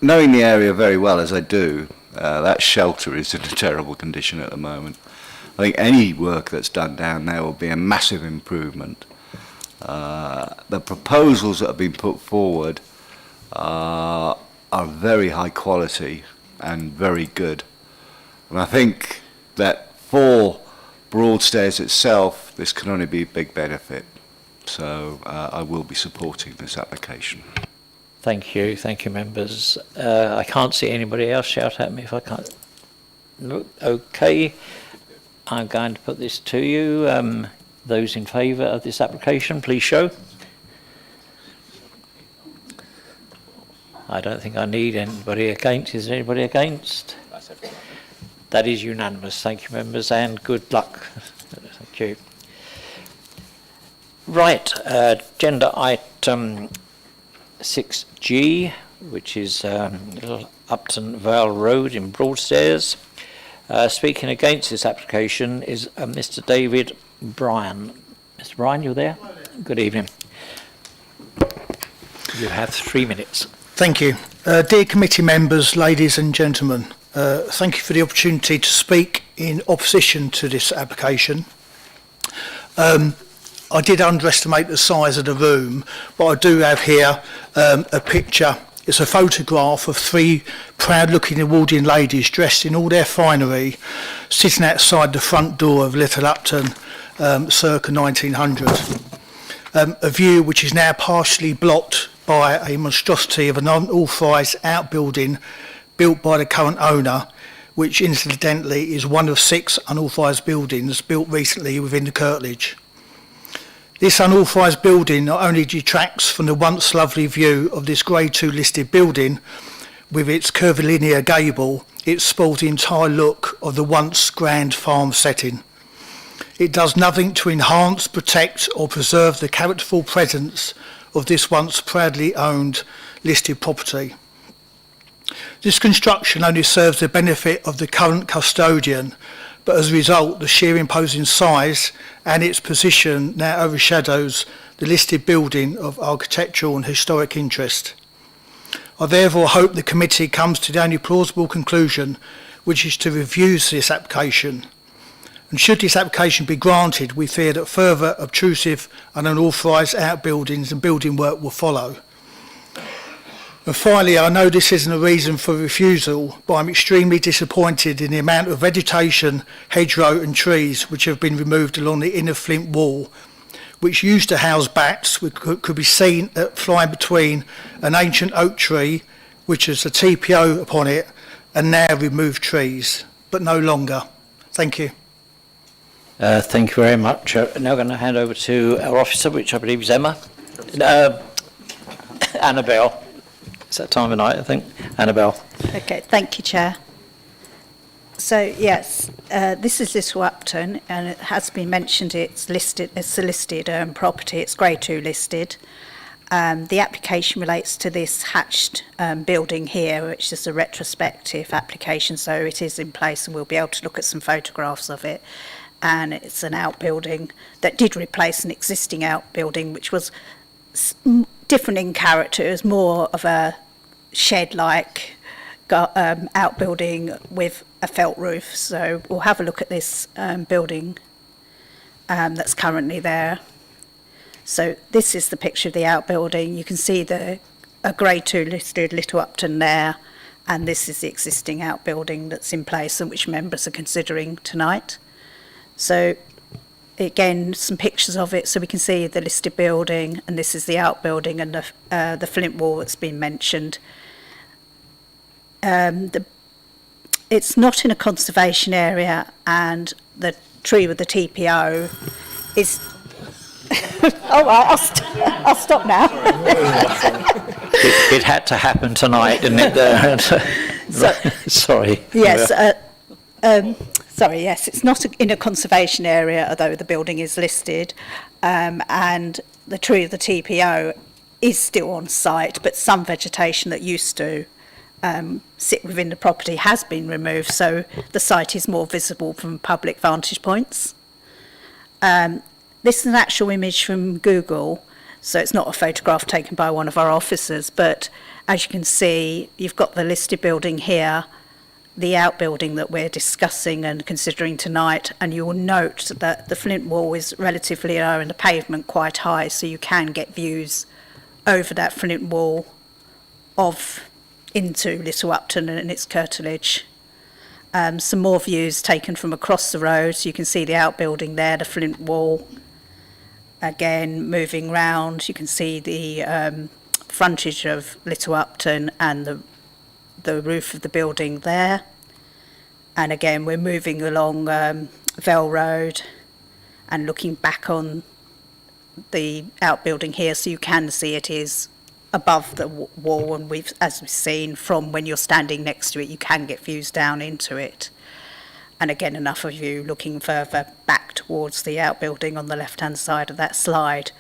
Knowing the area very well as I do, that shelter is in a terrible condition at the moment. I think any work that's done down there will be a massive improvement. The proposals that have been put forward are very high quality and very good. And I think that for Broadstairs itself, this can only be a big benefit. So I will be supporting this application. Thank you, members. I can't see anybody else. Shout at me if I can't. No, okay, I'm going to put this to you. Those in favour of this application, please show. I don't think I need anybody against. Is there anybody against? That is unanimous. Thank you, members, and good luck. Thank you. Right, agenda item 6G, which is Upton Vale Road in Broadstairs. Speaking against this application is Mr. David Bryan. Mr. Bryan, you there? Good evening. You have 3 minutes. Thank you. Dear committee members, ladies and gentlemen, thank you for the opportunity to speak in opposition to this application. I did underestimate the size of the room, but I do have here a picture. It's a photograph of 3 proud-looking Edwardian ladies dressed in all their finery, sitting outside the front door of Little Upton, circa 1900. A view which is now partially blocked by a monstrosity of an unauthorised outbuilding built by the current owner, which incidentally is one of 6 unauthorised buildings built recently within the curtilage. This unauthorised building not only detracts from the once lovely view of this Grade 2 listed building with its curvilinear gable, it spoils the entire look of the once grand farm setting. It does nothing to enhance, protect or preserve the characterful presence of this once proudly owned listed property. This construction only serves the benefit of the current custodian, but as a result, the sheer imposing size and its position now overshadows the listed building of architectural and historic interest. I therefore hope the committee comes to the only plausible conclusion, which is to review this application. And should this application be granted, we fear that further obtrusive and unauthorised outbuildings and building work will follow. And finally, I know this isn't a reason for refusal, but I'm extremely disappointed in the amount of vegetation, hedgerow and trees which have been removed along the inner flint wall, which used to house bats, which could be seen flying between an ancient oak tree, which has a TPO upon it, and now removed trees, but no longer. Thank you. Thank you very much. Now going to hand over to our officer, which I believe is Emma. Annabelle. It's that time of night, I think. Annabelle. Okay, thank you, Chair. So yes, this is Little Upton, and it has been mentioned. It's listed. It's a listed property. It's Grade 2 listed. The application relates to this hatched building here, which is a retrospective application. So it is in place, and we'll be able to look at some photographs of it. And it's an outbuilding that did replace an existing outbuilding, which was different in character. It was more of a shed-like outbuilding with a felt roof. So we'll have a look at this building that's currently there. So this is the picture of the outbuilding. You can see a Grade 2 listed Little Upton there, and this is the existing outbuilding that's in place and which members are considering tonight. So again, some pictures of it so we can see the listed building, and this is the outbuilding and the flint wall that's been mentioned. It's not in a conservation area, and the tree with the TPO is... All right, I'll stop now. It had to happen tonight, didn't it? Sorry. Yes. Sorry, yes, it's not in a conservation area, although the building is listed, and the tree of the TPO is still on site, but some vegetation that used to sit within the property has been removed, so the site is more visible from public vantage points. This is an actual image from Google, so it's not a photograph taken by one of our officers, but as you can see, you've got the listed building here, the outbuilding that we're discussing and considering tonight, and you will note that the flint wall is relatively low and the pavement quite high, so you can get views over that flint wall into Little Upton and its curtilage. Some more views taken from across the road, so you can see the outbuilding there, the flint wall. Again, moving round, you can see the frontage of Little Upton and the roof of the building there. And again, we're moving along Vale Road and looking back on the outbuilding here, so you can see it is above the wall, and as we've seen from when you're standing next to it, you can get views down into it. And again, enough of you looking further back towards the outbuilding on the left-hand side of that slide.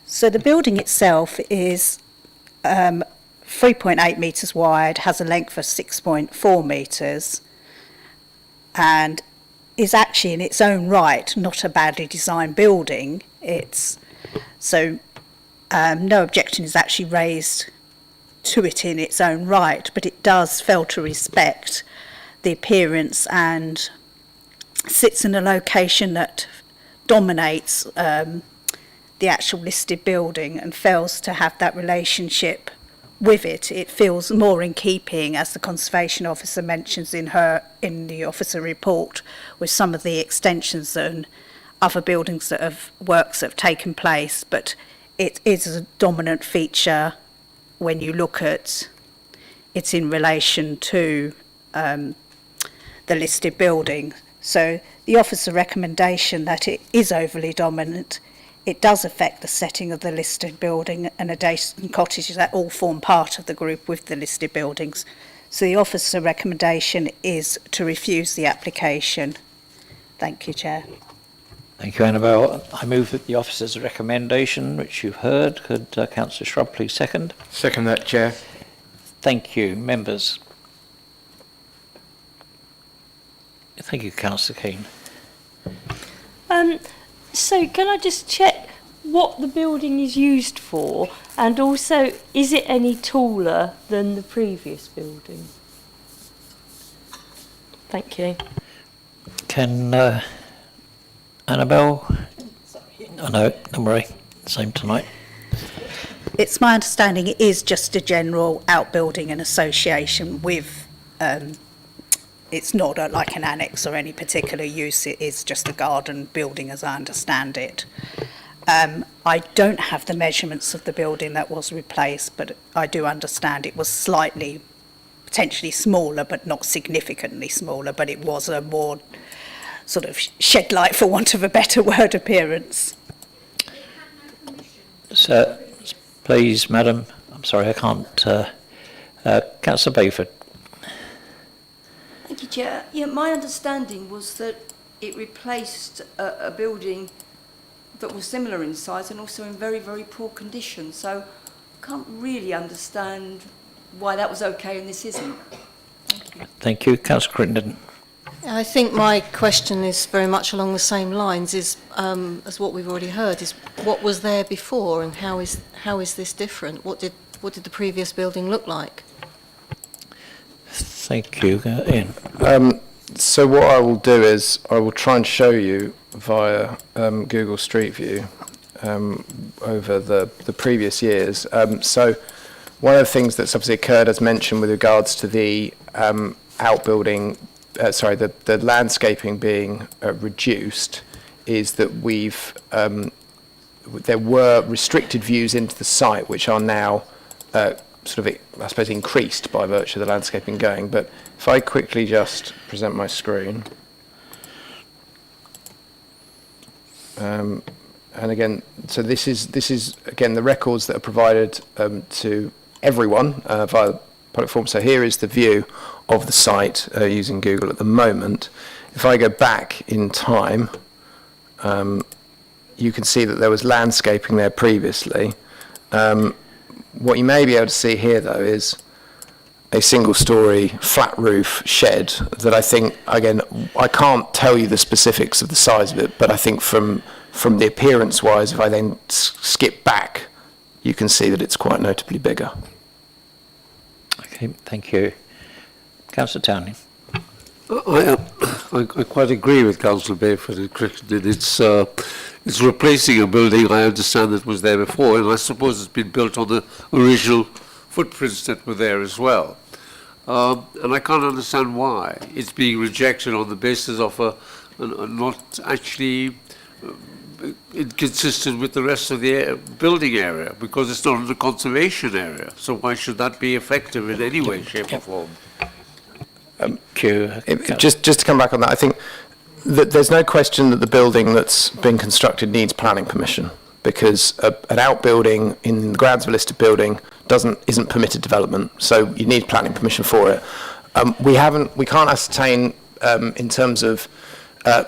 So the building itself is 3.8 metres wide, has a length of 6.4 metres, and is actually in its own right not a badly designed building. No objection is actually raised to it in its own right, but it does fail to respect the appearance and sits in a location that dominates the actual listed building and fails to have that relationship with it. It feels more in keeping, as the conservation officer mentions in the officer report, with some of the extensions and other buildings works that have taken place, but it is a dominant feature when you look at it in relation to the listed building. So the officer recommendation that it is overly dominant, it does affect the setting of the listed building and adjacent cottages that all form part of the group with the listed buildings. So the officer recommendation is to refuse the application. Thank you, Chair. Thank you, Annabelle. I move that the officer's recommendation, which you've heard. Could Councillor Shrub please second? Second that, Chair. Thank you. Members? Thank you, Councillor Keane. So can I just check what the building is used for, and also is it any taller than the previous building? Thank you. Can Annabelle? Oh no, don't worry. Same tonight. It's my understanding it is just a general outbuilding and association with, it's not like an annex or any particular use, it is just a garden building as I understand it. I don't have the measurements of the building that was replaced, but I do understand it was slightly, potentially smaller, but not significantly smaller, but it was a more sort of shed-like, for want of a better word, appearance. So, please, Madam, I'm sorry, I can't. Councillor Bayford. Thank you, Chair, yeah, my understanding was that it replaced a building that was similar in size and also in very, very poor condition. So I can't really understand why that was okay and this isn't. Thank you. Thank you. Councillor Crittenden. I think my question is very much along the same lines as what we've already heard, is what was there before and how is this different? What did the previous building look like? Thank you. Ian. So what I will do is I will try and show you via Google Street View over the previous years. So one of the things that's obviously occurred, as mentioned, with regards to the outbuilding, the landscaping being reduced, is that there were restricted views into the site which are now sort of, I suppose, increased by virtue of the landscaping going. But if I quickly just present my screen. And again, so this is again the records that are provided to everyone via the public forum. So here is the view of the site using Google at the moment. If I go back in time, you can see that there was landscaping there previously. What you may be able to see here, though, is a single-storey flat roof shed that I think, again, I can't tell you the specifics of the size of it, but I think from the appearance-wise, if I then skip back, you can see that it's quite notably bigger. Okay, thank you. Councillor Townley. I quite agree with Councillor Bayford and Crittenden. It's replacing a building I understand that was there before, and I suppose it's been built on the original footprints that were there as well. And I can't understand why it's being rejected on the basis of a not actually inconsistent with the rest of the building area, because it's not in the conservation area. So why should that be effective in any way, shape or form? Just to come back on that, I think that there's no question that the building that's been constructed needs planning permission, because an outbuilding in the grounds of a listed building isn't permitted development, so you need planning permission for it. We can't ascertain in terms of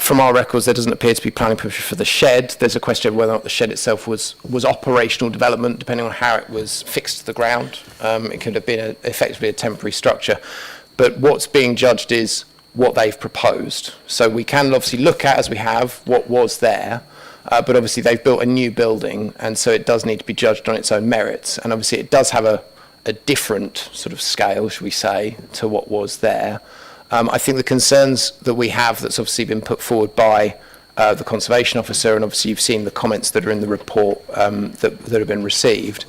from our records, there doesn't appear to be planning permission for the shed. There's a question of whether or not the shed itself was operational development, depending on how it was fixed to the ground. It could have been effectively a temporary structure. But what's being judged is what they've proposed. So we can obviously look at, as we have, what was there, but obviously they've built a new building, and so it does need to be judged on its own merits. And obviously it does have a different sort of scale, should we say, to what was there. I think the concerns that we have that's obviously been put forward by the Conservation Officer, and obviously you've seen the comments that are in the report that have been received,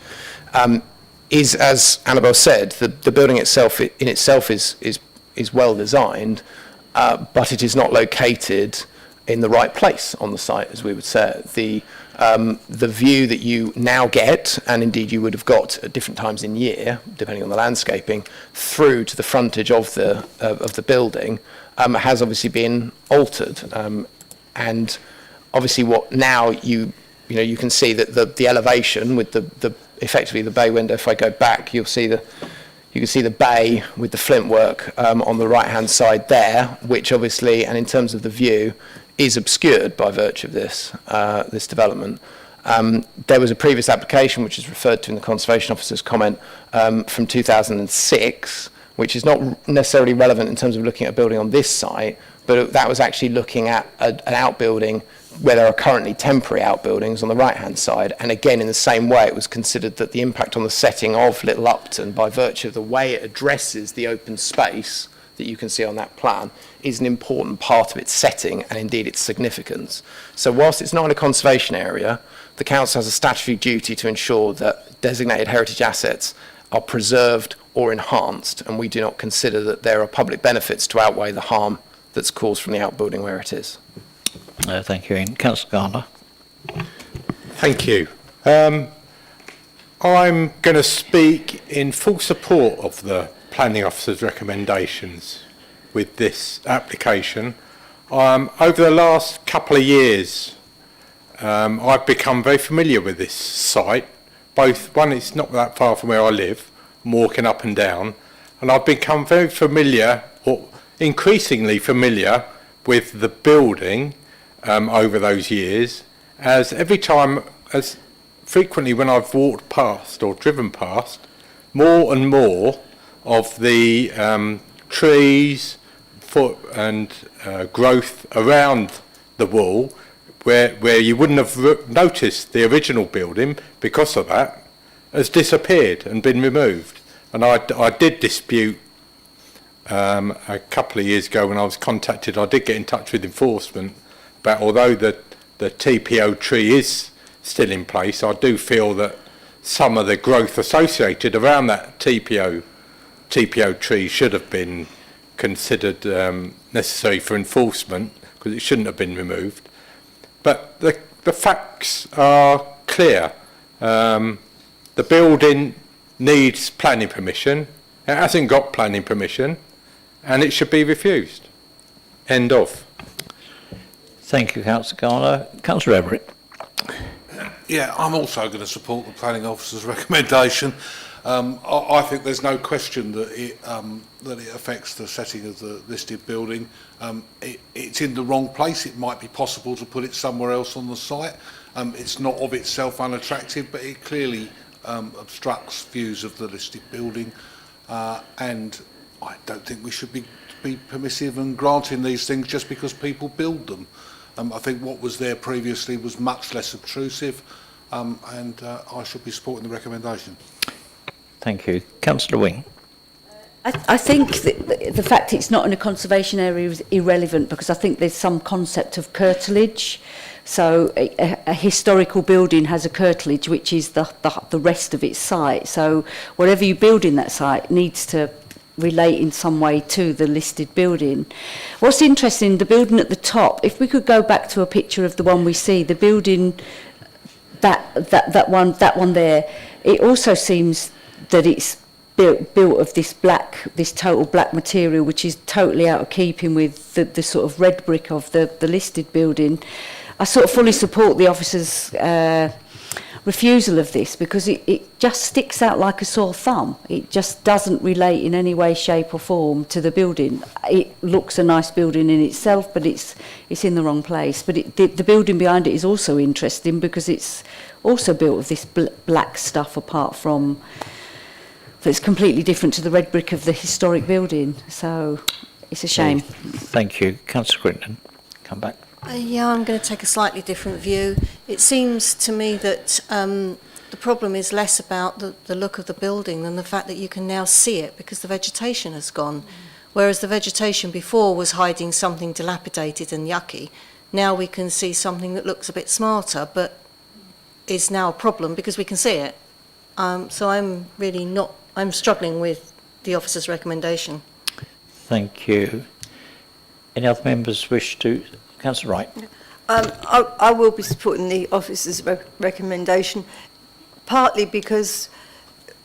is, as Annabelle said, the building itself in itself is well designed, but it is not located in the right place on the site, as we would say. The view that you now get, and indeed you would have got at different times in year, depending on the landscaping, through to the frontage of the building, has obviously been altered. And obviously, what now you can see that the elevation with the effectively the bay window. If I go back, you can see the bay with the flint work on the right-hand side there, which obviously, and in terms of the view, is obscured by virtue of this development. There was a previous application, which is referred to in the Conservation Officer's comment, from 2006, which is not necessarily relevant in terms of looking at a building on this site, but that was actually looking at an outbuilding where there are currently temporary outbuildings on the right-hand side. And again, in the same way, it was considered that the impact on the setting of Little Upton, by virtue of the way it addresses the open space that you can see on that plan, is an important part of its setting and indeed its significance. So whilst it's not in a conservation area, the council has a statutory duty to ensure that designated heritage assets are preserved or enhanced, and we do not consider that there are public benefits to outweigh the harm that's caused from the outbuilding where it is. Thank you, Ian. Councillor Garner. Thank you. I'm going to speak in full support of the Planning Officer's recommendations with this application. Over the last couple of years, I've become very familiar with this site. One, it's not that far from where I live. I'm walking up and down, and I've become very familiar, or increasingly familiar with the building over those years, as every time, as frequently when I've walked past or driven past, more and more of the trees and growth around the wall, where you wouldn't have noticed the original building because of that, has disappeared and been removed. And I did dispute a couple of years ago when I was contacted, I did get in touch with enforcement, but although the TPO tree is still in place, I do feel that some of the growth associated around that TPO tree should have been considered necessary for enforcement, because it shouldn't have been removed. But the facts are clear. The building needs planning permission. It hasn't got planning permission, and it should be refused. End of. Thank you, Councillor Garner. Councillor Everett. Yeah, I'm also going to support the planning officer's recommendation. I think there's no question that it affects the setting of the listed building. It's in the wrong place. It might be possible to put it somewhere else on the site. It's not of itself unattractive, but it clearly obstructs views of the listed building, and I don't think we should be permissive and granting these things just because people build them. I think what was there previously was much less obtrusive, and I should be supporting the recommendation. Thank you. Councillor Wing. I think that the fact it's not in a conservation area is irrelevant, because I think there's some concept of curtilage. So a historical building has a curtilage, which is the rest of its site. So whatever you build in that site needs to relate in some way to the listed building. What's interesting, the building at the top, if we could go back to a picture of the one we see, the building, that one there, it also seems that it's built of this total black material, which is totally out of keeping with the sort of red brick of the listed building. I sort of fully support the officer's refusal of this, because it just sticks out like a sore thumb. It just doesn't relate in any way, shape or form to the building. It looks a nice building in itself, but it's in the wrong place. But the building behind it is also interesting, because it's also built of this black stuff, apart from that's completely different to the red brick of the historic building. So it's a shame. Thank you. Councillor Crittenden, come back. Yeah, I'm going to take a slightly different view. It seems to me that the problem is less about the look of the building than the fact that you can now see it because the vegetation has gone. Whereas the vegetation before was hiding something dilapidated and yucky, now we can see something that looks a bit smarter, but is now a problem because we can see it. So I'm struggling with the officer's recommendation. Thank you. Any other members wish to? Councillor Wright. I will be supporting the officer's recommendation, partly because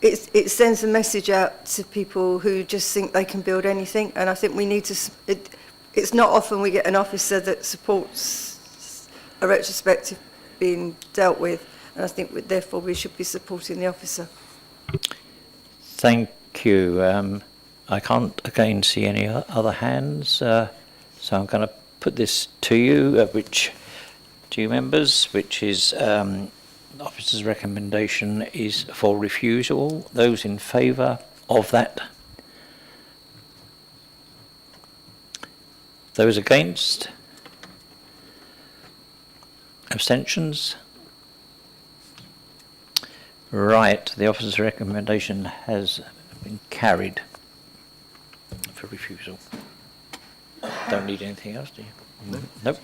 it sends a message out to people who just think they can build anything, and I think we need to. It's not often we get an officer that supports a retrospective being dealt with, and I think therefore we should be supporting the officer. Thank you. I can't again see any other hands, so I'm going to put this to you, to you members, which is the officer's recommendation is for refusal. Those in favour of that? Those against? Abstentions? Right, the officer's recommendation has been carried for refusal. Don't need anything else, do you? No. Nope.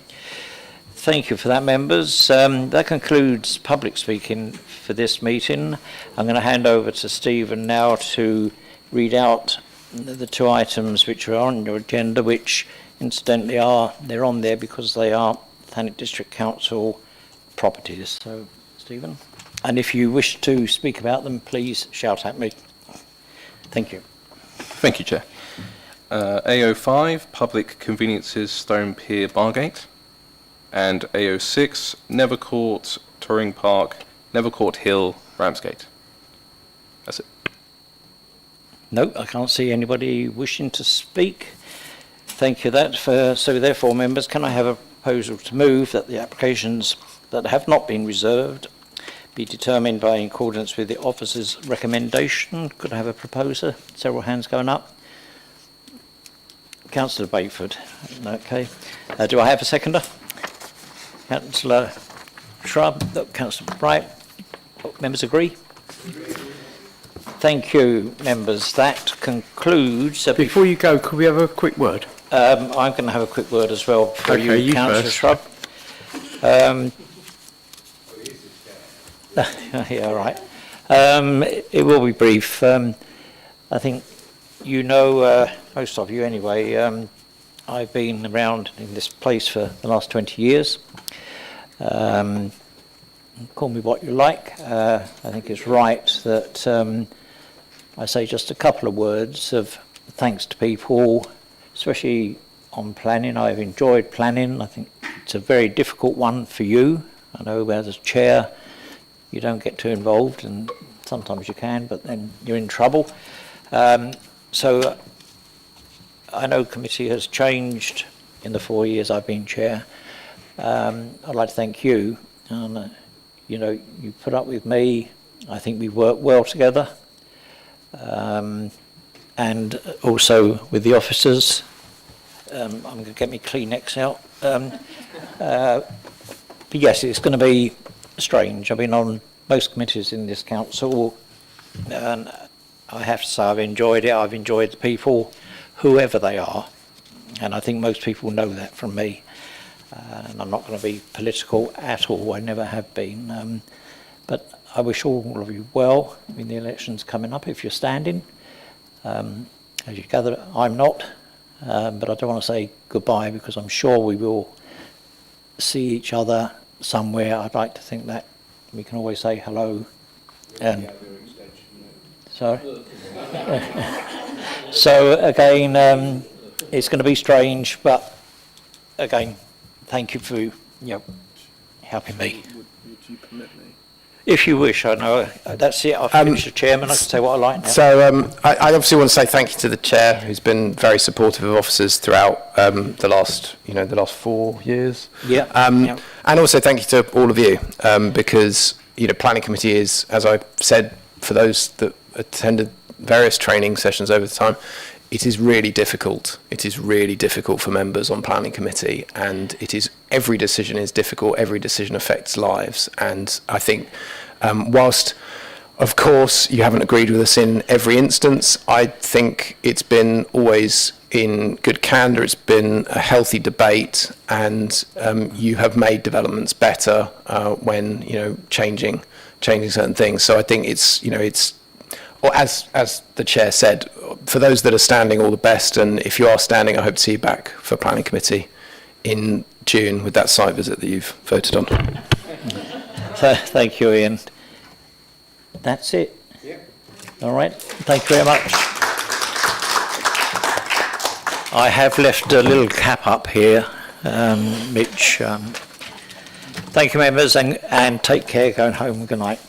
Thank you for that, members. That concludes public speaking for this meeting. I'm going to hand over to Stephen now to read out the two items which are on your agenda, which incidentally they're on there because they are Thanet District Council properties. So, Stephen, and if you wish to speak about them, please shout at me. Thank you. Thank you, Chair. AO5, Public Conveniences, Stone Pier, Bargate, and AO6, Nevercourt, Touring Park, Nevercourt Hill, Ramsgate. That's it. No, I can't see anybody wishing to speak. Thank you. So therefore, members, can I have a proposal to move that the applications that have not been reserved be determined by in accordance with the officer's recommendation? Could I have a proposer? Several hands going up. Councillor Bayford. Okay. Do I have a seconder? Councillor Shrub. Councillor Bright. Members agree? Thank you, members. That concludes... Before you go, could we have a quick word? I'm going to have a quick word as well for Okay, you Councillor first. Shrub. Yeah, all right. It will be brief. I think you know, most of you anyway, I've been around in this place for the last 20 years. Call me what you like. I think it's right that I say just a couple of words of thanks to people, especially on planning. I've enjoyed planning. I think it's a very difficult one for you. I know as a chair you don't get too involved, and sometimes you can, but then you're in trouble. So I know committee has changed in the 4 years I've been chair. I'd like to thank you. You know, you put up with me. I think we work well together. And also with the officers. I'm going to get my Kleenex out. But yes, it's going to be strange. I've been on most committees in this council, and I have to say I've enjoyed it. I've enjoyed the people, whoever they are, and I think most people know that from me. And I'm not going to be political at all. I never have been. But I wish all of you well in the elections coming up if you're standing. As you gather, I'm not. But I don't want to say goodbye because I'm sure we will see each other somewhere. I'd like to think that we can always say hello. Sorry. So again, it's going to be strange, but again, thank you for helping me. Would you permit me? If you wish, I know. That's it. I've finished the chairman. I can say what I like now. So I obviously want to say thank you to the chair, who's been very supportive of officers throughout the last 4 years. Yeah. And also thank you to all of you, because planning committee is, as I said, for those that attended various training sessions over the time, it is really difficult. It is really difficult for members on planning committee, and every decision is difficult. Every decision affects lives, and I think whilst of course you haven't agreed with us in every instance, I think it's been always in good candour. It's been a healthy debate, and you have made developments better when changing certain things. So I think it's or as the chair said, for those that are standing, all the best, and if you are standing, I hope to see you back for planning committee in June with that site visit that you've voted on. Thank you, Ian. That's it. Yeah. All right. Thank you very much. I have left a little cap up here, which thank you, members, and take care going home. Good night.